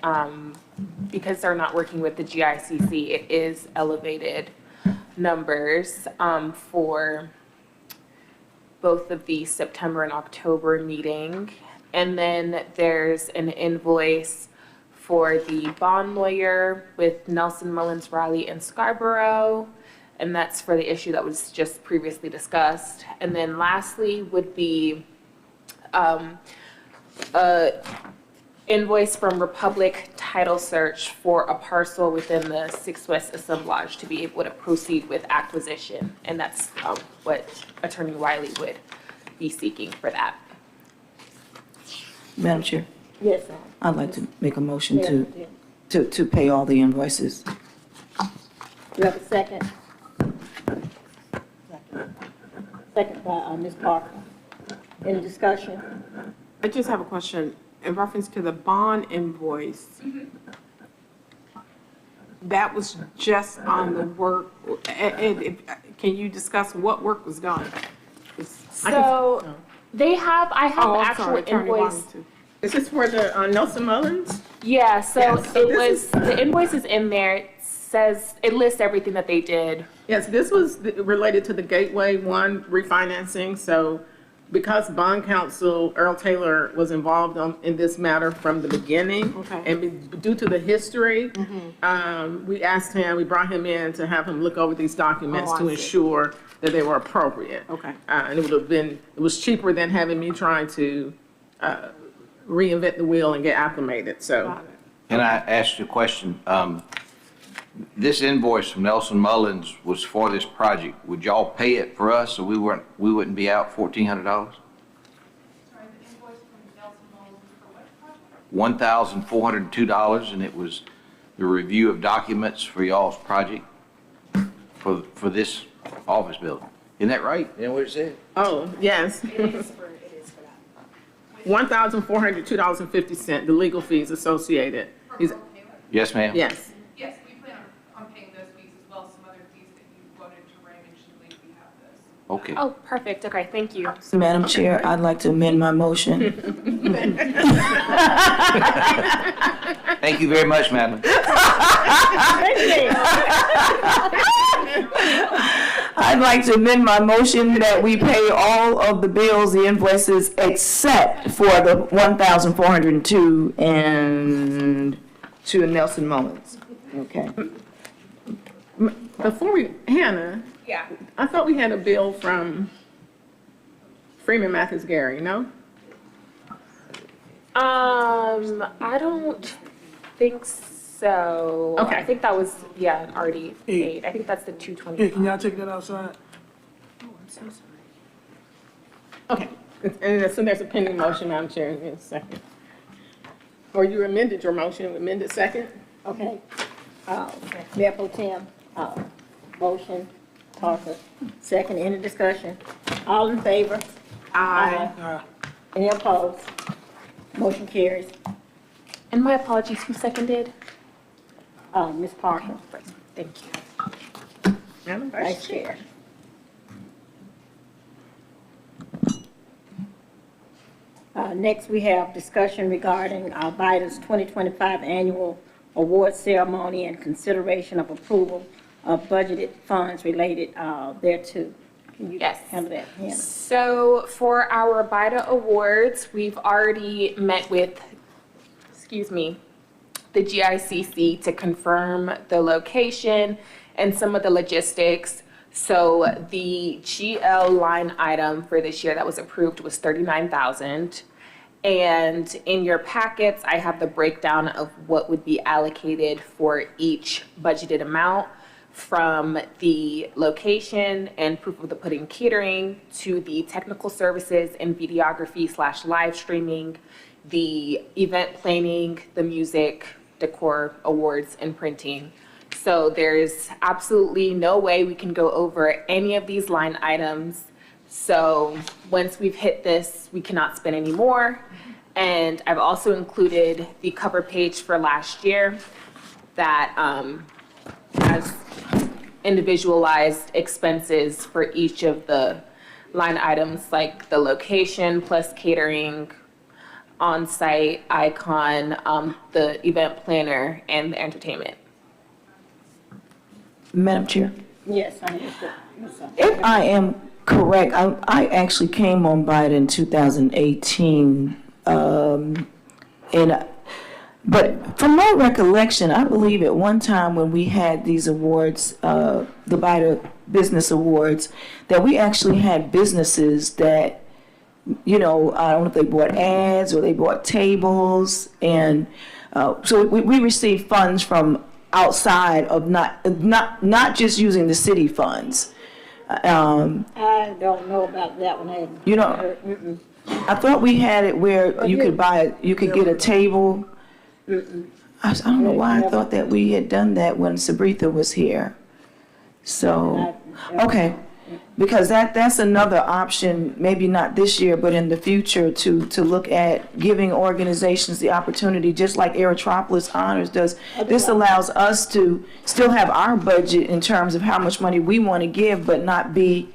because they're not working with the GICC, it is elevated numbers for both of the September and October meeting. And then there's an invoice for the bond lawyer with Nelson, Mullins, Riley, and Scarborough. And that's for the issue that was just previously discussed. And then lastly would be a invoice from Republic Title Search for a parcel within the 6 West Assemblage to be able to proceed with acquisition. And that's what Attorney Wiley would be seeking for that. Madam Chair, Yes, ma'am. I'd like to make a motion Yeah. to pay all the invoices. Do you have a second? Second by Ms. Parker. Any discussion? I just have a question in reference to the bond invoice. That was just on the work, can you discuss what work was done? So I have the I'm actual sorry, Attorney invoice. Washington. Is this for the Nelson Mullins? Yeah, so Yes, so it this was, the invoice is in there. It says, it lists everything that they did. Yes, this was related to the Gateway 1 refinancing. So because bond counsel Earl Taylor was involved in this matter from the beginning, and due to the history, we asked him, we brought him in to have him look over these documents to ensure that they were appropriate. Okay. And it was cheaper than having me trying to reinvent the wheel and get acclimated, so. Can I ask you a question? This invoice from Nelson Mullins was for this project. Would y'all pay it for us so we wouldn't be out $1,400? $1,402, and it was the review of documents for y'all's project for this office building. Isn't that right? Isn't that what it said? Oh, yes. $1,402.50, the legal fees associated. Yes, ma'am? Yes. Yes, we plan on paying those fees as well as some other fees that you quoted to Raymond, should we have those. Okay. Oh, perfect. Okay, thank you. Madam Chair, I'd like to amend my motion. Thank you very much, madam. I'd like to amend my motion that we pay all of the bills, the invoices, except for the 1,402 and to Nelson Mullins. Okay. Before Hannah. Yeah. I thought we had a bill from Freeman Mathis Gary, no? I don't think so. Okay. I think that was, already paid. I think that's the 220. Hey, can y'all take that outside? Oh, I'm so sorry. Okay, and so there's a pending motion, Madam Chair, in a second. Or you amended your motion, amended second? Okay. Mayor Pro Tem, motion, Parker, second, any discussion? All in favor? Aye. Any opposed? Motion carries. And my apologies, who seconded? Ms. Parker. Thank you. Madam Vice Chair. Next, we have discussion regarding BIDA's 2025 annual award ceremony and consideration of approval of budgeted funds related thereto. Can you handle that, Hannah? So for our BIDA awards, we've already met with, the GICC to confirm the location and some of the logistics. So the GL line item for this year that was approved was $39,000. And in your packets, I have the breakdown of what would be allocated for each budgeted amount, from the location and proof of the pudding catering to the technical services and videography/live streaming, the event planning, the music, decor, awards, and printing. So there's absolutely no way we can go over any of these line items. So once we've hit this, we cannot spend any more. And I've also included the cover page for last year that has individualized expenses for each of the line items, like the location plus catering, on-site, icon, the event planner, and the entertainment. Madam Chair, Yes, I if I am correct, I actually came on BIDA in 2018 But from my recollection, I believe at one time when we had these awards, the BIDA Business Awards, that we actually had businesses that, I don't know if they bought ads or they bought tables, and so we received funds from outside of not just using the city funds. I don't know about that one. I thought we had it where you could get a table. I don't know why I thought that we had done that when Sabritha was here. So, okay, because that's another option, maybe not this year, but in the future, to look at giving organizations the opportunity, just like Eritropoulos Honors does. This allows us to still have our budget in terms of how much money we want to give, but not be,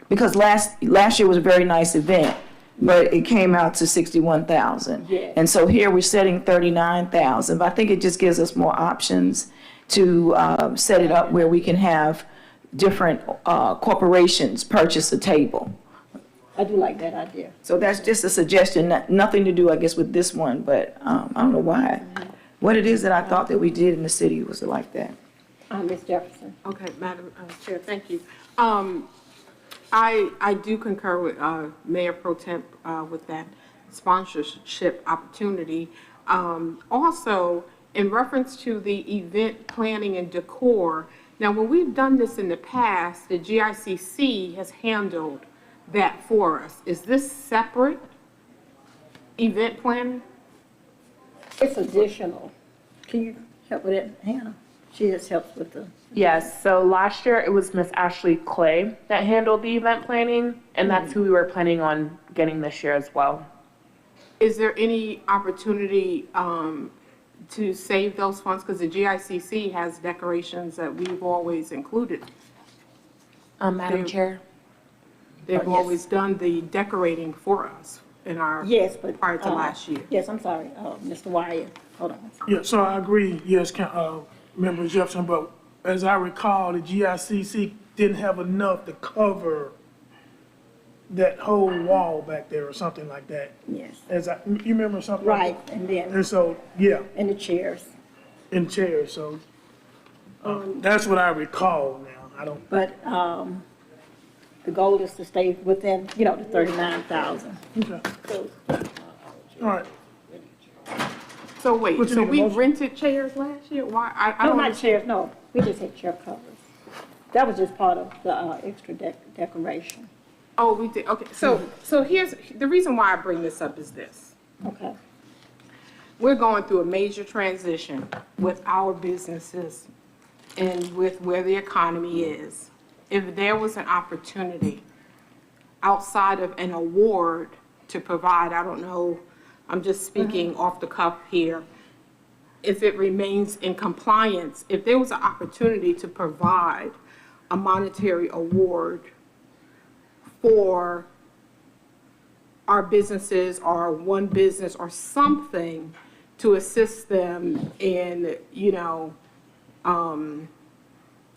because last year was a very nice event, but it came out to 61,000. Yeah. And so here we're setting 39,000, but I think it just gives us more options to set it up where we can have different corporations purchase a table. I do like that idea. So that's just a suggestion, nothing to do, I guess, with this one, but I don't know why. What it is that I thought that we did in the city was like that. Ms. Jefferson. Okay, Madam Chair, thank you. I do concur with Mayor Pro Temp with that sponsorship opportunity. Also, in reference to the event planning and decor, now when we've done this in the past, the GICC has handled that for us. Is this separate event planning? It's additional. Can you help with it, Hannah? She just helps with the... Yes, so last year it was Miss Ashley Clay that handled the event planning, and that's who we were planning on getting this year as well. Is there any opportunity to save those funds? Because the GICC has decorations that we've always included. Madam Chair? They've always done the decorating for us in our, prior to last year. Yes, I'm sorry, Mr. Wyatt, hold on. Yeah, so I agree, yes, Member Jefferson, but as I recall, the GICC didn't have enough to cover that whole wall back there or something like that. Yes. You remember something right, like that? and then. And so, yeah. And the chairs. In the chairs, so that's what I recall now. I don't. But the goal is to stay within, the 39,000. Okay. All right. So wait, so we rented chairs last year? Why? I No, don't not chairs, no. We just had chair covers. That was just part of the extra decoration. Oh, we did, okay. So here's, the reason why I bring this up is this. Okay. We're going through a major transition with our businesses and with where the economy is. If there was an opportunity outside of an award to provide, I don't know, I'm just speaking off the cuff here, if it remains in compliance, if there was an opportunity to provide a monetary award for our businesses or one business or something to assist them in,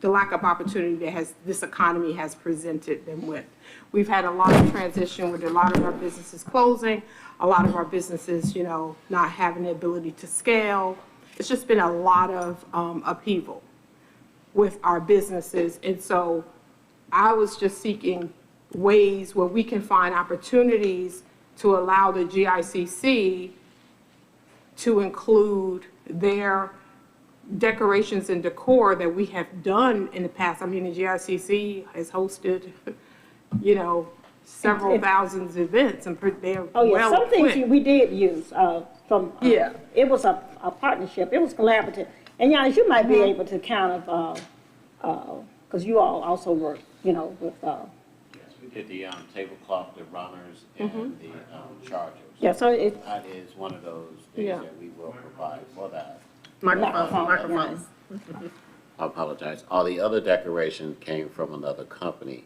the lack of opportunity that this economy has presented them with. We've had a lot of transition with a lot of our businesses closing, a lot of our businesses, not having the ability to scale. It's just been a lot of upheaval with our businesses. And so I was just seeking ways where we can find opportunities to allow the GICC to include their decorations and decor that we have done in the past. I mean, the GICC has hosted, several thousands of events, and they're well some things equipped. we did use from. It was a partnership. It was collaborative, and Yanous, you might be able to kind of, because you all also work, with. Yes, we did the tablecloth, the runners, and the chargers. Yeah, so that is one of those things that we will provide for that. Microphones. I apologize. All the other decorations came from another company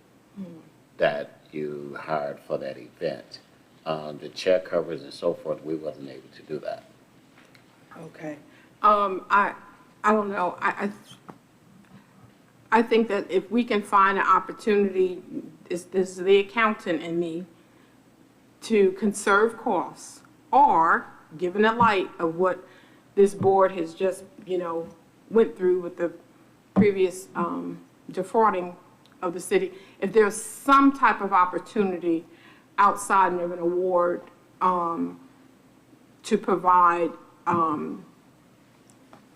that you hired for that event. The chair covers and so forth, we wasn't able to do that. Okay. I don't know. I think that if we can find an opportunity, this is the accountant in me, to conserve costs. are, given the light of what this board has just, went through with the previous defrauding of the city, if there's some type of opportunity outside of an award to provide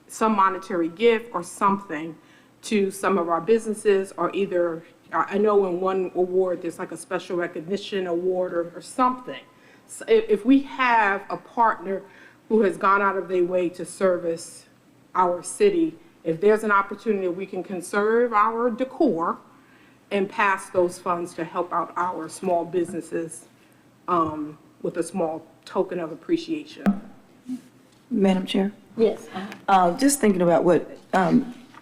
some monetary gift or something to some of our businesses, or either, I know in one award there's like a special recognition award or something. So if we have a partner who has gone out of their way to service our city, if there's an opportunity we can conserve our decor and pass those funds to help out our small businesses with a small token of appreciation. Madam Chair? Yes. Just thinking about what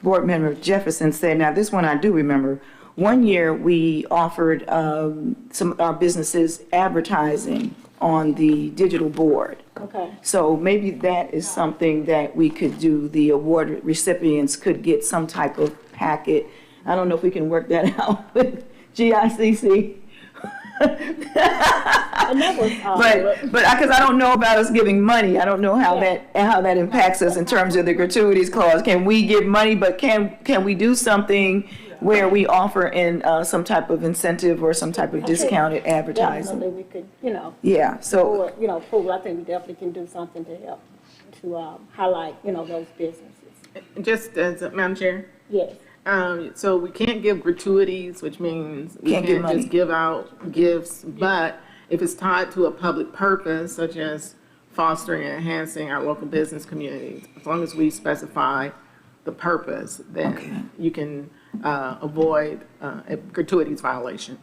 Board Member Jefferson said, now this one I do remember. One year, we offered some of our businesses advertising on the digital board. Okay. So maybe that is something that we could do. The award recipients could get some type of packet. I don't know if we can work that out with GICC. And that was, But because I don't know about us giving money, I don't know how that impacts us in terms of the gratuities clause. Can we give money, but can we do something where we offer in some type of incentive or some type of discounted advertising? Definitely we could, Yeah, so forward, I think we definitely can do something to help to highlight, those businesses. Just as, Madam Chair? Yes. So we can't give gratuities, which means we Can't give can't money. just give out gifts, but if it's tied to a public purpose, such as fostering and enhancing our local business communities, as long as we specify the purpose, then you can avoid a gratuities violation.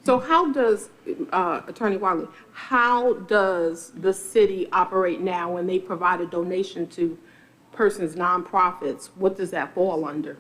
So how does, Attorney Wiley, how does the city operate now when they provide a donation to persons, nonprofits? What does that fall under?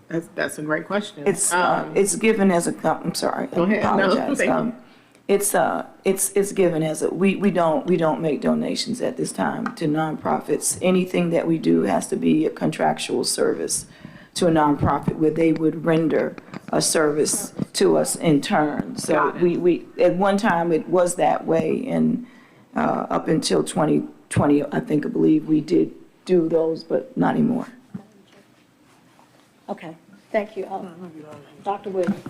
That's a great question. it's given as a, I'm sorry, Go ahead. I No, apologize. thank you. It's given as a, we don't make donations at this time to nonprofits. Anything that we do has to be a contractual service to a nonprofit where they would render a service to us in turn. So we at one time it was that way, and up until 2020, I believe we did do those, but not anymore. Okay, thank you. Dr. Williams.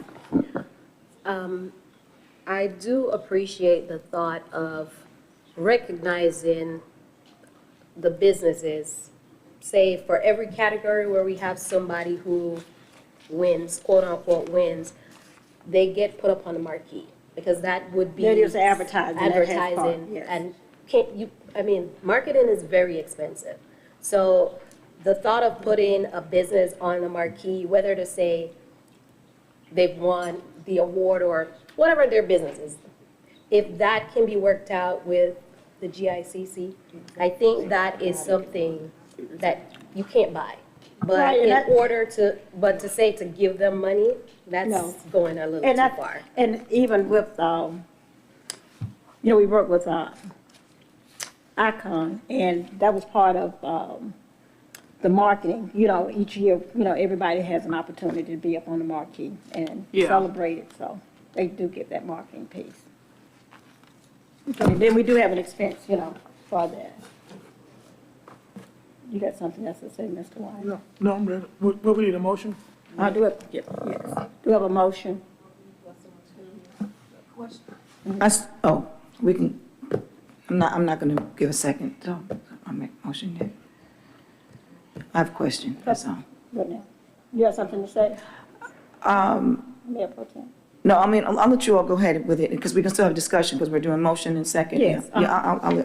I do appreciate the thought of recognizing the businesses, say for every category where we have somebody who wins, quote unquote wins, they get put up on the marquee, because that would be. That is advertising. That has part, Advertising, yes. and marketing is very expensive. So the thought of putting a business on the marquee, whether to say they've won the award or whatever their business is, if that can be worked out with the GICC, I think that is something that you can't buy. But Right, to say to give them money, that's going a little too far. And even with, we work with Icon, and that was part of the marketing. Each year, everybody has an opportunity to be up on the marquee and celebrate it, so they do get that marketing piece. Okay, then we do have an expense, for that. You got something else to say, Mr. Wine? No, I'm ready. What we need, a motion? I do have, yes. Do you have a motion? We can, I'm not gonna give a second, so I'll make a motion then. I have a question, that's all. What now? You have something to say? Mayor Pro Tem. No, I'll let you all go ahead with it, because we can still have discussion, because we're doing motion and second. Yes. Yeah,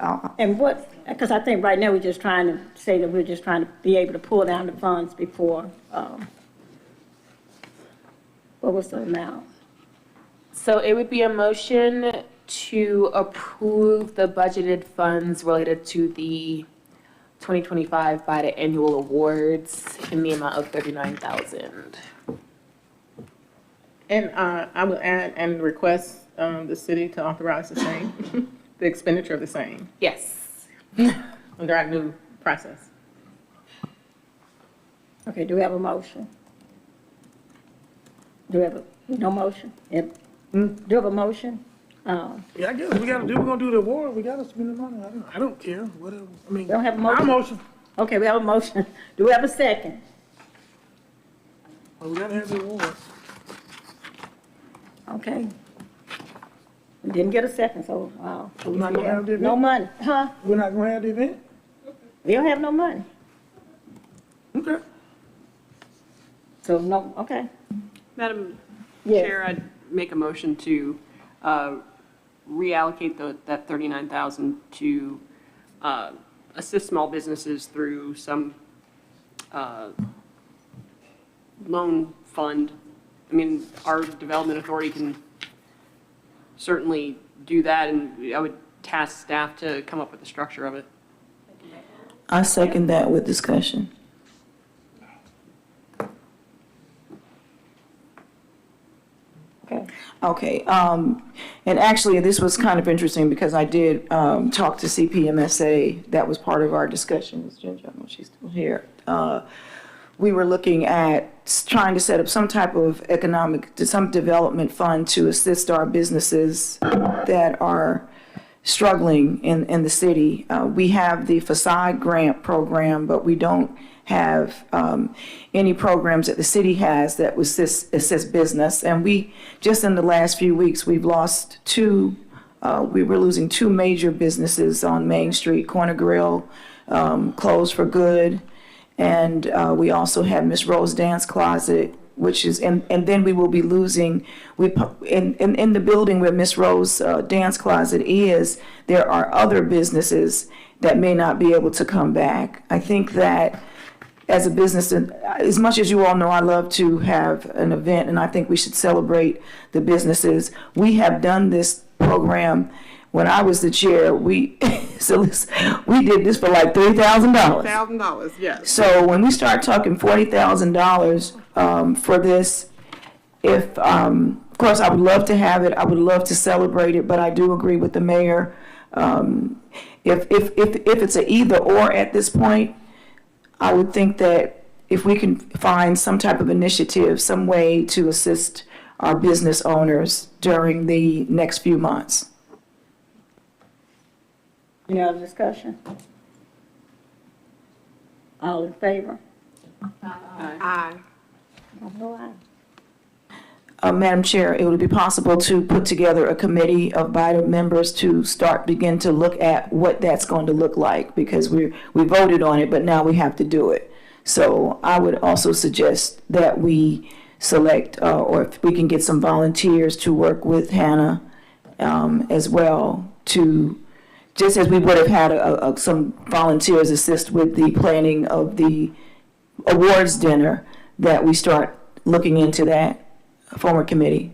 I'll. And because I think right now we're just trying to say that we're just trying to be able to pull down the funds before, what was the amount? So it would be a motion to approve the budgeted funds related to the 2025 BIDA annual awards in the amount of $39,000. And I will add and request the city to authorize the same, the expenditure of the same. Yes. Under our new process. Okay, do we have a motion? Do we have no motion? Yep. Do you have a motion? Yeah, I guess we're gonna do the award, we gotta spend the money, I don't care, whatever, I mean. We don't have a our motion? motion, Okay, we have a motion. Do we have a second? well, we gotta have the award. Okay. We didn't get a second, so, So we're not gonna have the event? no money, huh? We're not gonna have the event? We don't have no money. Okay. So, no, okay. Madam Yes. Chair, I'd make a motion to reallocate that 39,000 to assist small businesses through some loan fund. I mean, our development authority can certainly do that, and I would task staff to come up with the structure of it. I second that with discussion. Okay, and actually, this was kind of interesting because I did talk to CPMSA. That was part of our discussion. Ms. Ginger, I don't know if she's still here. We were looking at trying to set up some type of some development fund to assist our businesses that are struggling in the city. We have the facade grant program, but we don't have any programs that the city has that would assist business. And we, just in the last few weeks, we've lost we were losing two major businesses on Main Street. Corner Grill closed for good. And we also have Miss Rose Dance Closet, which is, and then we will be losing, in the building where Miss Rose Dance Closet is, there are other businesses that may not be able to come back. I think that as a business, as much as you all know, I love to have an event, and I think we should celebrate the businesses. We have done this program when I was the chair. We did this for like $3,000. $3,000, yes. So when we start talking $40,000 for this, if of course I would love to have it, I would love to celebrate it, but I do agree with the mayor. If it's an either or at this point, I would think that if we can find some type of initiative, some way to assist our business owners during the next few months. Any other discussion? All in favor? Aye. Aye. Madam Chair, it would be possible to put together a committee of BIDA members to begin to look at what that's going to look like, because we voted on it, but now we have to do it. So I would also suggest that we select, or if we can get some volunteers to work with Hannah as well, to, just as we would have had some volunteers assist with the planning of the awards dinner, that we start looking into that. Former committee.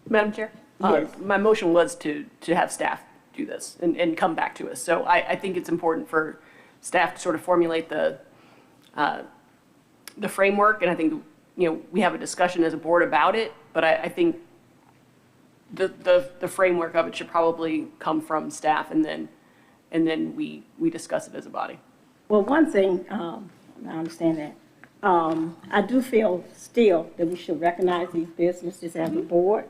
Madam Chair? Yes. My motion was to have staff do this and come back to us. So I think it's important for staff to sort of formulate the framework, and I think, we have a discussion as a board about it, but I think the framework of it should probably come from staff, and then we discuss it as a body. Well, one thing, I understand that. I do feel still that we should recognize these businesses as a board.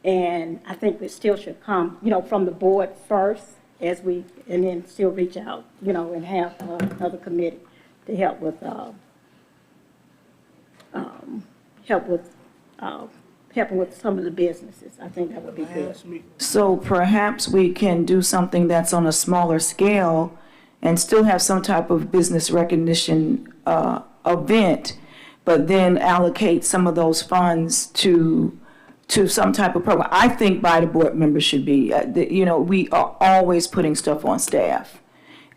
And I think it still should come, from the board first, and then still reach out, and have another committee to help with helping with some of the businesses. I think that would be good. So perhaps we can do something that's on a smaller scale and still have some type of business recognition event, but then allocate some of those funds to some type of program. I think BIDA board members should be, we are always putting stuff on staff.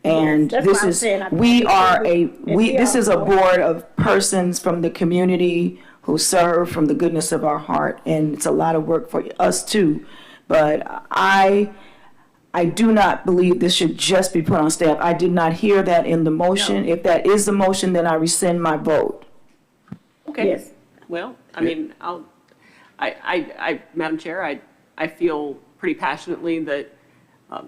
And Yes, this is, this is a board of persons from the community who serve from the goodness of our heart. And it's a lot of work for us too. But I do not believe this should just be put on staff. I did not hear that in the motion. No. If that is the motion, then I rescind my vote. Okay. Yes. Well, I mean, Madam Chair, I feel pretty passionately that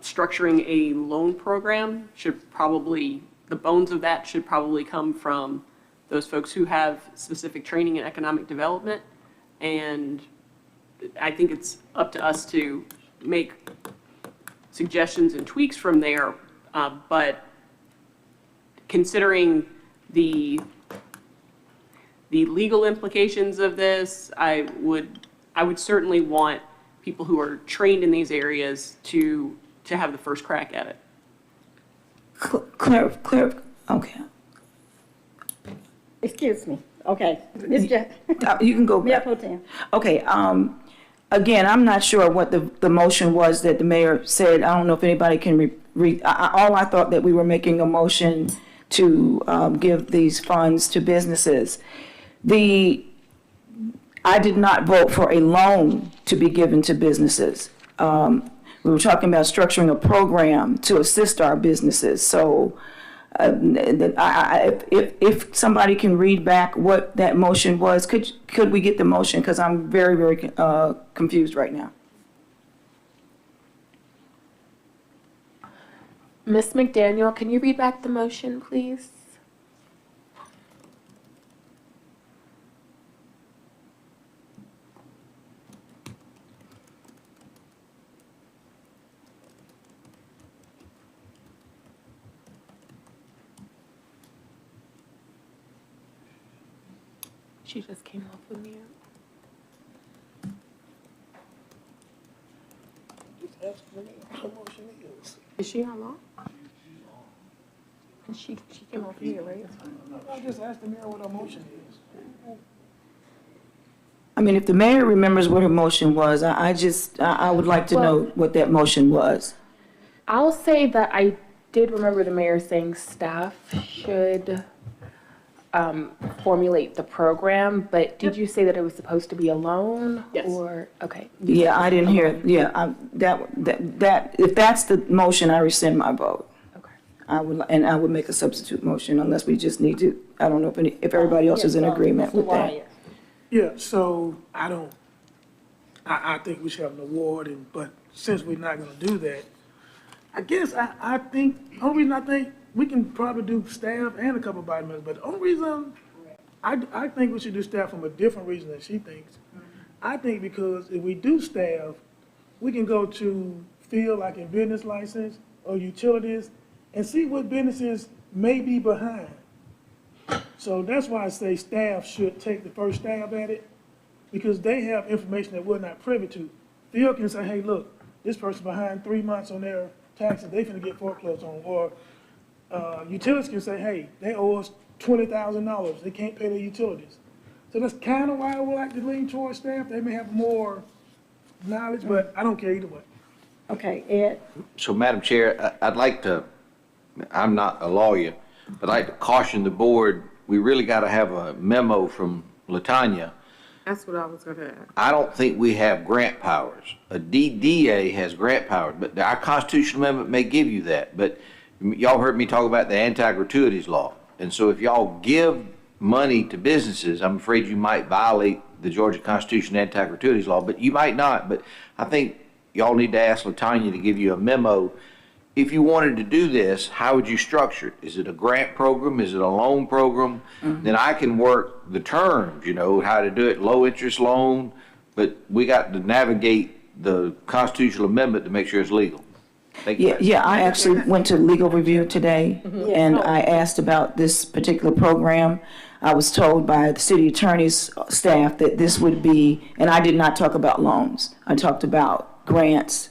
structuring a loan program should probably, the bones of that should probably come from those folks who have specific training in economic development. And I think it's up to us to make suggestions and tweaks from there, but considering the legal implications of this, I would certainly want people who are trained in these areas to have the first crack at it. Clear, okay. Excuse me. Okay. Ms. Jack. You can go Mayor back. Pro Tem. Okay, again, I'm not sure what the motion was that the mayor said. I don't know if anybody can read. All I thought that we were making a motion to give these funds to businesses. I did not vote for a loan to be given to businesses. We were talking about structuring a program to assist our businesses. So if somebody can read back what that motion was, could we get the motion? Because I'm very, very confused right now. Ms. McDaniel, can you read back the motion, please? She just came off of mute. Is she on law? And she came off mute, right? I just asked the mayor what her motion is. I mean, if the mayor remembers what her motion was, I would like to know what that motion was. I'll say that I did remember the mayor saying staff should formulate the program, but did you say that it was supposed to be a loan? Yes. Or, okay. Yeah, I didn't hear, that, if that's the motion, I rescind my vote. Okay. I would make a substitute motion unless we just need to, I don't know if everybody else is in agreement with that. Yeah, so I think we should have an award, but since we're not gonna do that, I guess I think, only reason I think we can probably do staff and a couple of body members, but the only reason I think we should do staff from a different reason than she thinks. I think because if we do staff, we can go to field like in business license or utilities and see what businesses may be behind. So that's why I say staff should take the first stab at it, because they have information that we're not privy to. Field can say, hey, look, this person's behind 3 months on their taxes, they finna get foreclosed on. Or utilities can say, hey, they owe us $20,000, they can't pay their utilities. So that's kind of why I would like to lean towards staff. They may have more knowledge, but I don't care either way. Okay, Ed. So, Madam Chair, I'd like to, I'm not a lawyer, but I'd like to caution the board, we really got to have a memo from LaTanya. That's what I was going to add. I don't think we have grant powers. A DDA has grant powers, but our constitutional amendment may give you that. But y'all heard me talk about the anti-gratuities law. And so if y'all give money to businesses, I'm afraid you might violate the Georgia Constitution anti-gratuities law, but you might not. But I think y'all need to ask LaTanya to give you a memo. If you wanted to do this, how would you structure it? Is it a grant program? Is it a loan program? Then I can work the terms, you know, how to do it, low interest loan, but we got to navigate the constitutional amendment to make sure it's legal. Thank you. Yeah, I actually went to legal review today, and I asked about this particular program. I was told by the city attorney's staff that this would be, and I did not talk about loans. I talked about grants,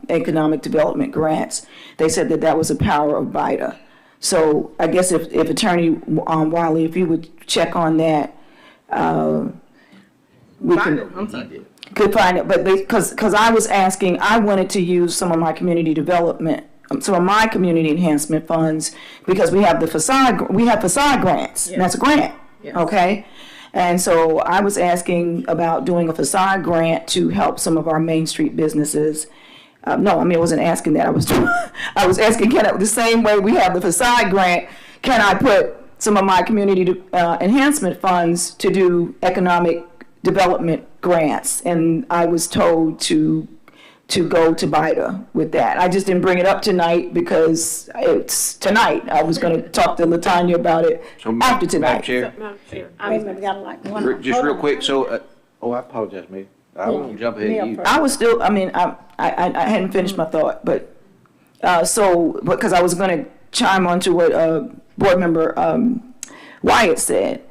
economic development grants. They said that that was a power of BIDA. So I guess if Attorney Wiley, if you would check on that, we could find it. But because I was asking, I wanted to use some of my community development, some of my community enhancement funds, because we have facade grants. Yes. And that's a grant, yes. Okay? And so I was asking about doing a facade grant to help some of our Main Street businesses. No, I mean, I wasn't asking that. I was asking, the same way we have the facade grant, can I put some of my community enhancement funds to do economic development grants? And I was told to go to BIDA with that. I just didn't bring it up tonight because it's tonight. I was going to talk to LaTanya about it after tonight. Madam Chair, I got like one. just real quick. So, I apologize, Mayor. I won't jump ahead of you. I was still, I hadn't finished my thought, but, because I was going to chime on to what Board Member Wyatt said.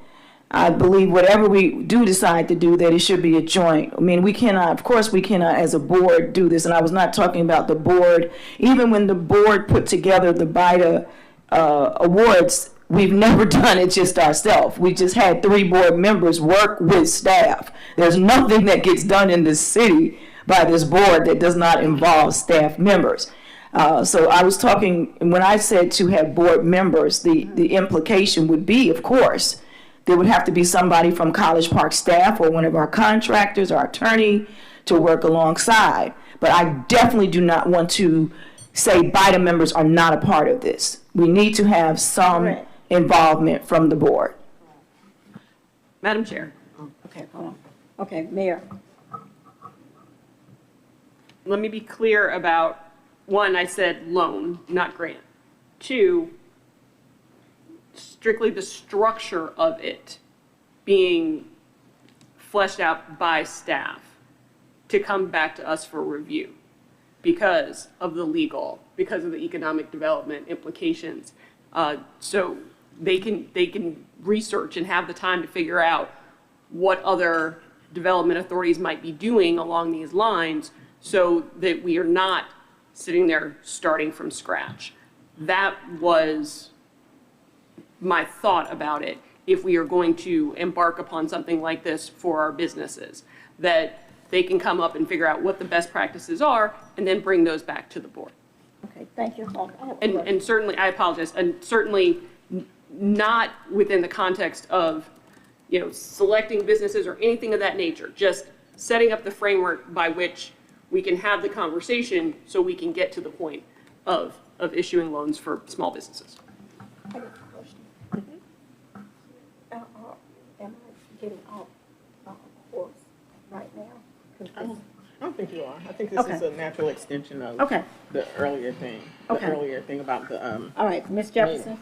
I believe whatever we do decide to do, that it should be a joint. I mean, we cannot, of course, we cannot as a board do this, and I was not talking about the board. Even when the board put together the BIDA awards, we've never done it just ourselves. We just had 3 board members work with staff. There's nothing that gets done in this city by this board that does not involve staff members. So I was talking, when I said to have board members, the implication would be, of course, there would have to be somebody from College Park staff or one of our contractors, our attorney, to work alongside. But I definitely do not want to say BIDA members are not a part of this. We need to have some involvement from the board. Madam Chair. Okay, hold on. Okay, Mayor. Let me be clear about, 1, I said loan, not grant. 2, strictly the structure of it being fleshed out by staff to come back to us for review because of the legal, because of the economic development implications. So they can research and have the time to figure out what other development authorities might be doing along these lines so that we are not sitting there starting from scratch. That was my thought about it if we are going to embark upon something like this for our businesses, that they can come up and figure out what the best practices are and then bring those back to the board. Okay, thank you. And certainly, I apologize, and certainly not within the context of, selecting businesses or anything of that nature, just setting up the framework by which we can have the conversation so we can get to the point of issuing loans for small businesses. Am I getting off course right now? I don't think you are. I think this is a natural extension of the earlier thing. The earlier thing about the All right, Ms. Jefferson.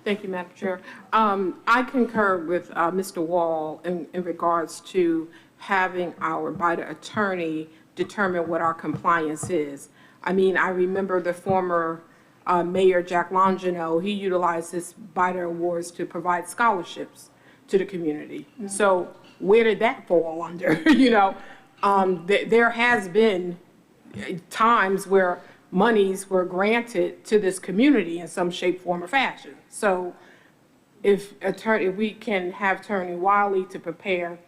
Thank you, Madam Chair. I concur with Mr. Wall in regards to having our BIDA attorney determine what our compliance is. I mean, I remember the former Mayor Jacques Longino, he utilized his BIDA awards to provide scholarships to the community. Mm-hmm. So where did that fall under? There has been times where monies were granted to this community in some shape, form, or fashion. So if we can have Attorney Wiley to prepare,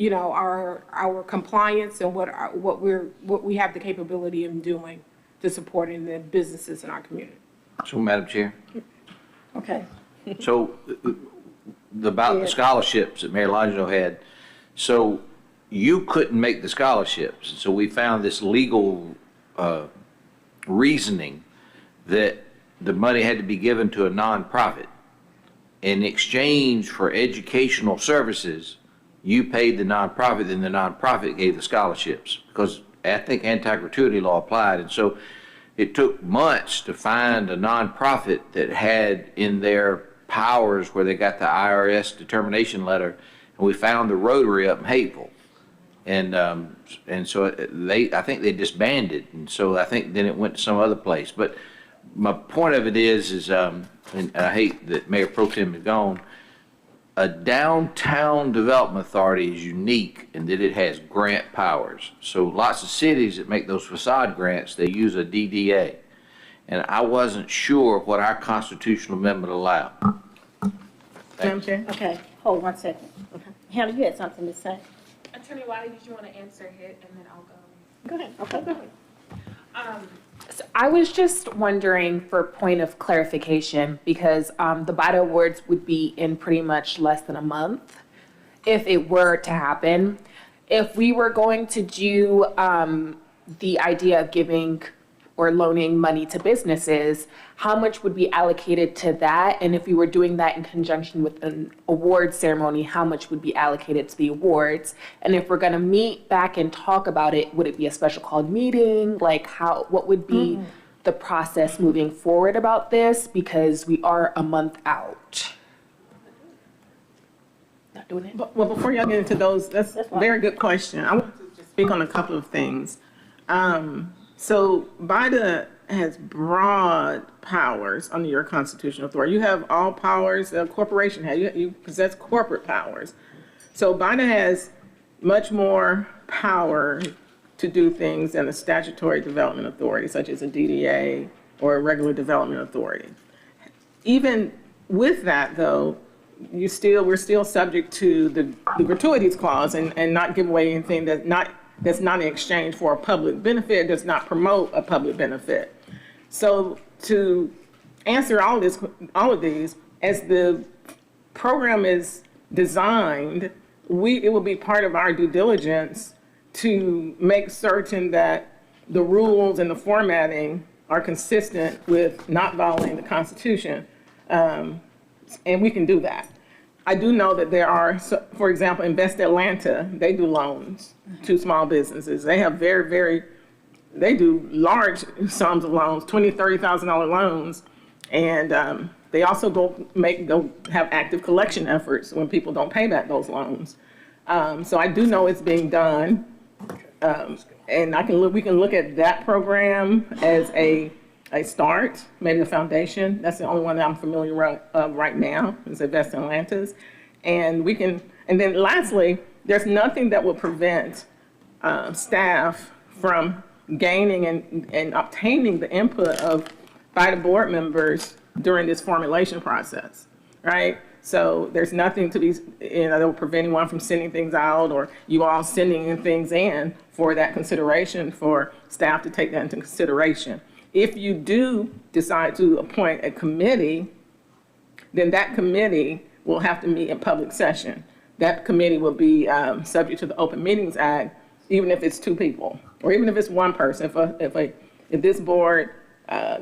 our compliance and what we have the capability of doing to supporting the businesses in our community. So, Madam Chair. Okay. So, about the scholarships that Mayor Longino had, so you couldn't make the scholarships. So we found this legal reasoning that the money had to be given to a nonprofit. In exchange for educational services, you paid the nonprofit, then the nonprofit gave the scholarships, because I think anti-gratuity law applied. And so it took months to find a nonprofit that had in their powers where they got the IRS determination letter, and we found the Rotary up in Hateville. And so I think they disbanded, and so I think then it went to some other place. But my point of it is and I hate that Mayor Pro Tem is gone, a downtown development authority is unique in that it has grant powers. So lots of cities that make those facade grants, they use a DDA. And I wasn't sure what our constitutional amendment allowed. Madam Chair? Okay, hold 1 second. Okay. Hannah, you had something to say? Attorney Wiley, did you want to answer it, and then I'll go? Go ahead. Okay, go ahead. So I was just wondering for point of clarification, because the BIDA awards would be in pretty much less than a month if it were to happen. If we were going to do the idea of giving or loaning money to businesses, how much would be allocated to that? And if we were doing that in conjunction with an award ceremony, how much would be allocated to the awards? And if we're gonna meet back and talk about it, would it be a special called meeting? Like what would be the process moving forward about this? Because we are a month out. Well, before y'all get into those, that's a very good question. I want to just speak on a couple of things. So BIDA has broad powers under your constitutional authority. You have all powers a corporation has. You possess corporate powers. So BIDA has much more power to do things than a statutory development authority, such as a DDA or a regular development authority. Even with that, though, we're still subject to the gratuities clause and not give away anything that's not in exchange for a public benefit, does not promote a public benefit. So to answer all of these, as the program is designed, it will be part of our due diligence to make certain that the rules and the formatting are consistent with not violating the Constitution, and we can do that. I do know that there are, for example, Invest Atlanta, they do loans to small businesses. They have they do large sums of loans, $20,000, $30,000 loans, and they also go have active collection efforts when people don't pay back those loans. So I do know it's being done, and we can look at that program as a start, maybe a foundation. That's the only one that I'm familiar right now, is Invest Atlanta's. And then lastly, there's nothing that will prevent staff from gaining and obtaining the input of BIDA board members during this formulation process, right? So there's nothing that will prevent anyone from sending things out or you all sending things in for that consideration, for staff to take that into consideration. If you do decide to appoint a committee, then that committee will have to meet in public session. That committee will be subject to the Open Meetings Act, even if it's 2 people, or even if it's 1 person. If this board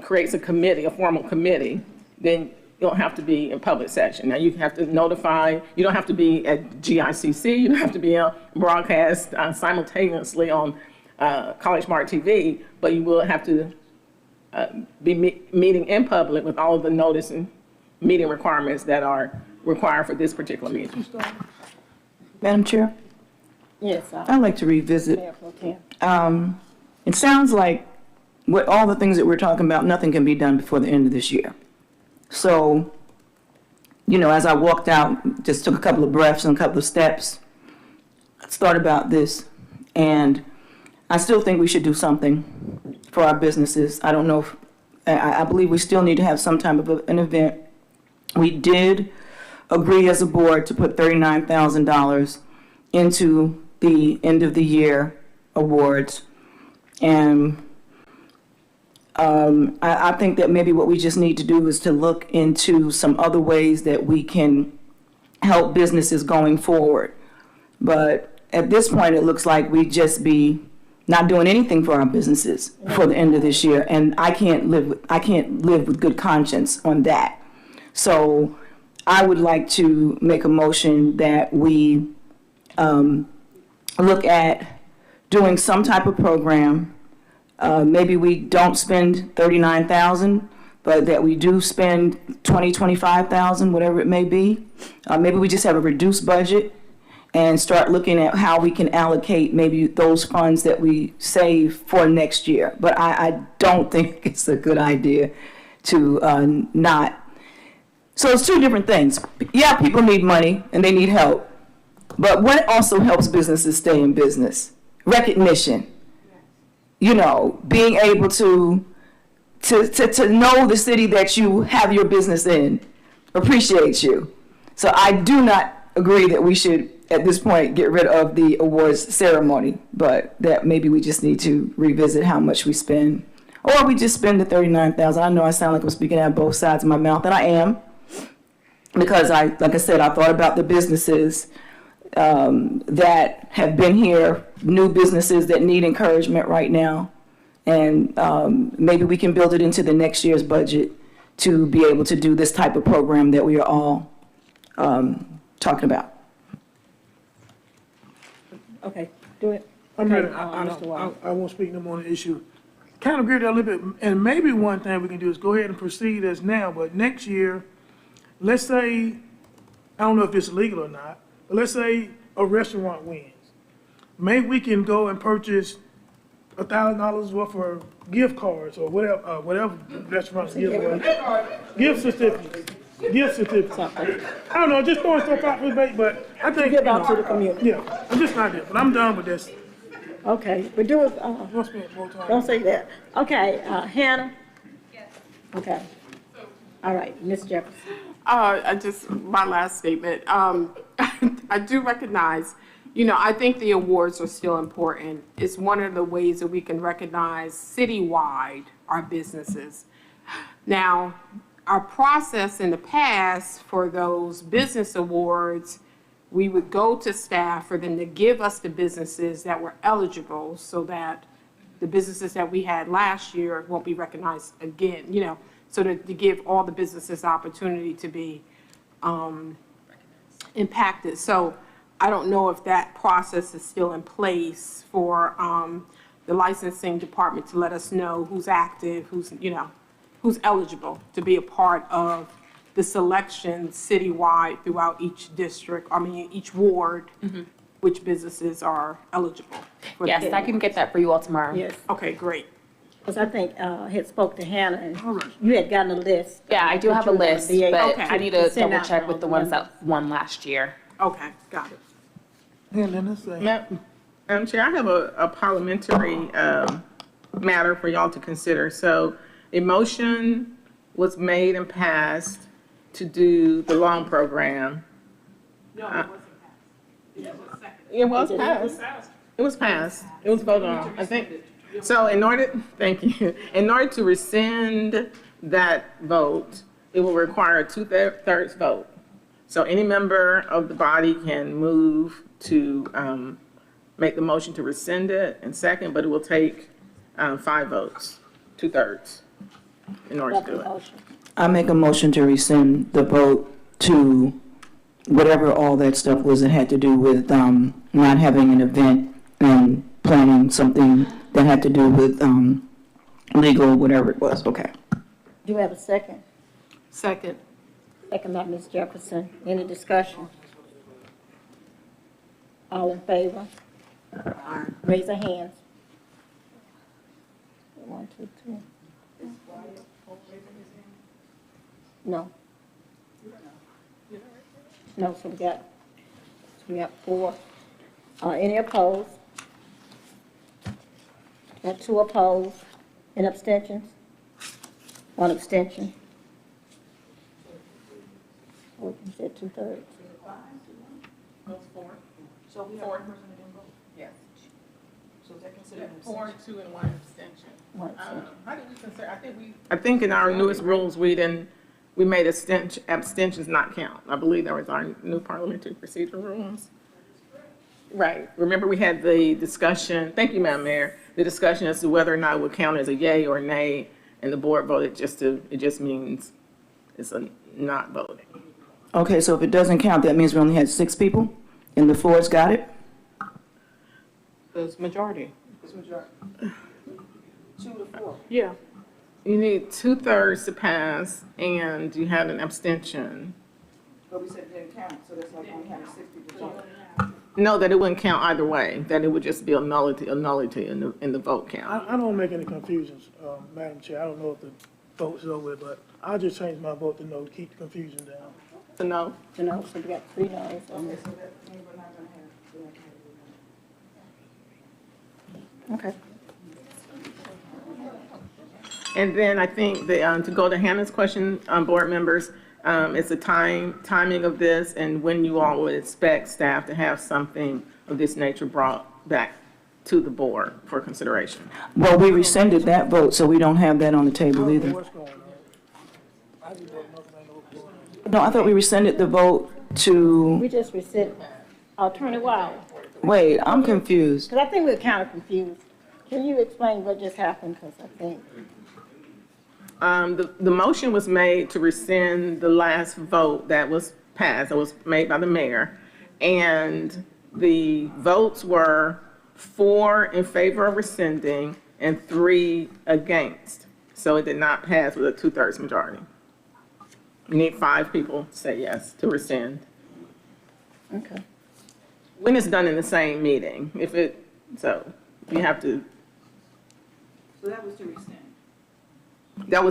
creates a committee, a formal committee, then you'll have to be in public session. Now you have to notify, you don't have to be at GICC, you don't have to be broadcast simultaneously on College Park TV, but you will have to be meeting in public with all of the notice and meeting requirements that are required for this particular meeting. Madam Chair? Yes. I'd like to revisit. Mayor Pro Tem. It sounds like with all the things that we're talking about, nothing can be done before the end of this year. So, as I walked out, just took a couple of breaths and a couple of steps, thought about this, and I still think we should do something for our businesses. I don't know if, I believe we still need to have some type of an event. We did agree as a board to put $39,000 into the end of the year awards. And I think that maybe what we just need to do is to look into some other ways that we can help businesses going forward. But at this point, it looks like we just be not doing anything for our businesses for the end of this year. And I can't live with good conscience on that. So I would like to make a motion that we look at doing some type of program. Maybe we don't spend $39,000, but that we do spend $20,000, $25,000, whatever it may be. Maybe we just have a reduced budget and start looking at how we can allocate maybe those funds that we save for next year. But I don't think it's a good idea to not. So it's 2 different things. Yeah, people need money and they need help. But what also helps businesses stay in business? Recognition. Being able to know the city that you have your business in appreciates you. So I do not agree that we should, at this point, get rid of the awards ceremony, but that maybe we just need to revisit how much we spend. Or we just spend the $39,000. I know I sound like I'm speaking out both sides of my mouth, and I am, because like I said, I thought about the businesses that have been here, new businesses that need encouragement right now. And maybe we can build it into the next year's budget to be able to do this type of program that we are all talking about. Okay, do it. I won't speak no more on the issue. Kind of agree with that a little bit. And maybe one thing we can do is go ahead and proceed as now, but next year, let's say, I don't know if it's legal or not, let's say a restaurant wins. Maybe we can go and purchase $1,000 worth of gift cards or whatever restaurants give away. Gift certificates. Gift certificates. I don't know, just throwing stuff out for debate, but I think. Give out to the community. Yeah, I'm just not there, but I'm done with this. Okay, but do it, Don't spend more time. don't say that. Okay, Hannah? Yes. Okay. All right, Ms. Jefferson. My last statement. I do recognize, I think the awards are still important. It's one of the ways that we can recognize citywide our businesses. Now, our process in the past for those business awards, we would go to staff for them to give us the businesses that were eligible so that the businesses that we had last year won't be recognized again, so to give all the businesses the opportunity to be impacted. So I don't know if that process is still in place for the licensing department to let us know who's active, who's eligible to be a part of the selection citywide throughout each district, each ward, which businesses are eligible. Yes, I can get that for you all tomorrow. Yes. Okay, great. Because I think I had spoke to Hannah, and you had gotten a list. Yeah, I do have a list, but Okay. I need to Send double out check all with the the ones members. that won last year. Okay, got it. And then let's say. Madam Chair, I have a parliamentary matter for y'all to consider. So a motion was made and passed to do the loan program. No, it wasn't passed. It was passed. It was passed. It was voted on, I think. So thank you. In order to rescind that vote, it will require a two-thirds vote. So any member of the body can move to make the motion to rescind it and second, but it will take 5 votes, 2/3, in order to do it. I make a motion to rescind the vote to whatever all that stuff was that had to do with not having an event and planning something that had to do with legal, whatever it was. Okay. Do you have a second? Second. Second by Ms. Jefferson. Any discussion? All in favor? Raise your hands. 1, 2, 3. No. No, so we got 4. Any opposed? Got 2 opposed. Any abstentions? 1 abstention. Oh, you said 2/3. Those 4. So 4. Yes. So is that considered 4, 2, and 1 abstention? How did we consider? I think in our newest rules we made abstentions not count. I believe that was our new parliamentary procedure rules. Right. Remember we had the discussion. Thank you, Madam Mayor. The discussion as to whether or not it would count as a yay or nay, and the board voted it just means it's a not voting. Okay, so if it doesn't count, that means we only had 6 people, and the 4's got it? It's majority. 2 to 4. Yeah. You need 2/3 to pass, and you had an abstention. But we said it didn't count, so that's like only having 6 people. No, that it wouldn't count either way, that it would just be a nullity in the vote count. I don't make any confusions, Madam Chair. I don't know if the vote's over, but I'll just change my vote to no to keep the confusion down. To no? To no, so we got 3 no's on this. Okay. And then I think to go to Hannah's question, board members, it's the timing of this and when you all would expect staff to have something of this nature brought back to the board for consideration. Well, we rescinded that vote, so we don't have that on the table either. No, I thought we rescinded the vote to, We just rescinded. Attorney Wiley. wait, I'm confused. Because I think we're kind of confused. Can you explain what just happened? Because I think. The motion was made to rescind the last vote that was passed, that was made by the mayor. And the votes were 4 in favor of rescinding and 3 against. So it did not pass with a 2/3 majority. You need 5 people to say yes to rescind. Okay. when it's done in the same meeting, so you have to. So that was to rescind. That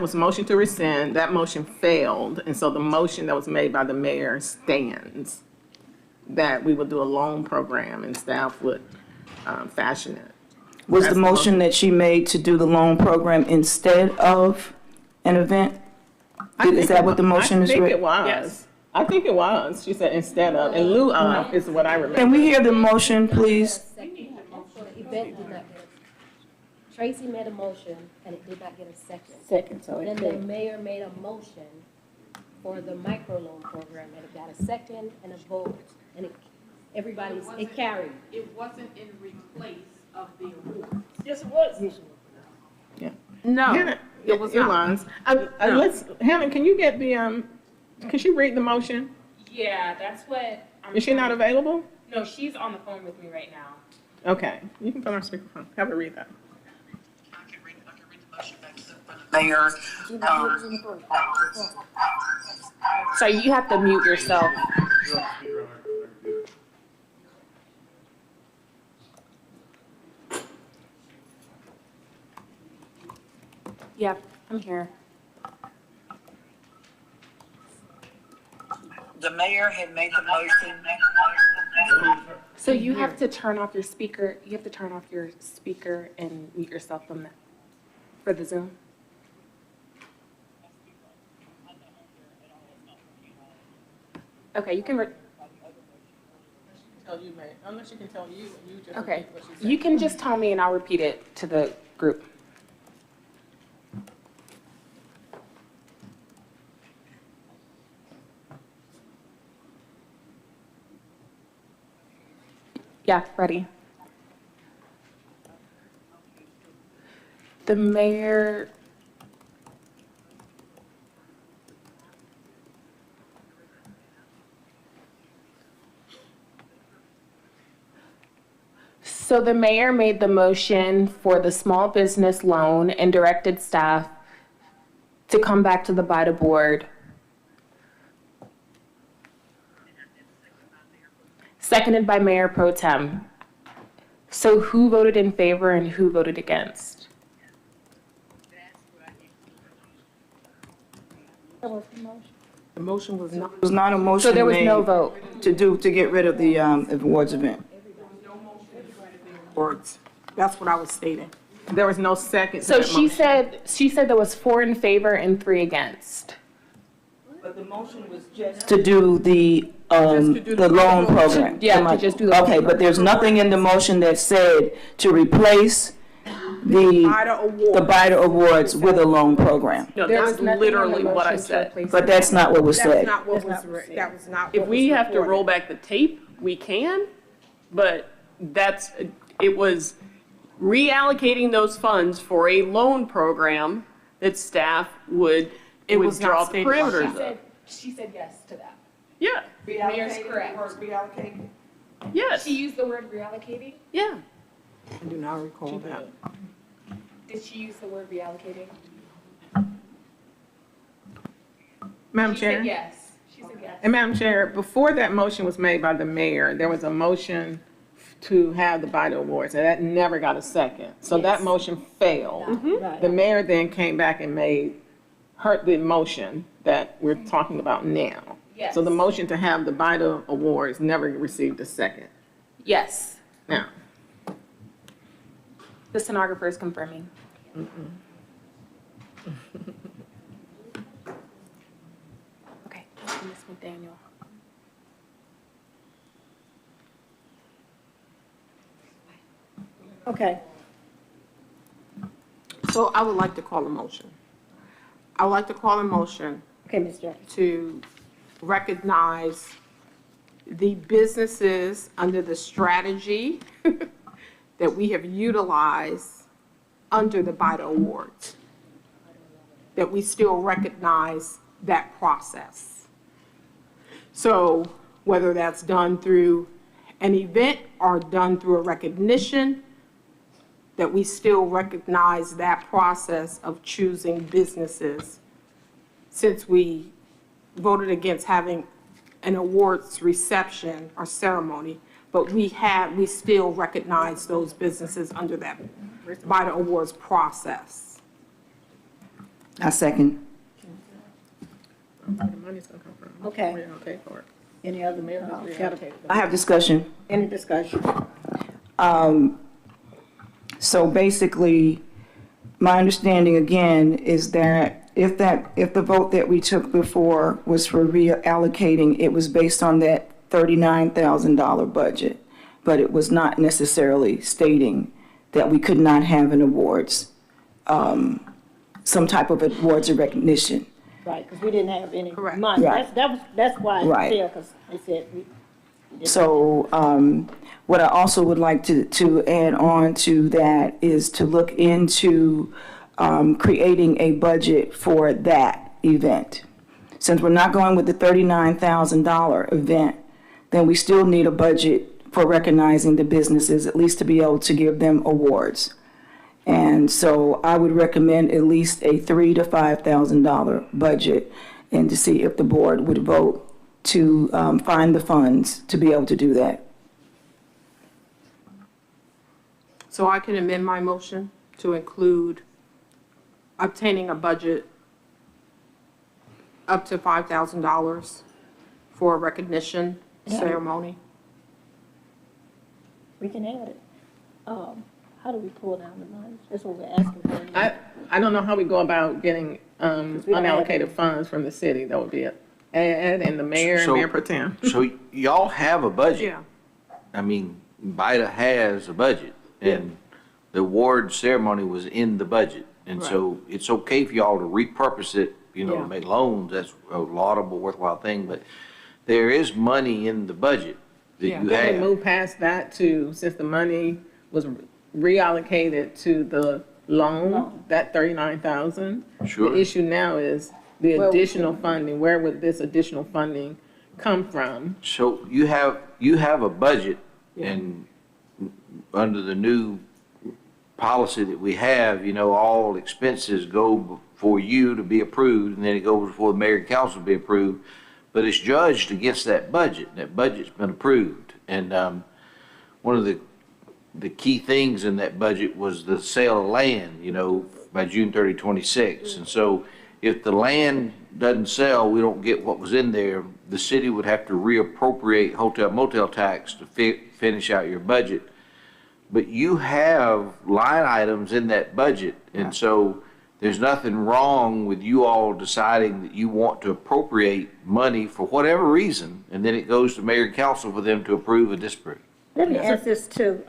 was a motion to rescind, that motion failed, and so the motion that was made by the mayor stands, that we would do a loan program and staff would fashion it. Was That's the motion that she made to do the loan program instead of an event? Is that what the motion is? I think it was. Yes. I think it was. She said instead of, in lieu of is what I remember. Can we hear the motion, please? Tracy made a motion and it did not get a second. So Then the mayor made a motion for the microloan program and it got a second and a vote. And it carried. It wasn't in replace of the award. Yes, it was. Yeah. No, Hannah, it was it not. was. Hannah, can you get the, can she read the motion? Yeah, that's what. Is she not available? No, she's on the phone with me right now. Okay, you can put her on speakerphone. Have her read that. Mayor. So you have to mute yourself. Yep, I'm here. The mayor had made the motion. So you have to turn off your speaker. You have to turn off your speaker and mute yourself from that for the Zoom. Okay, you can. Tell you, unless she can tell you, you just Okay, repeat what she said. you can just tell me and I'll repeat it to the group. Yeah, ready. The mayor. So the mayor made the motion for the small business loan and directed staff to come back to the BIDA board. Seconded by Mayor Pro Tem. So who voted in favor and who voted against? The motion was not. It was not a motion So there was no made vote. to get rid of the awards event. Words. That's what I was stating. There was no second to So that she motion. said there was 4 in favor and 3 against. But the motion was just to do the loan program. Yeah, to just do the. Okay, but there's nothing in the motion that said to replace the BIDA awards with a loan program. No, There that's was nothing in the literally what I motion to said. replace But that's not what was That's said. not what was, that was not If what we was have to reported. roll back the tape, we can, but it was reallocating those funds for a loan program that staff would was not draw stated. parameters of. She said yes to that. Yeah, Mayor's correct. Reallocated? yes, She used the word reallocating? yeah. I do not recall that. Did she use the word reallocating? Madam She Chair? said yes. She said yes. And Madam Chair, before that motion was made by the mayor, there was a motion to have the BIDA awards, and that never got a second. So that motion failed. The mayor then came back and made the motion that we're talking about now. Yes. So the motion to have the BIDA awards never received a second. Yes. Now, The stenographer is confirming. Okay, thank you, Ms. McDaniel. Okay. So I would like to call a motion. I would like to call a motion Okay, Ms. Jacques. to recognize the businesses under the strategy that we have utilized under the BIDA awards, that we still recognize that process. So whether that's done through an event or done through a recognition, that we still recognize that process of choosing businesses, since we voted against having an awards reception or ceremony, but we still recognize those businesses under that BIDA awards process. I second. Where the money's gonna come from. Okay. Where you gonna pay for it. Any other, I have discussion. any discussion? So basically, my understanding again is that if the vote that we took before was for reallocating, it was based on that $39,000 budget, but it was not necessarily stating that we could not have an awards, some type of awards or recognition. Right, because we didn't have any Correct. money. Right. That's why I Right. feel, because they said we didn't. So what I also would like to add on to that is to look into creating a budget for that event. Since we're not going with the $39,000 event, then we still need a budget for recognizing the businesses, at least to be able to give them awards. And so I would recommend at least a $3,000 to $5,000 budget, and to see if the board would vote to find the funds to be able to do that. So I can amend my motion to include obtaining a budget up to $5,000 for a recognition ceremony. We can add it. How do we pull down the money? That's what we're asking for. I don't know how we go about getting we don't have unallocated any. funds from the city. That would be it. Ed and the mayor and So- Mayor Pro Tem. So y'all have a budget. Yeah. I mean, BIDA has a budget, and the award ceremony was in the budget. And so it's okay for y'all to repurpose it, to make loans. That's a laudable, worthwhile thing, but there is money in the budget that you Can we have. move past that to, since the money was reallocated to the loan, that 39,000? Sure. The issue now is the additional funding. Where would this additional funding come from? So you have a budget, and under the new policy that we have, all expenses go for you to be approved, and then it goes before the mayor and council to be approved. But it's judged against that budget. That budget's been approved. And one of the key things in that budget was the sale of land, by June 30, 26. And so if the land doesn't sell, we don't get what was in there, the city would have to reappropriate hotel motel tax to finish out your budget. But you have line items in that budget, and so there's nothing wrong with you all deciding that you want to appropriate money for whatever reason, and then it goes to mayor and council for them to approve or disapprove. Let me ask this too.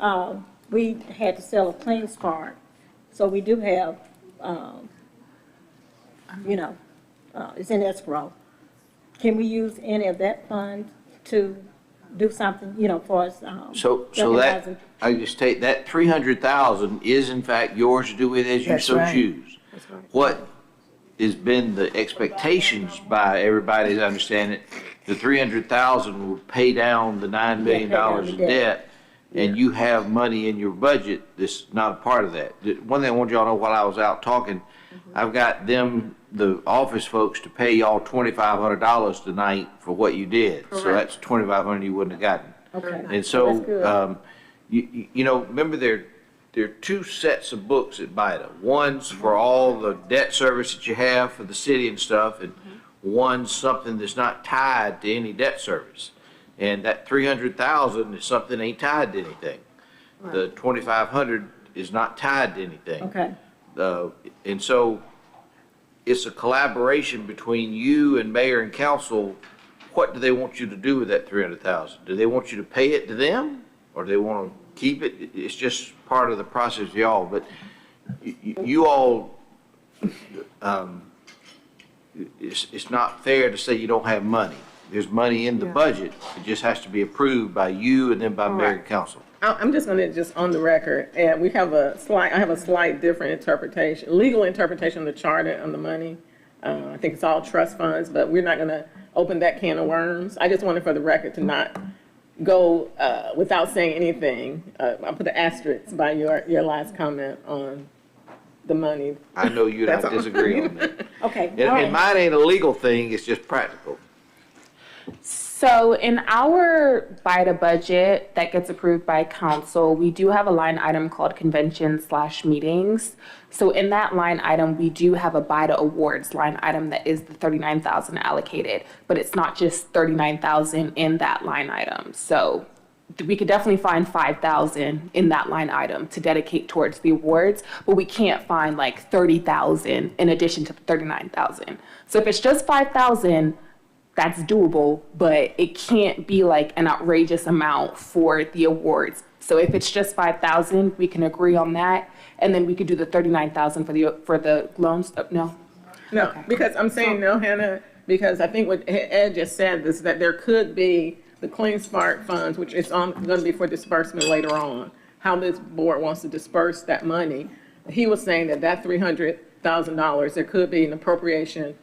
We had to sell a Cleans Park, so we do have, it's in escrow. Can we use any of that fund to do something, for us? So that, I just take, that 300,000 is in fact yours to do with as you That's so right. choose. What has been the expectations by everybody's understanding, the 300,000 will pay down the $9 million in debt, and you have money in your budget that's not a part of that. One thing I want y'all to know, while I was out talking, I've got the office folks to pay y'all $2,500 tonight for what you did. So that's $2,500 you wouldn't have gotten. Okay. And so, remember there are two sets of books at BIDA. One's for all the debt service that you have for the city and stuff, and one's something that's not tied to any debt service. And that 300,000 is something that ain't tied to anything. The 2,500 is not tied to anything. Okay. And so it's a collaboration between you and mayor and council. What do they want you to do with that 300,000? Do they want you to pay it to them, or do they want to keep it? It's just part of the process for y'all, but you all, it's not fair to say you don't have money. There's money in the budget. It just has to be approved by you and then by mayor and council. I'm just going to, just on the record, and I have a slight different interpretation, legal interpretation of the charter on the money. I think it's all trust funds, but we're not going to open that can of worms. I just wanted for the record to not go without saying anything. I'll put an asterisk by your last comment on the money. I know you and I disagree on that. Okay. And mine ain't a legal thing, it's just practical. So in our BIDA budget that gets approved by council, we do have a line item called convention/meetings. So in that line item, we do have a BIDA awards line item that is the 39,000 allocated, but it's not just 39,000 in that line item. So we could definitely find 5,000 in that line item to dedicate towards the awards, but we can't find like 30,000 in addition to the 39,000. So if it's just 5,000, that's doable, but it can't be like an outrageous amount for the awards. So if it's just 5,000, we can agree on that, and then we could do the 39,000 for the loans. No, okay. Because I'm saying no, Hannah, because I think what Ed just said is that there could be the Clean Spark funds, which is going to be for disbursement later on. How this board wants to disperse that money. He was saying that $300,000, there could be an appropriation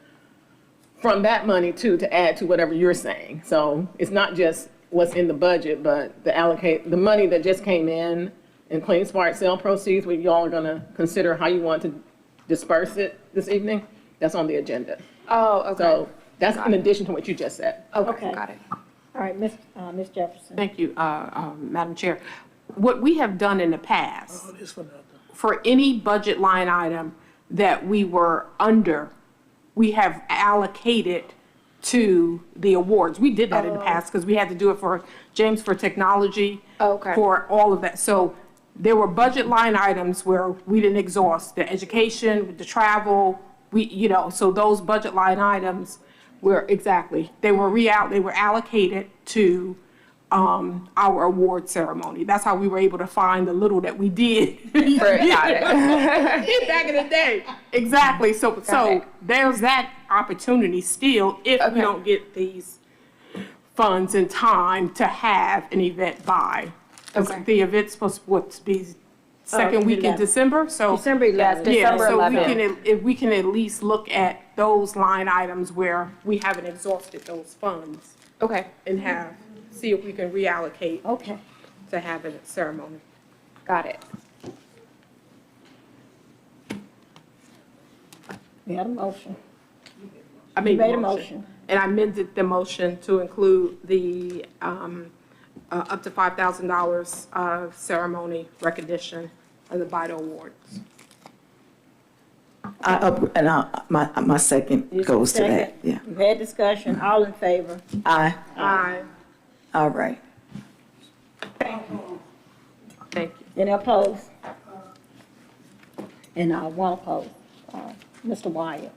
from that money too to add to whatever you're saying. So it's not just what's in the budget, but the money that just came in Clean Spark sale proceeds, where y'all are going to consider how you want to disperse it this evening. That's on the agenda. Oh, okay. So that's in addition to what you just said. Okay, got it. All right, Ms. Jefferson. Thank you, Madam Chair. What we have done in the past, Oh, this one up. for any budget line item that we were under, we have allocated to the awards. We did that in the past because we had to do it for James for technology, for all of that. So there were budget line items where we didn't exhaust the education, the travel, so those budget line items were they were allocated to our award ceremony. That's how we were able to find the little that we did. Got it. Back in the day. Exactly. So there's that opportunity still if we don't get these funds in time to have an event by. The event's supposed to be second week in December. So December 11th. December 11th. We can at least look at those line items where we haven't exhausted those funds. And see if we can reallocate to have a ceremony. Got it. We had a motion. I made a a motion. motion. And I amended the motion to include the up to $5,000 of ceremony recognition of the BIDA Awards. My second goes to that. Yeah. We've had discussion. All in favor? Aye. Aye. All right. Thank you. Any opposed? And one opposed. Mr. Wyatt.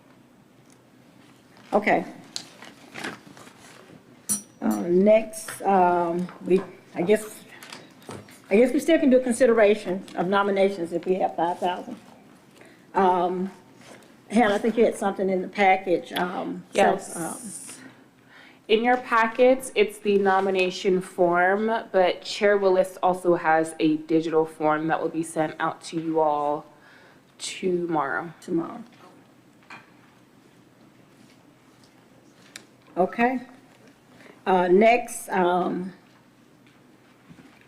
Okay. Next, I guess we still can do consideration of nominations if we have 5,000. Hannah, I think you had something in the package. Yes. In your packets, it's the nomination form, but Chair Willis also has a digital form that will be sent out to you all tomorrow. Okay. Next,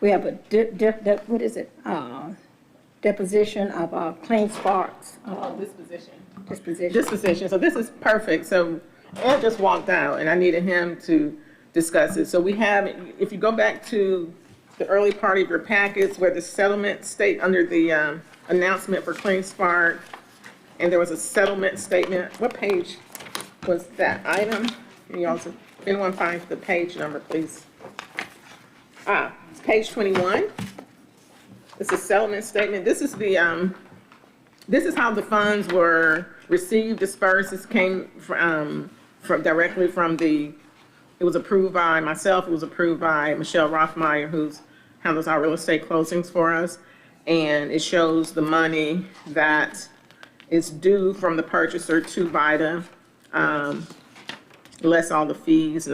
we have a what is it? Deposition of Clean Sparks. Disposition. So this is perfect. So Ed just walked out, and I needed him to discuss it. So we have, if you go back to the early part of your packets where the settlement state under the announcement for Clean Spark, and there was a settlement statement. What page was that item? Can you also, if anyone finds the page number, please. It's page 21. It's a settlement statement. This is the this is how the funds were received, dispersed. This came from directly from it was approved by myself. It was approved by Michelle Rothmeyer, who handles our real estate closings for us. And it shows the money that is due from the purchaser to BIDA, less all the fees.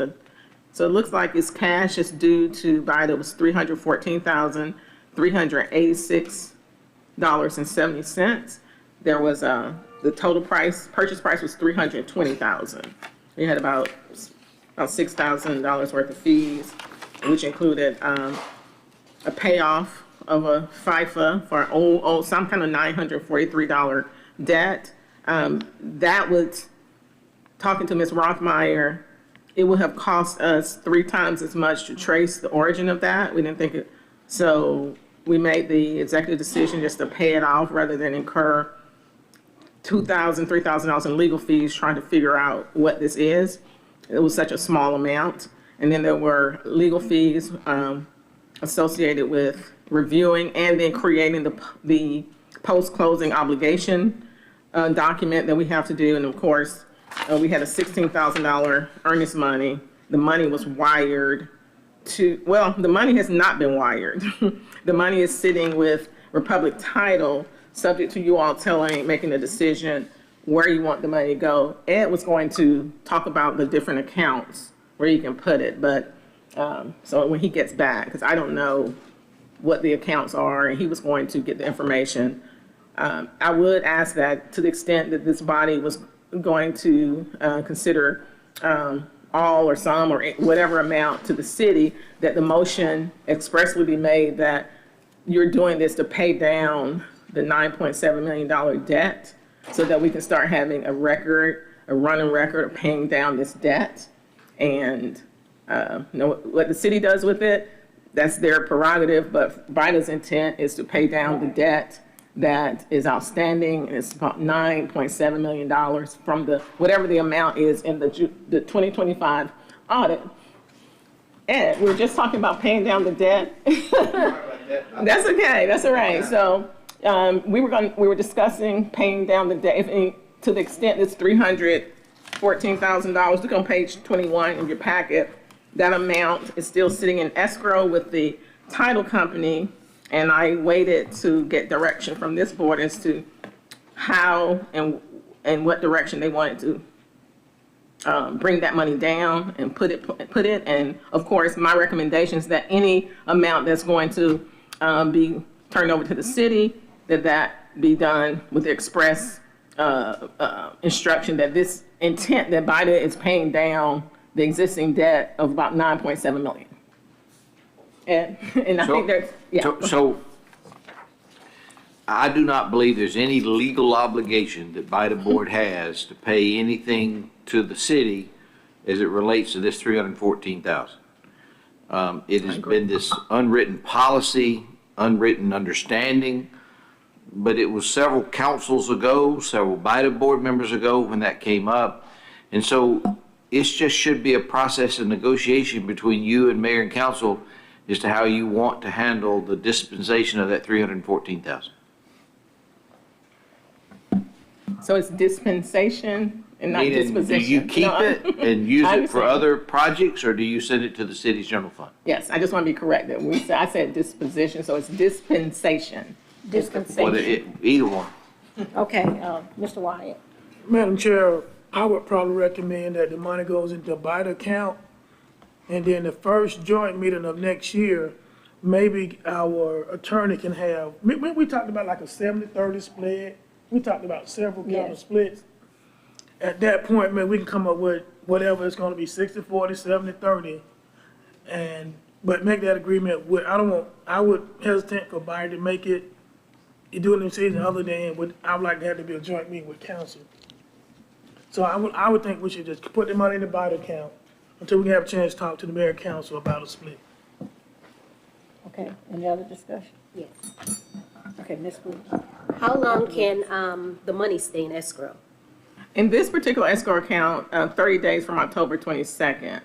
So it looks like it's cash is due to BIDA. It was $314,386.70. There was the total purchase price was $320,000. We had about $6,000 worth of fees, which included a payoff of a FIFA for old some kind of $943 debt. That was talking to Ms. Rothmeyer. it would have cost us 3 times as much to trace the origin of that. We didn't think it, so we made the executive decision just to pay it off rather than incur $2,000, $3,000 in legal fees trying to figure out what this is. It was such a small amount. And then there were legal fees associated with reviewing and then creating the post-closing obligation document that we have to do. And of course, we had a $16,000 earnest money. The money was wired to, well, the money has not been wired. The money is sitting with Republic Title, subject to you all making a decision where you want the money to go. Ed was going to talk about the different accounts where you can put it, but so when he gets back, because I don't know what the accounts are, and he was going to get the information. I would ask that to the extent that this body was going to consider all or some or whatever amount to the city, that the motion expressly be made that you're doing this to pay down the $9.7 million debt so that we can start having a running record of paying down this debt. And what the city does with it, that's their prerogative, but BIDA's intent is to pay down the debt that is outstanding, and it's about $9.7 million from whatever the amount is in the 2025 audit. Ed, we were just talking about paying down the debt. That's okay, that's all right. So we were discussing paying down the debt to the extent it's $314,000. Look on page 21 in your packet. That amount is still sitting in escrow with the title company, and I waited to get direction from this board as to how and what direction they wanted to bring that money down and put it. And of course, my recommendation is that any amount that's going to be turned over to the city, that be done with the express instruction that this intent that BIDA is paying down the existing debt of about $9.7 million. And I think there's, yeah. So I do not believe there's any legal obligation that BIDA board has to pay anything to the city as it relates to this $314,000. It has been this unwritten policy, unwritten understanding, but it was several councils ago, several BIDA board members ago when that came up. And so it just should be a process of negotiation between you and mayor and council as to how you want to handle the dispensation of that $314,000. So it's dispensation and not disposition. Do you keep it and use it for other projects, or do you send it to the city's general fund? Yes, I just want to be corrected. I said disposition, so it's dispensation. Dispensation. Either one. Okay, Mr. Wyatt. Madam Chair, I would probably recommend that the money goes into a BIDA account, and then the first joint meeting of next year, maybe our attorney can have, we talked about like a 70-30 split. We talked about several kind of splits. At that point, maybe we can come up with whatever it's gonna be, 60-40, 70-30, but make that agreement with, I would hesitate for BIDA to make it, you do it in season other than, I would like to have to be a joint meeting with council. So I would think we should just put the money in the BIDA account until we can have a chance to talk to the mayor and council about a split. Okay, any other discussion? Yes. Okay, Ms. Wood. How long can the money stay in escrow? In this particular escrow account, 30 days from October 22nd,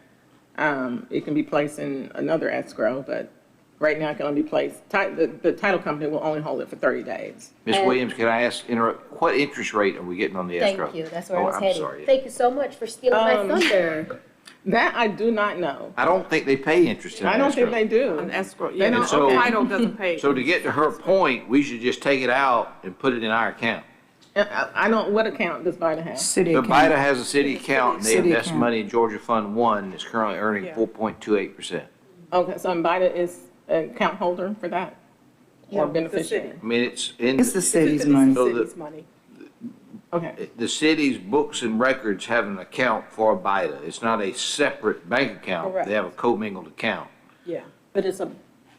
it can be placed in another escrow, but right now it can only be placed, the title company will only hold it for 30 days. Ms. Williams, can I interrupt, what interest rate are we getting on the escrow? Thank you, that's where I was I'm headed. sorry. Thank you so much for stealing my thunder. That I do not know. I don't think they pay interest in I don't escrow. think they do. An escrow, They don't, so- title doesn't pay. So to get to her point, we should just take it out and put it in our account. I don't, what account does BIDA have? City The account. BIDA has a city account, and they City invest account. money in Georgia Fund 1, that's currently earning Yeah. 4.28%. Okay, so BIDA is an account holder for that? Or beneficiary? I mean, it's in. It's the city's money. So City's money. Okay, the city's books and records have an account for BIDA. It's not a separate bank account. Correct. They have a commingled account. Yeah. But it's a,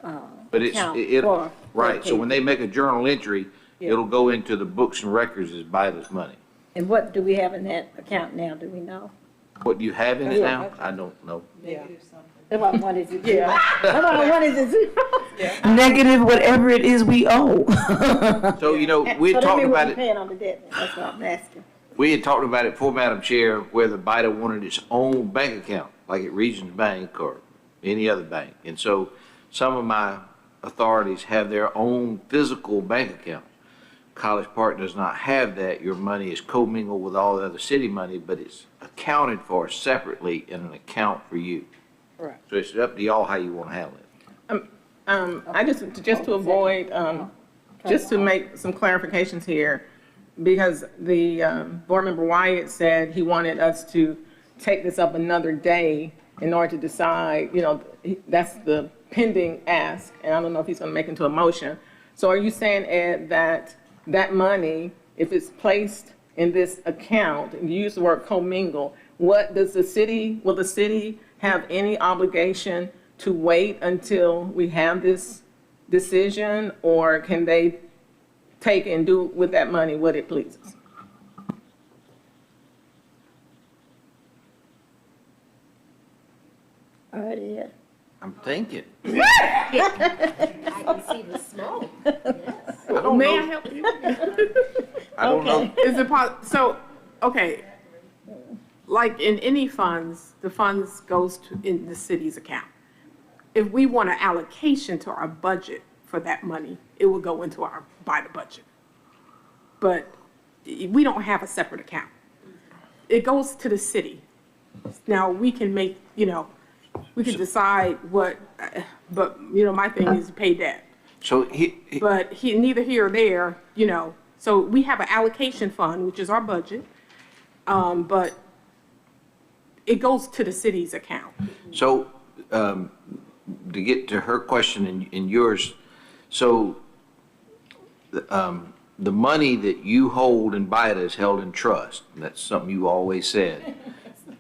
But it's, account it, for right, so when they make a journal entry, it'll go into the books and records as BIDA's money. and what do we have in that account now, do we know? What, do you have in it now? I don't know. Yeah. That's what I wanted to do. Yeah. That's what I wanted to do. Negative whatever it is we owe. So, you know, we had talked about it. Paying on the debt, that's what I'm asking. We had talked about it before, Madam Chair, whether BIDA wanted its own bank account, like at Regions Bank or any other bank. And so some of my authorities have their own physical bank account. College Park does not have that. Your money is commingled with all the other city money, but it's accounted for separately in an account for you. Right. So it's up to y'all how you want to handle it. I just to avoid, just to make some clarifications here, because the board member Wyatt said he wanted us to take this up another day in order to decide, you know, that's the pending ask, and I don't know if he's going to make it into a motion. So are you saying, Ed, that that money, if it's placed in this account, and you use the word commingle, what does the city, will the city have any obligation to wait until we have this decision, or can they take and do with that money what it pleases? All right, yeah. I'm thinking. I can see the smoke. Yes. May I help you? I don't know. Is it so, okay, like in any funds, the funds goes to, in the city's account. If we want an allocation to our budget for that money, it will go into our BIDA budget. But we don't have a separate account. It goes to the city. Now, we can make, you know, we can decide what, but, you know, my thing is to pay debt. So But neither here or there, you know, so we have an allocation fund, which is our budget, but it goes to the city's account. So, to get to her question and yours, so the money that you hold in BIDA is held in trust. That's something you always said.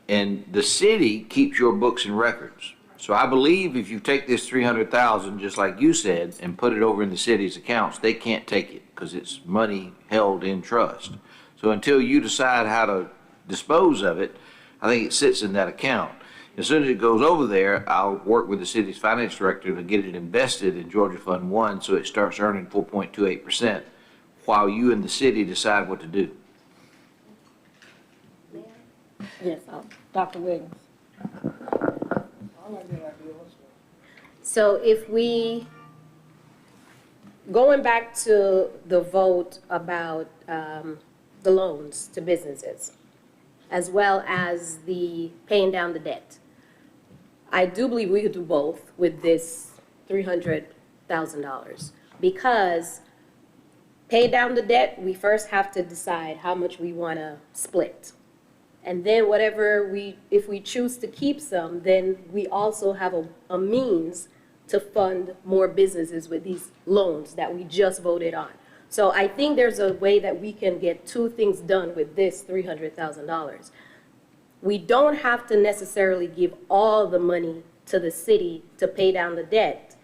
And the city keeps your books and records. So I believe if you take this 300,000, just like you said, and put it over in the city's accounts, they can't take it because it's money held in trust. So until you decide how to dispose of it, I think it sits in that account. As soon as it goes over there, I'll work with the city's finance director to get it invested in Georgia Fund 1 so it starts earning 4.28% while you and the city decide what to do. Yes, Dr. Williams. So if we, going back to the vote about the loans to businesses, as well as the paying down the debt, I do believe we could do both with this $300,000 because pay down the debt, we first have to decide how much we want to split. And then whatever if we choose to keep some, then we also have a means to fund more businesses with these loans that we just voted on. So I think there's a way that we can get two things done with this $300,000. We don't have to necessarily give all the money to the city to pay down the debt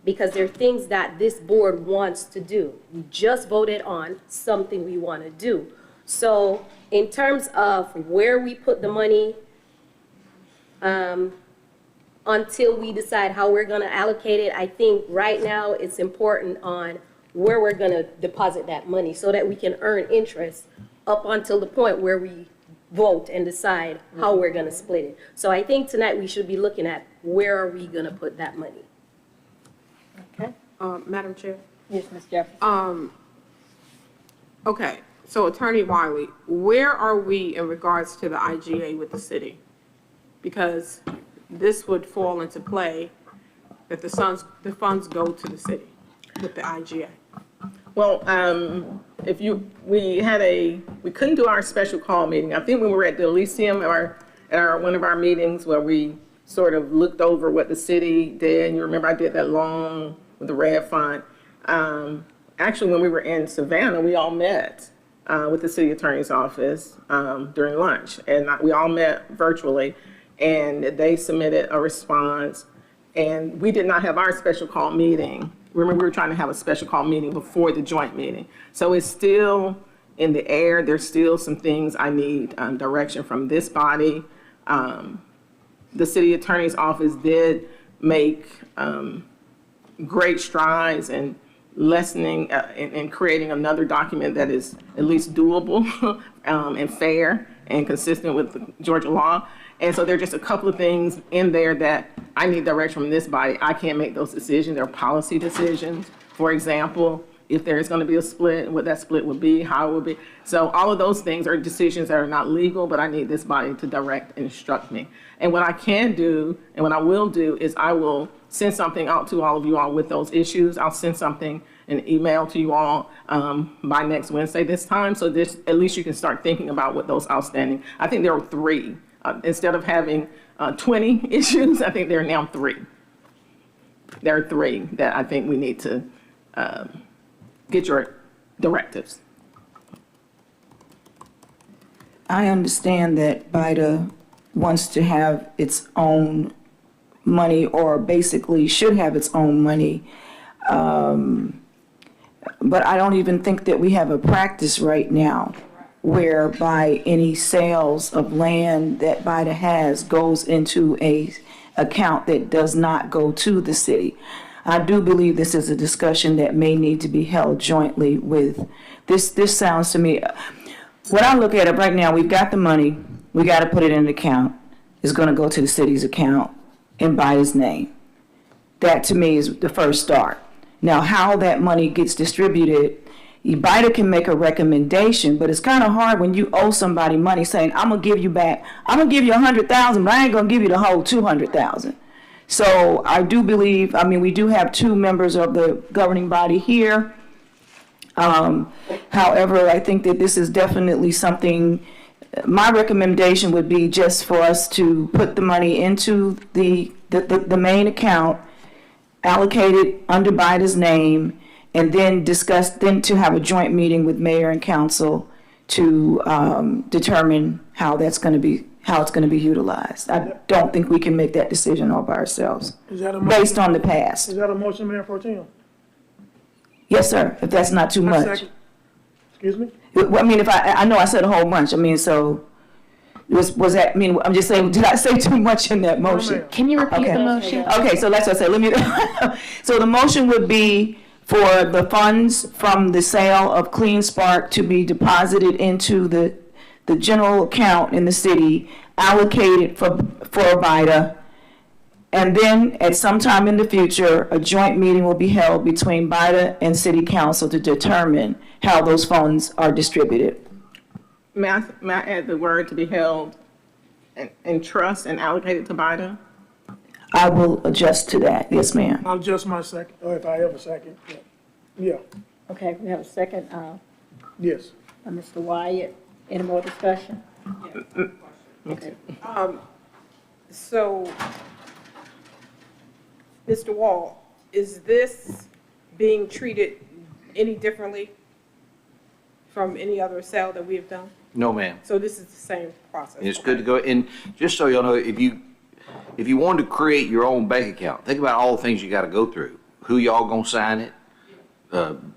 because there are things that this board wants to do. We just voted on something we want to do. So in terms of where we put the money, until we decide how we're going to allocate it, I think right now it's important on where we're going to deposit that money so that we can earn interest up until the point where we vote and decide how we're going to split it. So I think tonight we should be looking at where are we going to put that money. Okay. Madam Chair? Yes, Ms. Jefferson. Okay, so Attorney Wiley, where are we in regards to the IGA with the city? Because this would fall into play that the funds go to the city with the IGA. Well, we couldn't do our special call meeting. I think when we were at the Elysium at one of our meetings where we sort of looked over what the city did, and you remember I did that long with the red font. Actually, when we were in Savannah, we all met with the city attorney's office during lunch, and we all met virtually, and they submitted a response, and we did not have our special call meeting. Remember, we were trying to have a special call meeting before the joint meeting. So it's still in the air. There's still some things I need direction from this body The city attorney's office did make great strides in lessening and creating another document that is at least doable and fair and consistent with the Georgia law. And so there are just a couple of things in there that I need direction from this body. I can't make those decisions. They're policy decisions. For example, if there is going to be a split, what that split would be, how it would be. So all of those things are decisions that are not legal, but I need this body to direct and instruct me. And what I can do, and what I will do, is I will send something out to all of you all with those issues. I'll send something, an email to you all by next Wednesday this time, so this, at least you can start thinking about what those outstanding, I think there are 3. Instead of having 20 issues, I think there are now 3. There are 3 that I think we need to get your directives. I understand that BIDA wants to have its own money, or basically should have its own money. But I don't even think that we have a practice right now whereby any sales of land that BIDA has goes into a account that does not go to the city. I do believe this is a discussion that may need to be held jointly with, this sounds to me, when I look at it right now, we've got the money, we got to put it in an account. It's going to go to the city's account in BIDA's name. That to me is the first start. Now, how that money gets distributed, BIDA can make a recommendation, but it's kind of hard when you owe somebody money saying, I'm going to give you back, I'm going to give you $100,000, but I ain't going to give you the whole $200,000. So I do believe, I mean, we do have 2 members of the governing body here. However, I think that this is definitely something, my recommendation would be just for us to put the money into the main account, allocate it under BIDA's name, and then to have a joint meeting with mayor and council to determine how it's going to be utilized. I don't think we can make that decision all by ourselves, based on the past. Is that a motion, Mayor Pro Tem? Yes, sir, if that's not too much. Excuse me? I mean, if I know I said a whole bunch, I mean, so, was that, I mean, I'm just saying, did I say too much in that motion? Can you repeat the motion? Okay, so that's what I said, so the motion would be for the funds from the sale of Clean Spark to be deposited into the general account in the city, allocated for BIDA, and then at some time in the future, a joint meeting will be held between BIDA and City Council to determine how those funds are distributed. May I add the word to be held in trust and allocated to BIDA? I will adjust to that, yes, ma'am. I'll adjust my second, or if I have a second. Yeah. Okay, we have a second, Yes. Mr. Wyatt. Any more discussion? Okay. So, Mr. Wall, is this being treated any differently from any other sale that we have done? No, ma'am. So this is the same process? It's good to go, and just so y'all know, if you wanted to create your own bank account, think about all the things you gotta go through. Who y'all gonna sign it?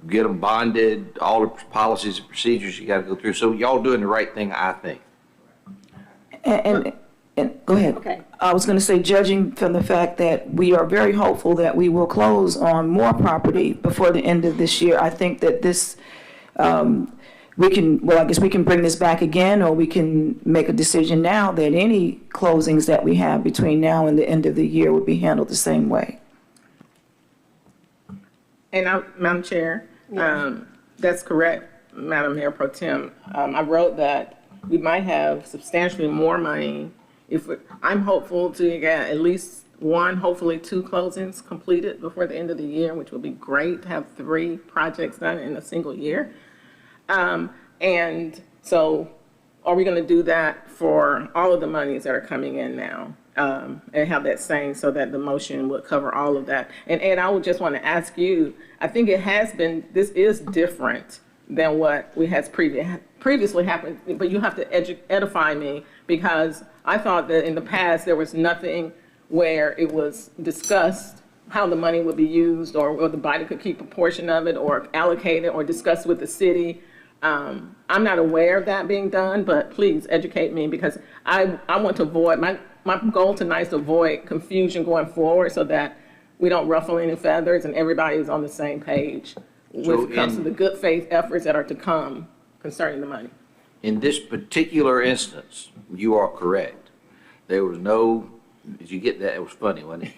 Get them bonded, all the policies and procedures you gotta go through. So y'all doing the right thing, I think. And go ahead. Okay. I was going to say, judging from the fact that we are very hopeful that we will close on more property before the end of this year, I think that this, we can, well, I guess we can bring this back again, or we can make a decision now that any closings that we have between now and the end of the year would be handled the same way. And Madam Chair, that's correct, Madam Mayor Pro Tem. I wrote that we might have substantially more money I'm hopeful to get at least 1, hopefully 2 closings completed before the end of the year, which would be great to have 3 projects done in a single year. And so are we going to do that for all of the monies that are coming in now? And have that same, so that the motion would cover all of that. And Ed, I would just want to ask you, I think it has been, this is different than what we had previously happened, but you have to edify me, because I thought that in the past there was nothing where it was discussed how the money would be used, or the body could keep a portion of it, or allocate it, or discuss with the city. I'm not aware of that being done, but please educate me because I want to avoid, my goal tonight is to avoid confusion going forward so that we don't ruffle any feathers and everybody is on the same page when it comes to the good faith efforts that are to come concerning the money. In this particular instance, you are correct. There was no, did you get that? It was funny, wasn't it?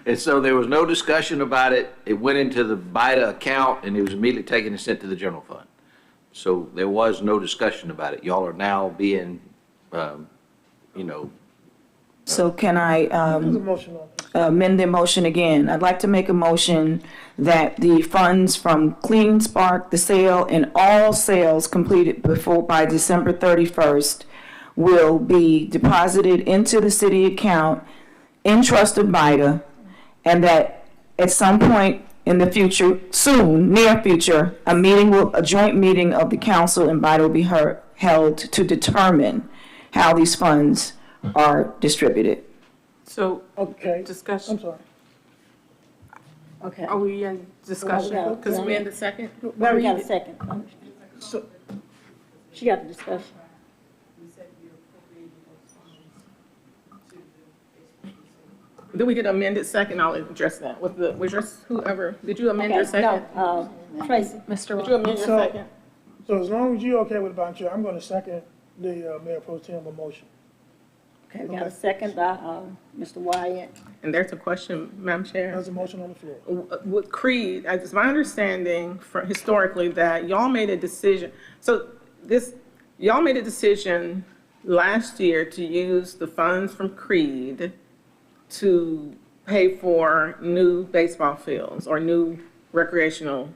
And so there was no discussion about it. It went into the BIDA account and it was immediately taken and sent to the general fund. So there was no discussion about it. Y'all are now being, So can I amend the motion again? I'd like to make a motion that the funds from Clean Spark, the sale, and all sales completed by December 31st will be deposited into the city account in trust of BIDA, and that at some point in the future, soon, near future, a joint meeting of the council and BIDA will be held to determine how these funds are distributed. So, Okay. discussion. I'm sorry. Okay. Are we in discussion? Because we're in the second? We already got a second. So, She got the discussion. Then we get amended second, I'll address that with whoever, did you amend your second? No, Tracy. Did you amend your second? So as long as you're okay with it, Madam Chair, I'm going to second the Mayor Pro Tem motion. Okay, we got a second by Mr. Wyatt. And there's a question, Madam Chair. There's a motion on the floor. With Creed, it's my understanding historically that y'all made a decision. So y'all made a decision last year to use the funds from Creed to pay for new baseball fields or new recreational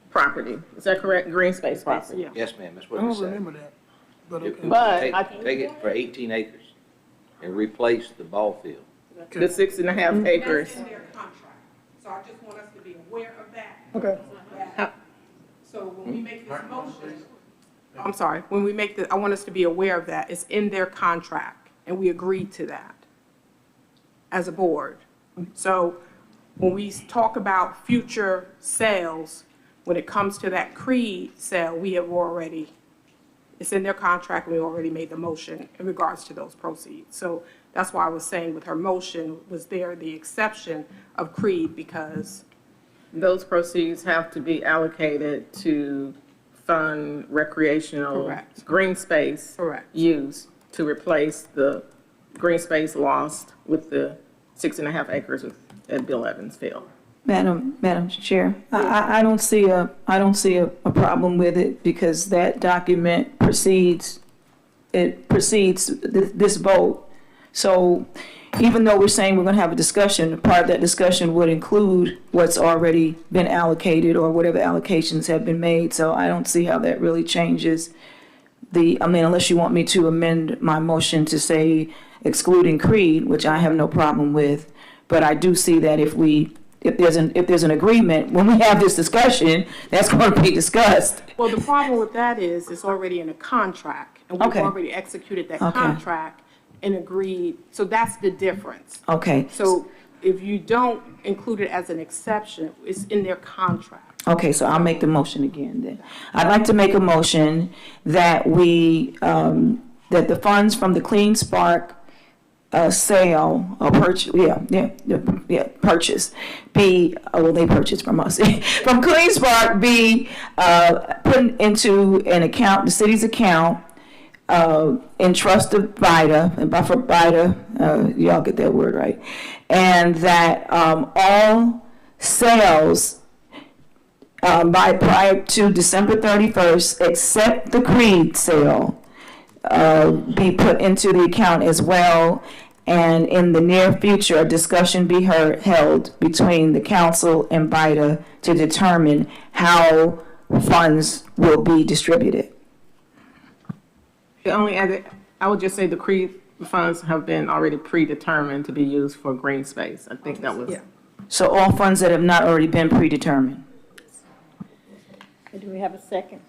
property. Is that correct? Green space property? Yes, ma'am, that's I what we don't said. remember that. But okay. But Take it for 18 acres and replace the ball field. the 6.5 acres. That's in their contract. So I just want us to be aware of that. Okay. So when we make this motion, I'm sorry, I want us to be aware of that. It's in their contract, and we agreed to that as a board. So when we talk about future sales, when it comes to that Creed sale, it's in their contract, and we already made the motion in regards to those proceeds. So that's why I was saying with her motion, was there the exception of Creed, because Those proceeds have to be allocated to fund recreational Correct. green space Correct. use to replace the green space lost with the 6.5 acres at Bill Evans Field. Madam Chair, I don't see a problem with it because that document precedes this vote. So even though we're saying we're going to have a discussion, part of that discussion would include what's already been allocated or whatever allocations have been made. So I don't see how that really changes unless you want me to amend my motion to say excluding Creed, which I have no problem with. But I do see that if there's an agreement, when we have this discussion, that's going to be discussed. Well, the problem with that is it's already in a contract, and we've already executed that contract and agreed. So that's the difference. Okay. So if you don't include it as an exception, it's in their contract. Okay, so I'll make the motion again then. I'd like to make a motion that that the funds from the Clean Spark sale or purchase, purchase be, they purchased from us, from Clean Spark be put into an account, the city's account, in trust of BIDA, and for BIDA, y'all get that word right, and that all sales prior to December 31st, except the Creed sale, be put into the account as well, and in the near future, a discussion be held between the council and BIDA to determine how funds will be distributed. I would just say the Creed funds have been already predetermined to be used for green space. I think that was. Yeah. So all funds that have not already been predetermined. Do we have a second?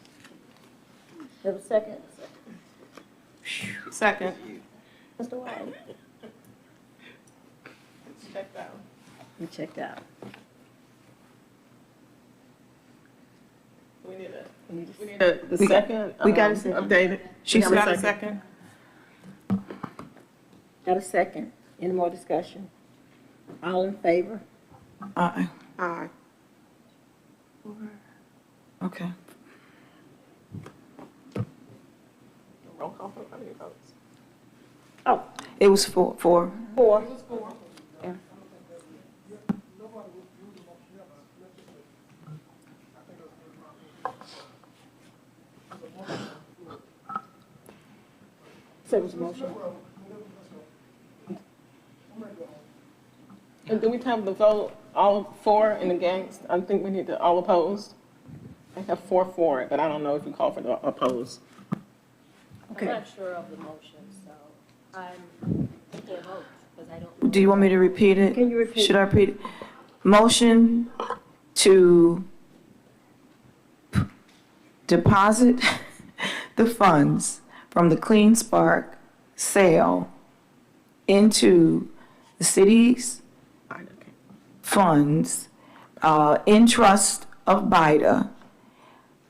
Have a second? Second. Mr. Wyatt? It's checked out. You checked out. We need the second. We got a second. Updated. She's got a second. Got a second. Any more discussion? All in favor? Aye. Aye. Okay. Roll call for how many votes? Oh, It was four. four. Yeah. So it was a motion. And do we have the vote, all for and against? I think we need to all opposed. I have 4 for it, but I don't know if you call for the opposed. Okay. I'm not sure of the motion, so I can't vote because I don't know. Do you want me to repeat it? Can you repeat? Should I repeat it? Motion to deposit the funds from the Clean Spark sale into the city's funds in trust of BIDA,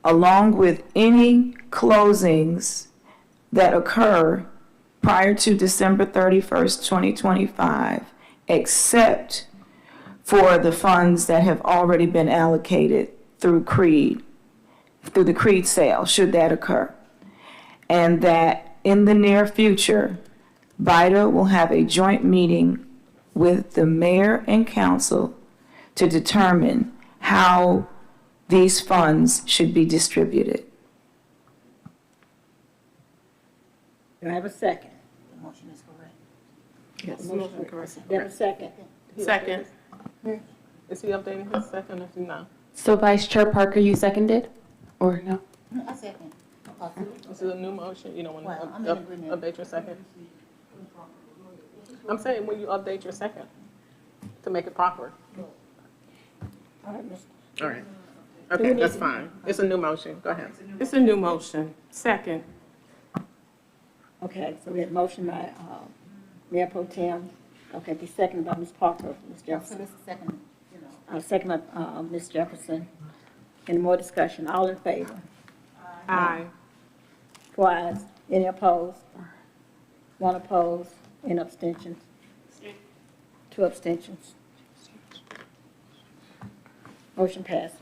along with any closings that occur prior to December 31st, 2025, except for the funds that have already been allocated through the Creed sale, should that occur. And that in the near future, BIDA will have a joint meeting with the mayor and council to determine how these funds should be distributed. Do I have a second? The motion is correct. Yes, motion correct. Do I have a second? Second. Is he updating his second or no? So Vice Chair Parker, you seconded, or no? I second. This is a new motion. You don't want Well, I'm to in agreement. update your second? I'm saying when you update your second to make it proper. All right, Ms. All right. Okay, that's fine. It's a new motion. Go ahead. It's a new motion. Second. Okay, so we have motion by Mayor Pro Tem. Okay, be seconded by Ms. Parker, Ms. So Jefferson. this is second, you know. Second by Ms. Jefferson. Any more discussion? All in favor? Aye. 4 ayes. Any opposed? 1 opposed. Any abstentions? 2 abstentions. Motion passes.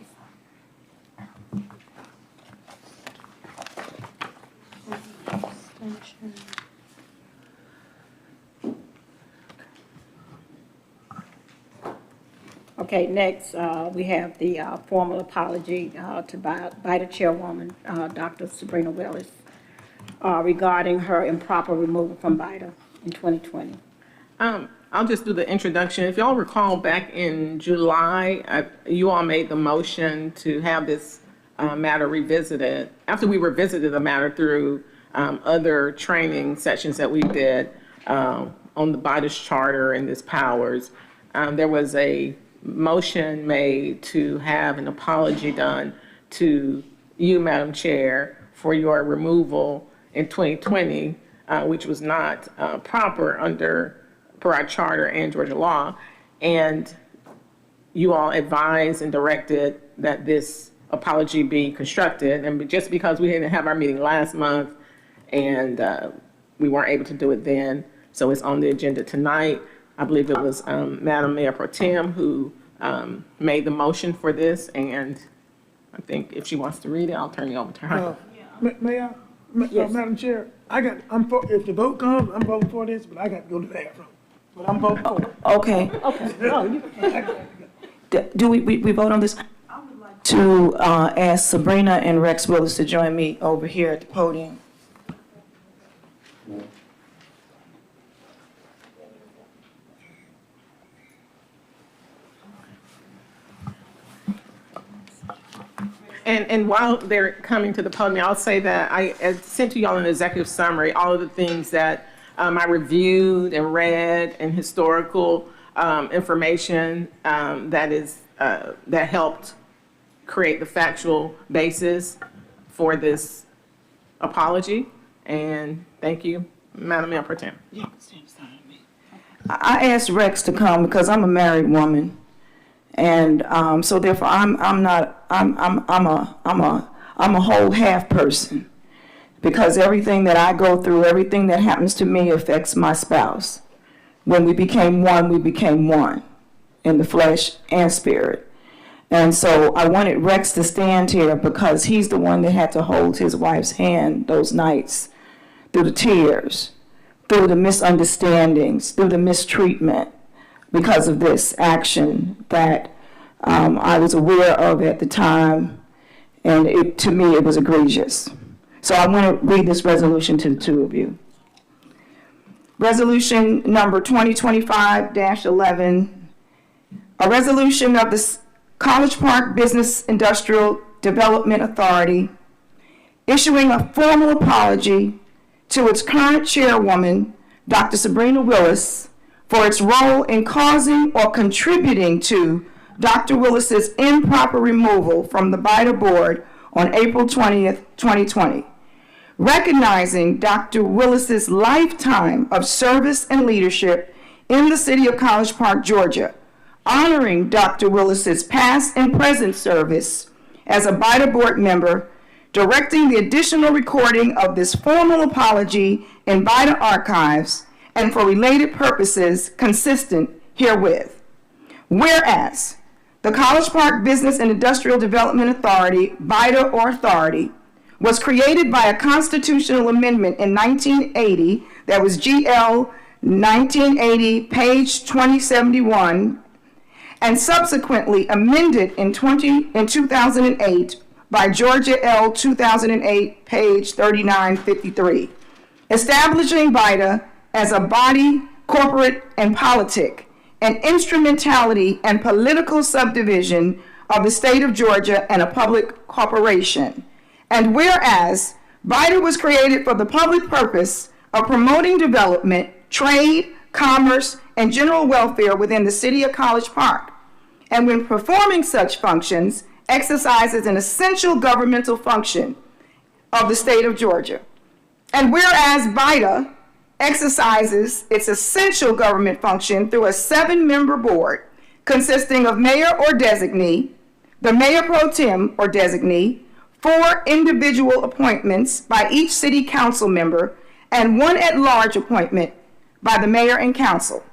Okay, next, we have the formal apology to BIDA Chairwoman, Dr. Sabrina Willis, regarding her improper removal from BIDA in 2020. I'll just do the introduction. If y'all recall, back in July, you all made the motion to have this matter revisited. After we revisited the matter through other training sessions that we did on the BIDA's charter and its powers, there was a motion made to have an apology done to you, Madam Chair, for your removal in 2020, which was not proper per our charter and Georgia law. And you all advised and directed that this apology be constructed. And just because we didn't have our meeting last month and we weren't able to do it then, so it's on the agenda tonight. I believe it was Madam Mayor Pro Tem who made the motion for this, and I think if she wants to read it, I'll turn it over to her. Yes. Madam Chair, if the vote comes, I'm voting for this, but I got to go to the bathroom. But I'm voting for it. Okay. Okay. No, Do we vote on this? I would like to ask Sabrina and Rex Willis to join me over here at the podium. And while they're coming to the podium, I'll say that I sent to y'all an executive summary, all of the things that I reviewed and read and historical information that helped create the factual basis for this apology. And thank you, Madam Mayor Pro Tem. I asked Rex to come because I'm a married woman, And so therefore, I'm a whole half person, because everything that I go through, everything that happens to me affects my spouse. When we became one in the flesh and spirit. And so I wanted Rex to stand here because he's the one that had to hold his wife's hand those nights, through the tears, through the misunderstandings, through the mistreatment, because of this action that I was aware of at the time, and to me it was egregious. So I want to read this resolution to the two of you. Resolution number 2025-11, a resolution of the College Park Business Industrial Development Authority issuing a formal apology to its current chairwoman, Dr. Sabrina Willis, for its role in causing or contributing to Dr. Willis's improper removal from the BIDA board on April 20th, 2020. Recognizing Dr. Willis's lifetime of service and leadership in the city of College Park, Georgia, honoring Dr. Willis's past and present service as a BIDA board member, directing the additional recording of this formal apology in BIDA archives and for related purposes consistent herewith. Whereas the College Park Business and Industrial Development Authority, BIDA or authority, was created by a constitutional amendment in 1980 that was GL 1980, page 2071, and subsequently amended in 2008 by Georgia L 2008, page 3953, establishing BIDA as a body, corporate, and politic, an instrumentality and political subdivision of the state of Georgia and a public corporation. And whereas BIDA was created for the public purpose of promoting development, trade, commerce, and general welfare within the city of College Park, and when performing such functions, exercises an essential governmental function of the state of Georgia. And whereas BIDA exercises its essential government function through a 7-member board consisting of mayor or designee, the mayor pro tem or designee, 4 individual appointments by each city council member, and 1 at-large appointment by the mayor and council.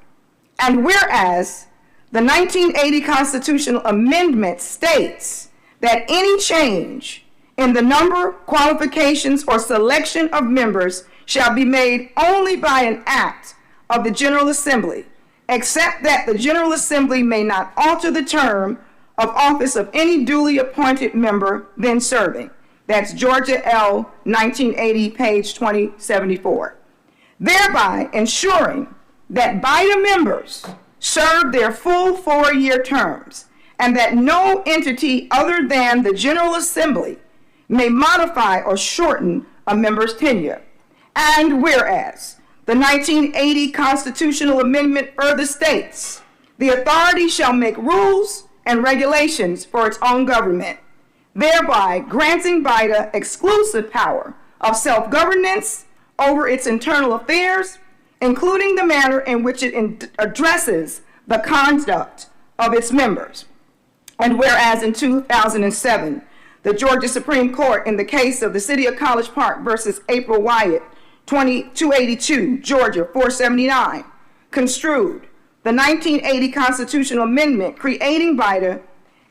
And whereas the 1980 constitutional amendment states that any change in the number, qualifications, or selection of members shall be made only by an act of the General Assembly, except that the General Assembly may not alter the term of office of any duly appointed member then serving. That's Georgia L 1980, page 2074. Thereby ensuring that BIDA members serve their full 4-year terms, and that no entity other than the General Assembly may modify or shorten a member's tenure. And whereas the 1980 constitutional amendment further states, the authority shall make rules and regulations for its own government, thereby granting BIDA exclusive power of self-governance over its internal affairs, including the manner in which it addresses the conduct of its members. And whereas in 2007, the Georgia Supreme Court, in the case of the City of College Park versus April Wyatt, 282, Georgia 479, construed the 1980 constitutional amendment creating BIDA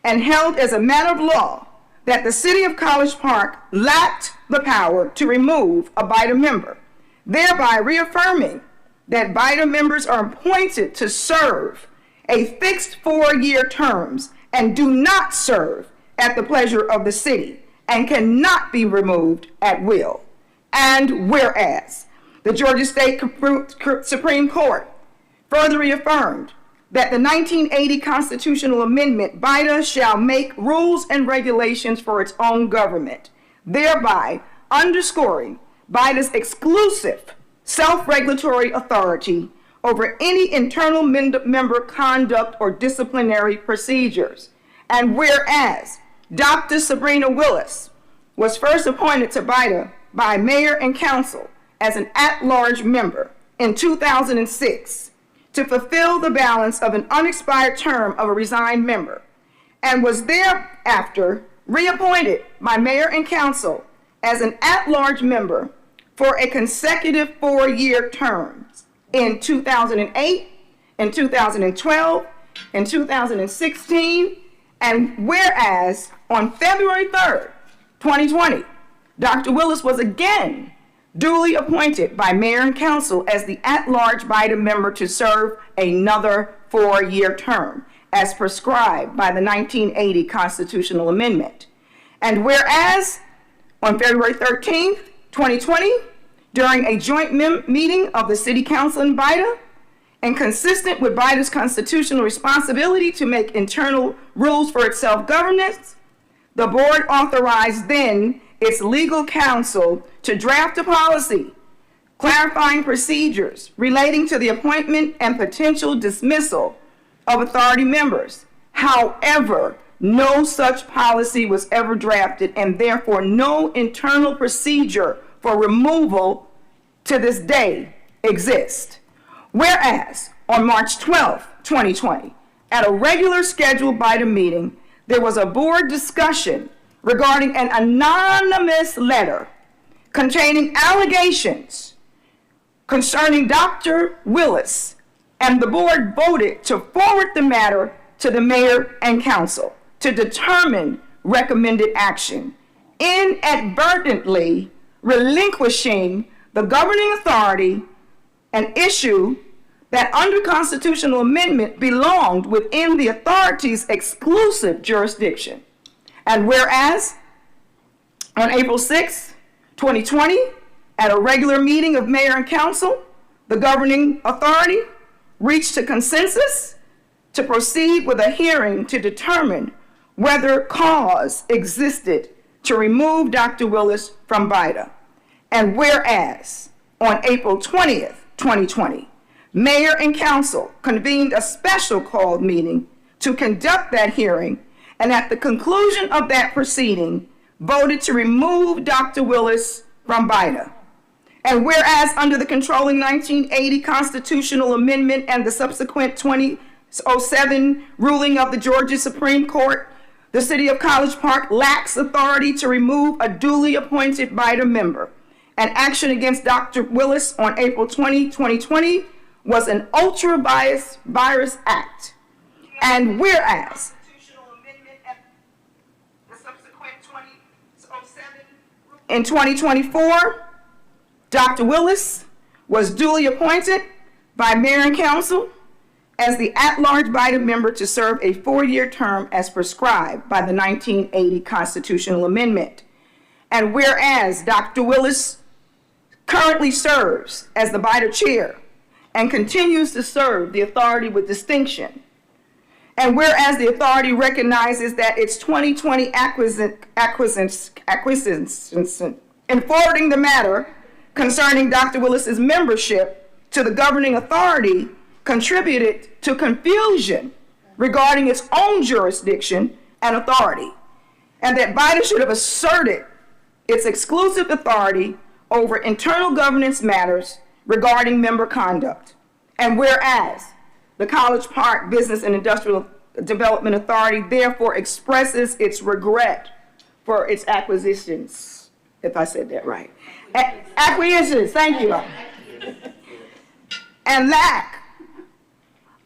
and held as a matter of law that the City of College Park lacked the power to remove a BIDA member, thereby reaffirming that BIDA members are appointed to serve a fixed 4-year terms and do not serve at the pleasure of the city and cannot be removed at will. And whereas the Georgia State Supreme Court further reaffirmed that the 1980 constitutional amendment, BIDA shall make rules and regulations for its own government, thereby underscoring BIDA's exclusive self-regulatory authority over any internal member conduct or disciplinary procedures. And whereas Dr. Sabrina Willis was first appointed to BIDA by mayor and council as an at-large member in 2006, to fulfill the balance of an unexpired term of a resigned member, and was thereafter reappointed by mayor and council as an at-large member for a consecutive 4-year terms in 2008, in 2012, in 2016, and whereas on February 3rd, 2020, Dr. Willis was again duly appointed by mayor and council as the at-large BIDA member to serve another 4-year term, as prescribed by the 1980 constitutional amendment. And whereas on February 13th, 2020, during a joint meeting of the City Council and BIDA, and consistent with BIDA's constitutional responsibility to make internal rules for its self-governance, the board authorized then its legal counsel to draft a policy clarifying procedures relating to the appointment and potential dismissal of authority members. However, no such policy was ever drafted, and therefore no internal procedure for removal to this day exists. Whereas on March 12, 2020, at a regular scheduled BIDA meeting, there was a board discussion regarding an anonymous letter containing allegations concerning Dr. Willis, and the board voted to forward the matter to the mayor and council to determine recommended action, inadvertently relinquishing the governing authority, an issue that under constitutional amendment belonged within the authority's exclusive jurisdiction. And whereas on April 6, 2020, at a regular meeting of mayor and council, the governing authority reached a consensus to proceed with a hearing to determine whether cause existed to remove Dr. Willis from BIDA. And whereas on April 20th, 2020, mayor and council convened a special called meeting to conduct that hearing, and at the conclusion of that proceeding, voted to remove Dr. Willis from BIDA. And whereas under the controlling 1980 constitutional amendment and the subsequent 2007 ruling of the Georgia Supreme Court, the city of College Park lacks authority to remove a duly appointed BIDA member. An action against Dr. Willis on April 20, 2020 was an ultra-biased virus act. And whereas in 2024, Dr. Willis was duly appointed by mayor and council as the at-large BIDA member to serve a 4-year term as prescribed by the 1980 constitutional amendment. And whereas Dr. Willis currently serves as the BIDA chair and continues to serve the authority with distinction. And whereas the authority recognizes that its 2020 acquiescence in forwarding the matter concerning Dr. Willis's membership to the governing authority contributed to confusion regarding its own jurisdiction and authority, and that BIDA should have asserted its exclusive authority over internal governance matters regarding member conduct. And whereas the College Park Business and Industrial Development Authority therefore expresses its regret for its acquisitions, if I said that right. Acquisitions, thank you. And lack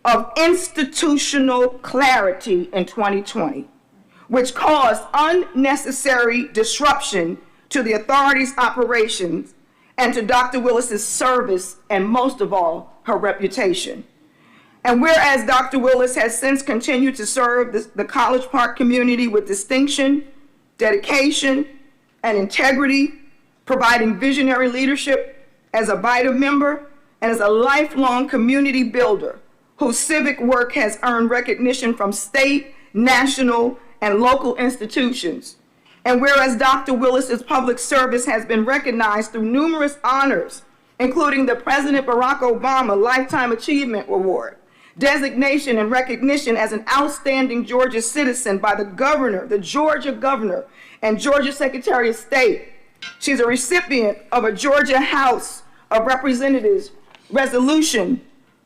of institutional clarity in 2020, which caused unnecessary disruption to the authority's operations and to Dr. Willis's service, and most of all, her reputation. And whereas Dr. Willis has since continued to serve the College Park community with distinction, dedication, and integrity, providing visionary leadership as a BIDA member and as a lifelong community builder whose civic work has earned recognition from state, national, and local institutions. And whereas Dr. Willis's public service has been recognized through numerous honors, including the President Barack Obama Lifetime Achievement Award, designation and recognition as an outstanding Georgia citizen by the governor, the Georgia governor, and Georgia Secretary of State. She's a recipient of a Georgia House of Representatives Resolution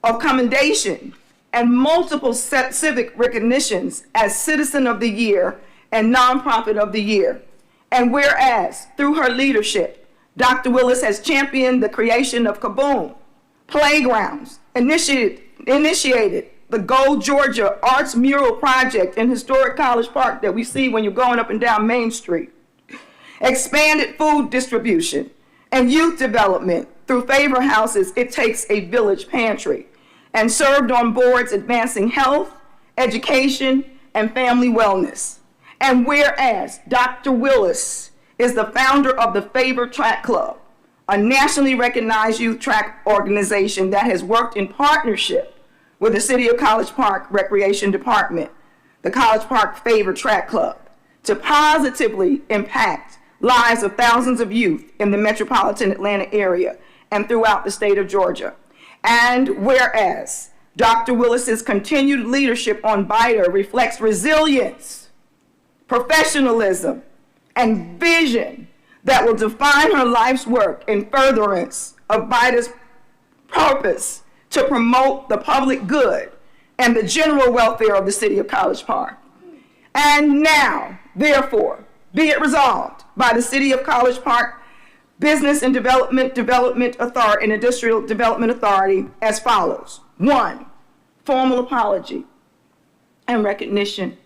of commendation and multiple civic recognitions as Citizen of the Year and Nonprofit of the Year. And whereas, through her leadership, Dr. Willis has championed the creation of Kaboom playgrounds, initiated the Go Georgia Arts Mural Project in historic College Park that we see when you're going up and down Main Street, expanded food distribution and youth development through Favor Houses, It Takes a Village Pantry, and served on boards advancing health, education, and family wellness. And whereas Dr. Willis is the founder of the Favor Track Club, a nationally recognized youth track organization that has worked in partnership with the City of College Park Recreation Department, the College Park Favor Track Club, to positively impact lives of thousands of youth in the metropolitan Atlanta area and throughout the state of Georgia. And whereas Dr. Willis's continued leadership on BIDA reflects resilience, professionalism, and vision that will define her life's work in furtherance of BIDA's purpose to promote the public good and the general welfare of the City of College Park. And now, therefore, be it resolved by the City of College Park Business and Development Authority and Industrial Development Authority as follows. 1, formal apology and recognition.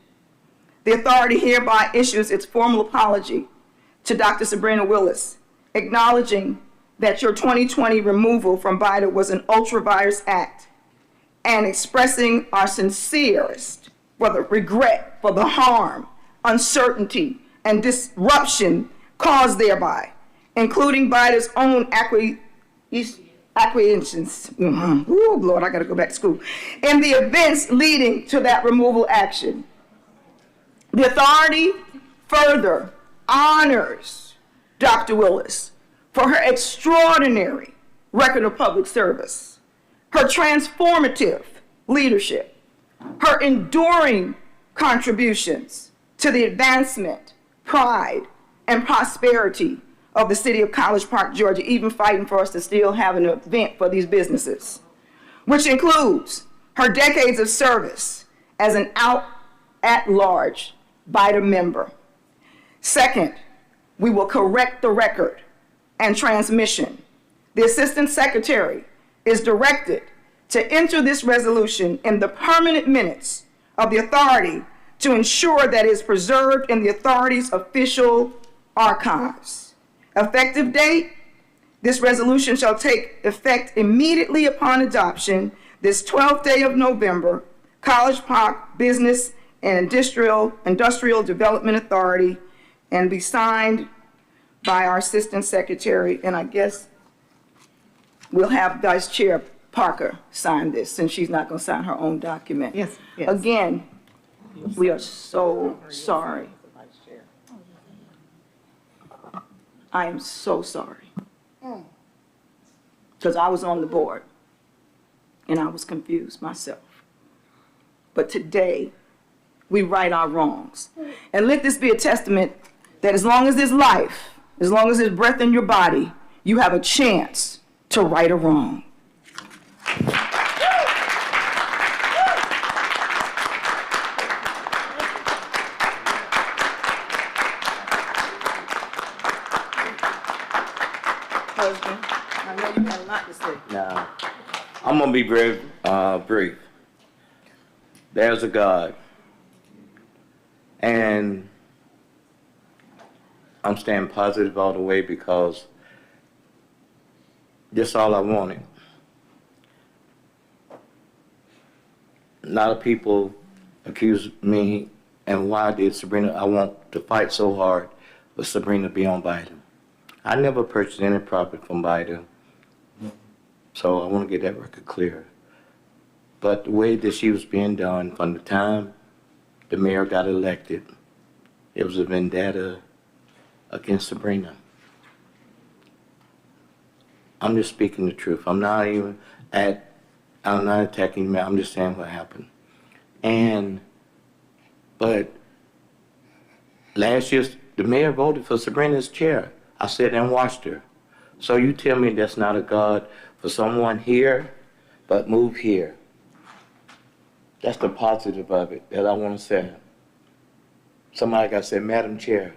The authority hereby issues its formal apology to Dr. Sabrina Willis, acknowledging that your 2020 removal from BIDA was an ultra-virus act and expressing our sincerest regret for the harm, uncertainty, and disruption caused thereby, including BIDA's own acquiescence. Oh, Lord, I gotta go back to school. And the events leading to that removal action. The authority further honors Dr. Willis for her extraordinary record of public service, her transformative leadership, her enduring contributions to the advancement, pride, and prosperity of the City of College Park, Georgia, even fighting for us to still have an event for these businesses, which includes her decades of service as an at-large BIDA member. Second, we will correct the record and transmission. The Assistant Secretary is directed to enter this resolution in the permanent minutes of the authority to ensure that it is preserved in the authority's official archives. Effective date, this resolution shall take effect immediately upon adoption this 12th day of November, College Park Business and Industrial Development Authority, and be signed by our Assistant Secretary, and I guess we'll have Vice Chair Parker sign this since she's not going to sign her own document. Yes. Again, we are so sorry. I am so sorry. Because I was on the board and I was confused myself. But today, we right our wrongs. And let this be a testament that as long as there's life, as long as there's breath in your body, you have a chance to right a wrong. Husband, I know you had a lot to say. Now, I'm going to be very brief. There's a God. And I'm staying positive all the way because that's all I wanted. A lot of people accuse me and why did Sabrina, I want to fight so hard for Sabrina to be on BIDA. I never purchased any property from BIDA, so I want to get that record clear. But the way that she was being done from the time the mayor got elected, it was a vendetta against Sabrina. I'm just speaking the truth. I'm not attacking me. I'm just saying what happened. But last year, the mayor voted for Sabrina as chair. I sat and watched her. So you tell me that's not a God for someone here but move here. That's the positive of it that I want to say. Somebody got said, Madam Chair,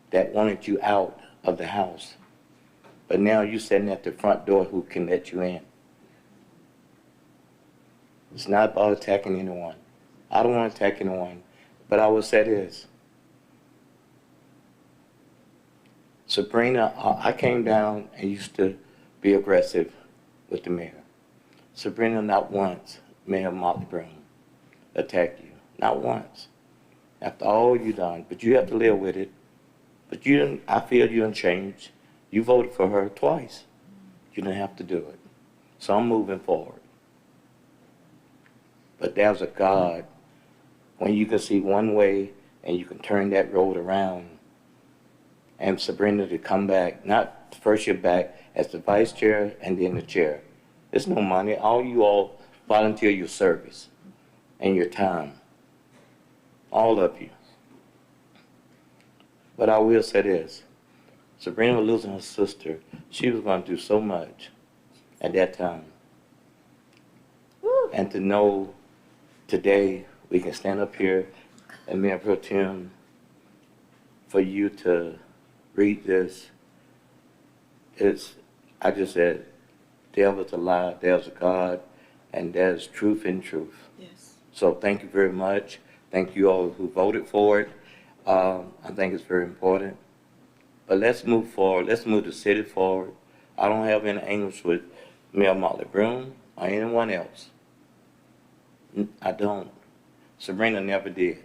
that wanted you out of the house, but now you're sitting at the front door who can let you in. It's not about attacking anyone. I don't want to attack anyone, but I will say this. Sabrina, I came down and used to be aggressive with the mayor. Sabrina, not once, Mayor Motley Brown, attacked you. Not once. After all you done, but you have to live with it. But you didn't, I feel you didn't change. You voted for her twice. You didn't have to do it. So I'm moving forward. But there's a God when you can see one way and you can turn that road around. And Sabrina to come back, not first year back as the vice chair and then the chair. There's no money. All you all volunteer your service and your time. All of you. But I will say this. Sabrina was losing her sister. She was going to do so much at that time. Woo. And to know today we can stand up here and Mayor Pro Tem, for you to read this, I just said, devil's a lie, there's a God, and there's truth in truth. Yes. So thank you very much. Thank you all who voted for it. I think it's very important. But let's move forward. Let's move the city forward. I don't have any angles with Mayor Motley Broom or anyone else. I don't. Sabrina never did.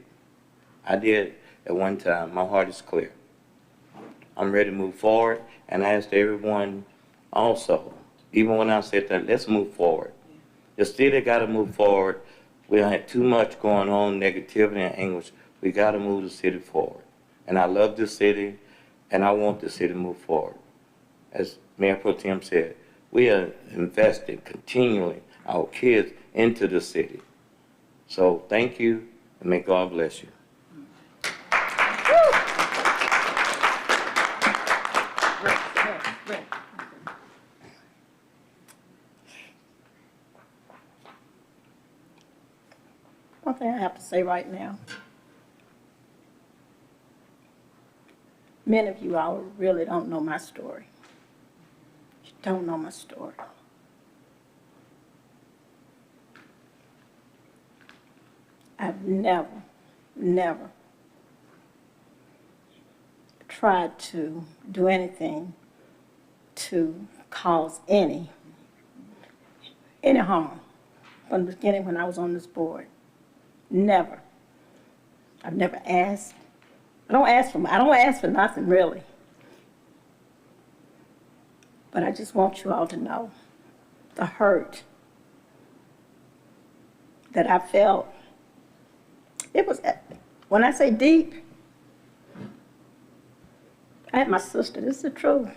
I did at one time. My heart is clear. I'm ready to move forward, and I asked everyone also, even when I said that, let's move forward. The city got to move forward. We had too much going on, negativity and anguish. We got to move the city forward. And I love the city, and I want the city to move forward. As Mayor Pro Tem said, we are investing continually our kids into the city. So thank you, and may God bless you. One thing I have to say right now. Many of you all really don't know my story. You don't know my story. I've never tried to do anything to cause any harm from the beginning when I was on this board. Never. I've never asked. I don't ask for nothing, really. But I just want you all to know the hurt that I felt. It was, when I say deep, I had my sister, this is the truth.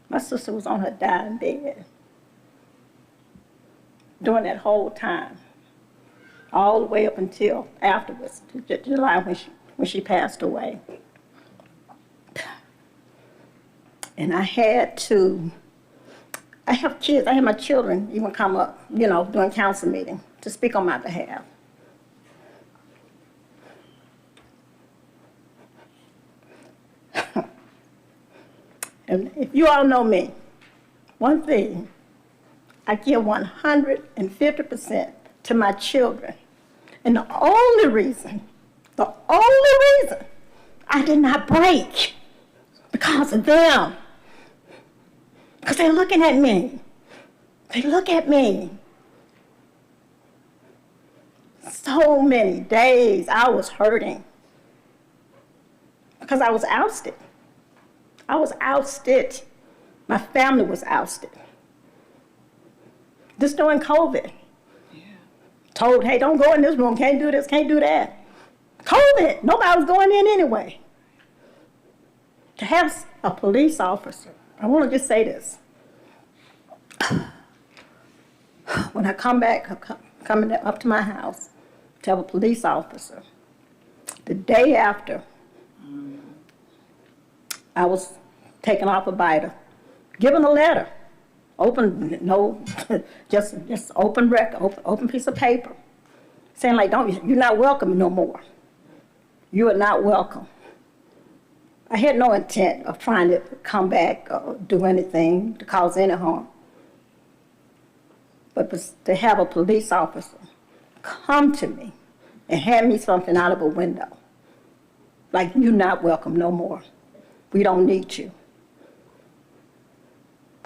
My sister was on her dying bed during that whole time, all the way up until afterwards, to July when she passed away. And I have kids, I had my children even come up, during council meeting to speak on my behalf. And if you all know me, one thing, I give 150% to my children. And the only reason I did not break because of them. Because they're looking at me. They look at me. So many days I was hurting because I was ousted. I was ousted. My family was ousted. Just during COVID. Yeah. Told, hey, don't go in this room, can't do this, can't do that. COVID, nobody was going in anyway. To have a police officer, I want to just say this. When I come back, coming up to my house, to have a police officer, the day after, I was taken off of BIDA, given a letter open, no, just open record, open piece of paper, saying like, you're not welcome no more. You are not welcome. I had no intent of trying to come back or do anything to cause any harm. But to have a police officer come to me and hand me something out of a window, like, you're not welcome no more. We don't need you.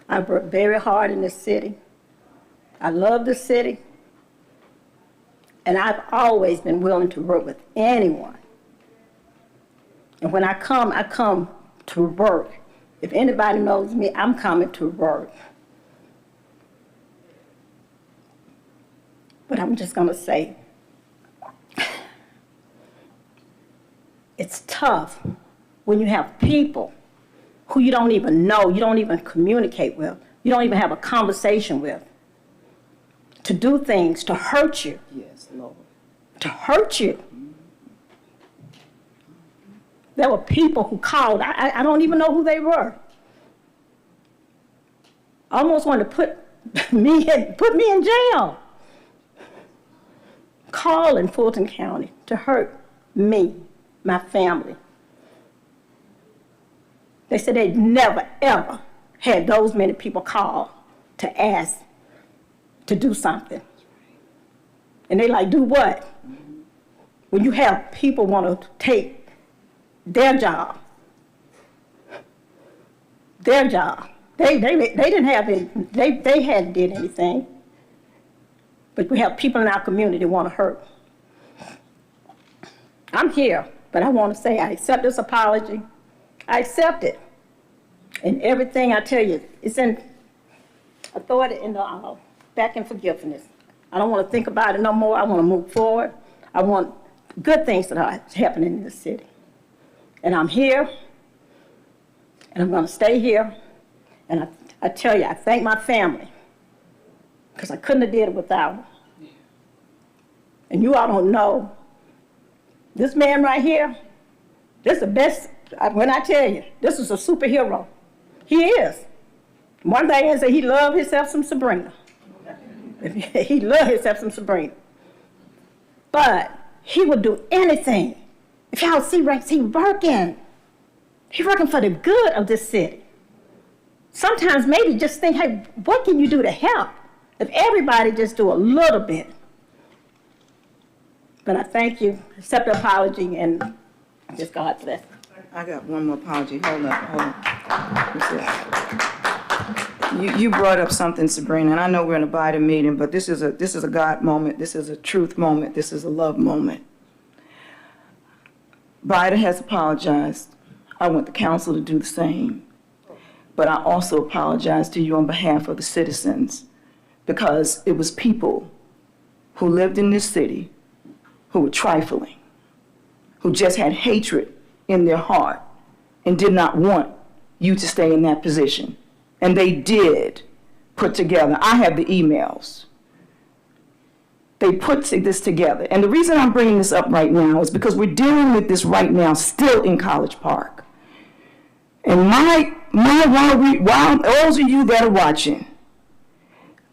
I worked very hard in this city. I love the city. And I've always been willing to work with anyone. And when I come to work. If anybody knows me, I'm coming to work. But I'm just going to say, it's tough when you have people who you don't even know, you don't even communicate with, you don't even have a conversation with, to do things to hurt you. Yes, Lord. To hurt you. There were people who called, I don't even know who they were. Almost wanted to put me in jail. Call in Fulton County to hurt me, my family. They said they'd never, ever had those many people call to ask to do something. And they like, do what? When you have people want to take their job. They didn't have any, they hadn't did anything. But we have people in our community want to hurt. I'm here, but I want to say I accept this apology. I accept it. And everything I tell you, it's in authority in the back in forgiveness. I don't want to think about it no more. I want to move forward. I want good things that are happening in the city. And I'm here, and I'm going to stay here. And I tell you, I thank my family, because I couldn't have did it without them. And you all don't know, this man right here, this is the best, when I tell you, this is a superhero. He is. One thing is that he loved himself some Sabrina. He loved himself some Sabrina. But he would do anything. If y'all see Rex, he working. He working for the good of this city. Sometimes maybe just think, hey, what can you do to help? If everybody just do a little bit. But I thank you, accept the apology, and just God bless. I got one more apology. Hold on. You brought up something, Sabrina, and I know we're in a BIDA meeting, but this is a God moment. This is a truth moment. This is a love moment. BIDA has apologized. I want the council to do the same. But I also apologize to you on behalf of the citizens, because it was people who lived in this city who were trifling, who just had hatred in their heart and did not want you to stay in that position. And they did put together, I have the emails. They put this together. And the reason I'm bringing this up right now is because we're dealing with this right now still in College Park. And while those of you that are watching,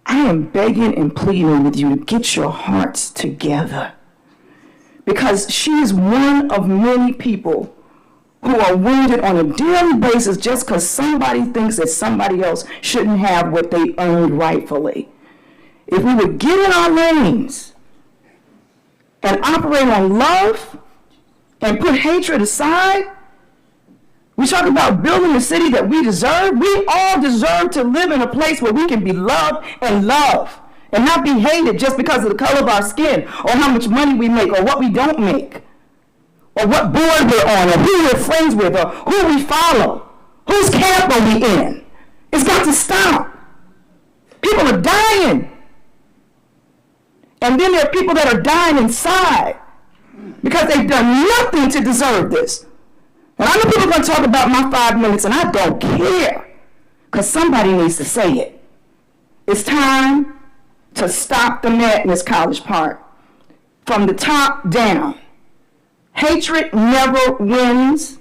I am begging and pleading with you to get your hearts together. Because she is one of many people who are wounded on a daily basis just because somebody thinks that somebody else shouldn't have what they earned rightfully. If we would get in our lanes and operate on love and put hatred aside, we talk about building the city that we deserve. We all deserve to live in a place where we can be loved and love and not be hated just because of the color of our skin or how much money we make or what we don't make or what board we're on or who we're friends with or who we follow. Whose camp are we in? It's got to stop. People are dying. And then there are people that are dying inside because they've done nothing to deserve this. And I know people are going to talk about my 5 minutes, and I don't care, because somebody needs to say it. It's time to stop the madness, College Park, from the top down. Hatred never wins.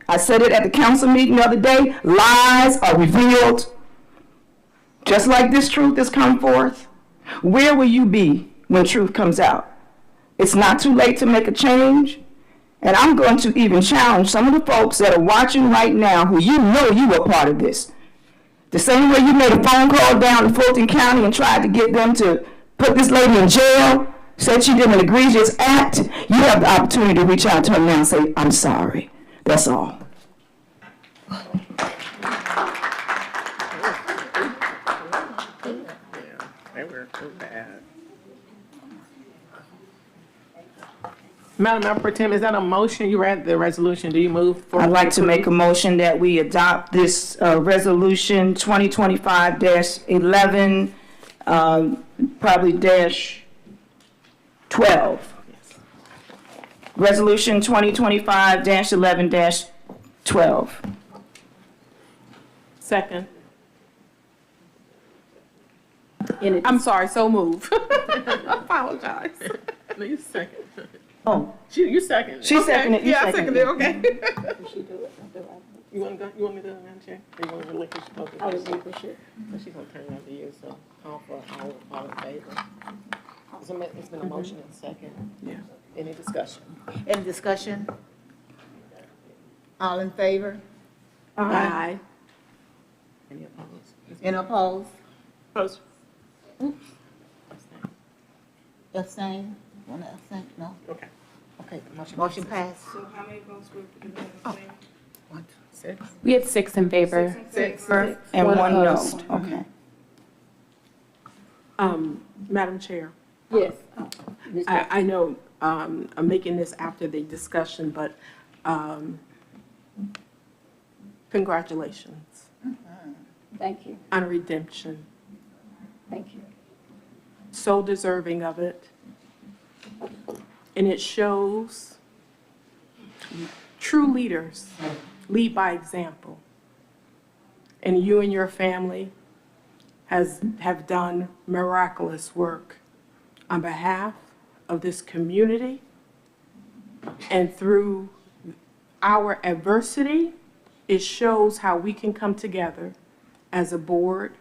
I said it at the council meeting the other day. Lies are revealed. just like this truth has come forth, where will you be when truth comes out? It's not too late to make a change. And I'm going to even challenge some of the folks that are watching right now who you know you were part of this. The same way you made a phone call down to Fulton County and tried to get them to put this lady in jail, said she did an egregious act, you have the opportunity to reach out to her now and say, I'm sorry. That's all. They were too bad. Madam Mayor Pro Tem, is that a motion? You read the resolution. Do you move for? I'd like to make a motion that we adopt this resolution 2025-11, probably -12. Resolution 2025-11-12. Second. I'm sorry, so move. Apologize. No, you second. Oh. You second. She seconded. Yeah, I seconded it, okay. She do it. You want to go? You want me to do it, Madam Chair? Or you want to relinquish? I relinquish it. So she's going to turn it over to you, so call for all in favor. It's been a motion and a second. Yeah. Any discussion? Any discussion? All in favor? Aye. Any opposed? Any opposed? Opposed. Abstain? Want to abstain? No? Okay. Okay, motion passed. So how many votes were given? One, two, 6. We had 6 in favor. Six. And one no. opposed. Okay. Madam Chair, Yes. I know I'm making this after the discussion, but congratulations Thank you. on redemption. Thank you. So deserving of it. And it shows true leaders lead by example. And you and your family have done miraculous work on behalf of this community. And through our adversity, it shows how we can come together as a board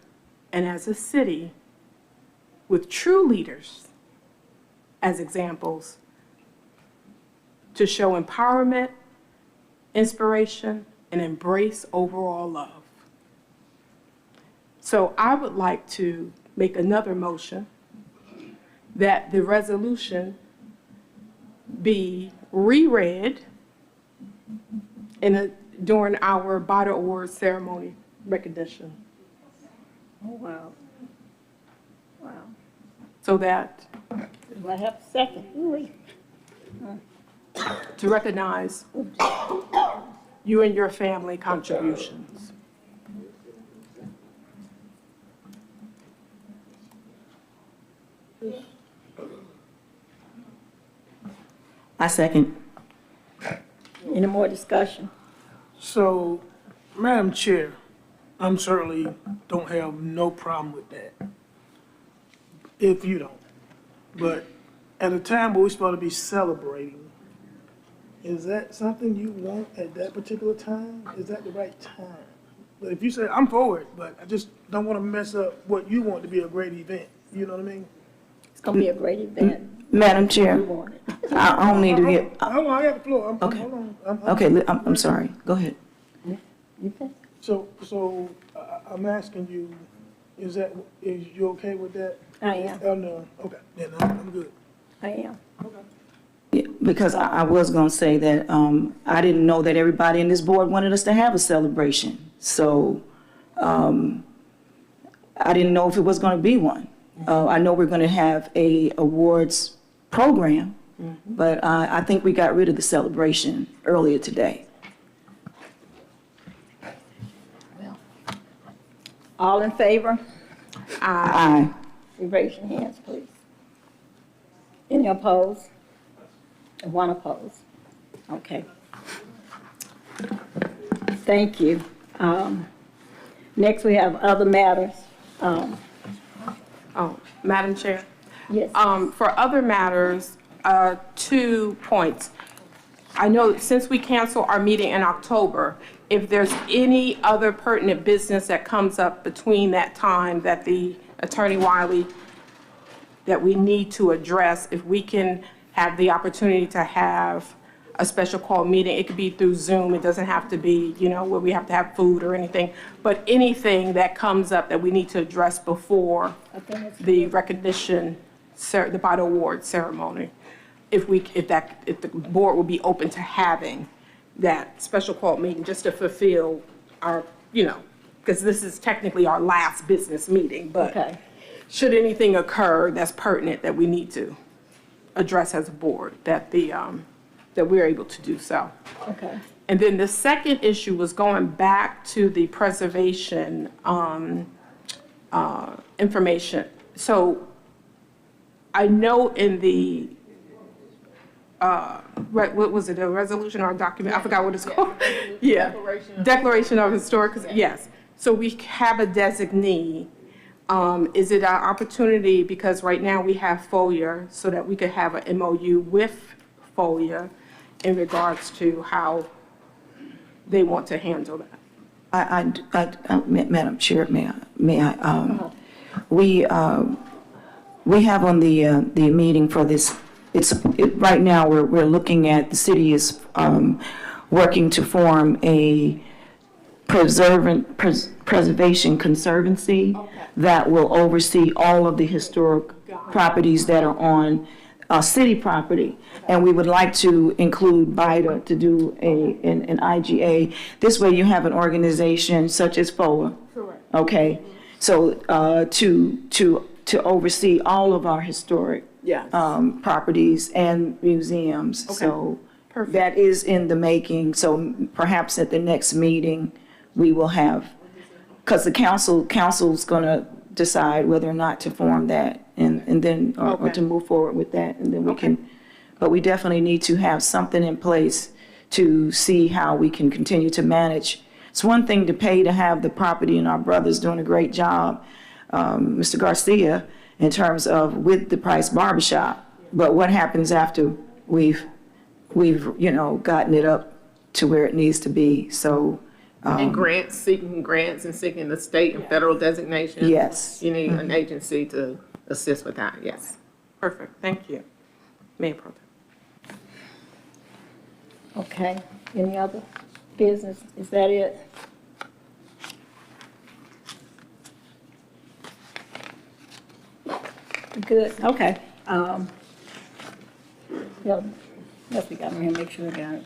and as a city with true leaders as examples to show empowerment, inspiration, and embrace overall love. So I would like to make another motion that the resolution be reread during our BIDA Awards ceremony recognition. Oh, wow. Wow. So that Do I have a second? Ooh-wee. to recognize you and your family contributions. I second. Any more discussion? So, Madam Chair, I'm certainly don't have no problem with that. If you don't. But at a time where we're supposed to be celebrating, is that something you want at that particular time? Is that the right time? But if you say, I'm for it, but I just don't want to mess up what you want to be a great event, you know what I mean? It's going to be a great event. Madam Chair, You want it. I don't need to get, Hold on, I got the floor. Okay. Hold on. okay, I'm sorry. Go ahead. You think? So I'm asking you, is you okay with that? I am. Oh, no, okay, then I'm good. I am. Yeah, because I was going to say that I didn't know that everybody in this board wanted us to have a celebration. So I didn't know if it was going to be one. I know we're going to have a awards program, but I think we got rid of the celebration earlier today. All in favor? Aye. You raise your hands, please. Any opposed? One opposed. Okay. Thank you. Next, we have other matters. Madam Chair? Yes. For other matters, 2 points. I know since we canceled our meeting in October, if there's any other pertinent business that comes up between that time that the Attorney Wiley, that we need to address, if we can have the opportunity to have a special call meeting. It could be through Zoom. It doesn't have to be, where we have to have food or anything. But anything that comes up that we need to address before the recognition, the BIDA award ceremony, if the board would be open to having that special call meeting just to fulfill our, because this is technically our last business meeting, but should anything occur that's pertinent that we need to address as a board, that we're able to do so. Okay. And then the second issue was going back to the preservation information. So I know in the, what was it, a resolution or a document? I forgot what it's called. Yeah. Declaration of Historic, yes. So we have a designee. Is it our opportunity, because right now we have FOIA, so that we could have an MOU with FOIA in regards to how they want to handle that? Madam Chair, may I? We have on the meeting for this. Right now we're looking at, the city is working to form a preservation conservancy that will oversee all of the historic properties that are on city property. And we would like to include BIDA to do an IGA. This way you have an organization such as FOA. Okay, so to oversee all of our historic properties and museums. Okay. So that is in the making. So perhaps at the next meeting we will have, because the council's going to decide whether or not to form that and then or to move forward with that, and then we can. But we definitely need to have something in place to see how we can continue to manage. It's one thing to pay to have the property, and our brother's doing a great job, Mr. Garcia, in terms of with the Price Barbershop. But what happens after we've gotten it up to where it needs to be? So. And seeking grants and seeking the state and federal designations. Yes. You need an agency to assist with that, yes. Perfect, thank you. Mayor Pro Tem. Okay, any other business? Is that it? Good, okay. Yes, we got it here, make sure we got it.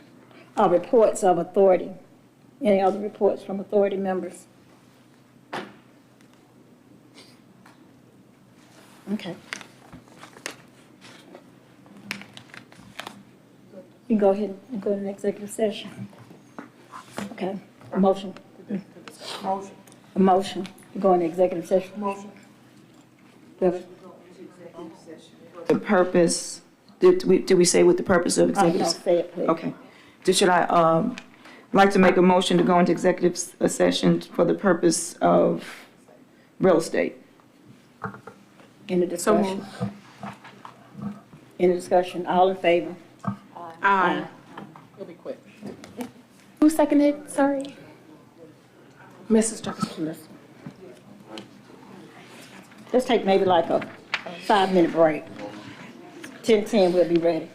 Reports of authority. Any other reports from authority members? Okay. You can go ahead and go to the executive session. Okay, a motion. Motion. A motion to go into executive session. Motion. The purpose, did we say what the purpose of executive? No, say it, please. Okay. Should I like to make a motion to go into executive session for the purpose of real estate? Any discussion? Any discussion? All in favor? Aye. It'll be quick. Who seconded? Sorry. Mrs. Jacques. Let's take maybe like a 5-minute break. 10:10, we'll be ready.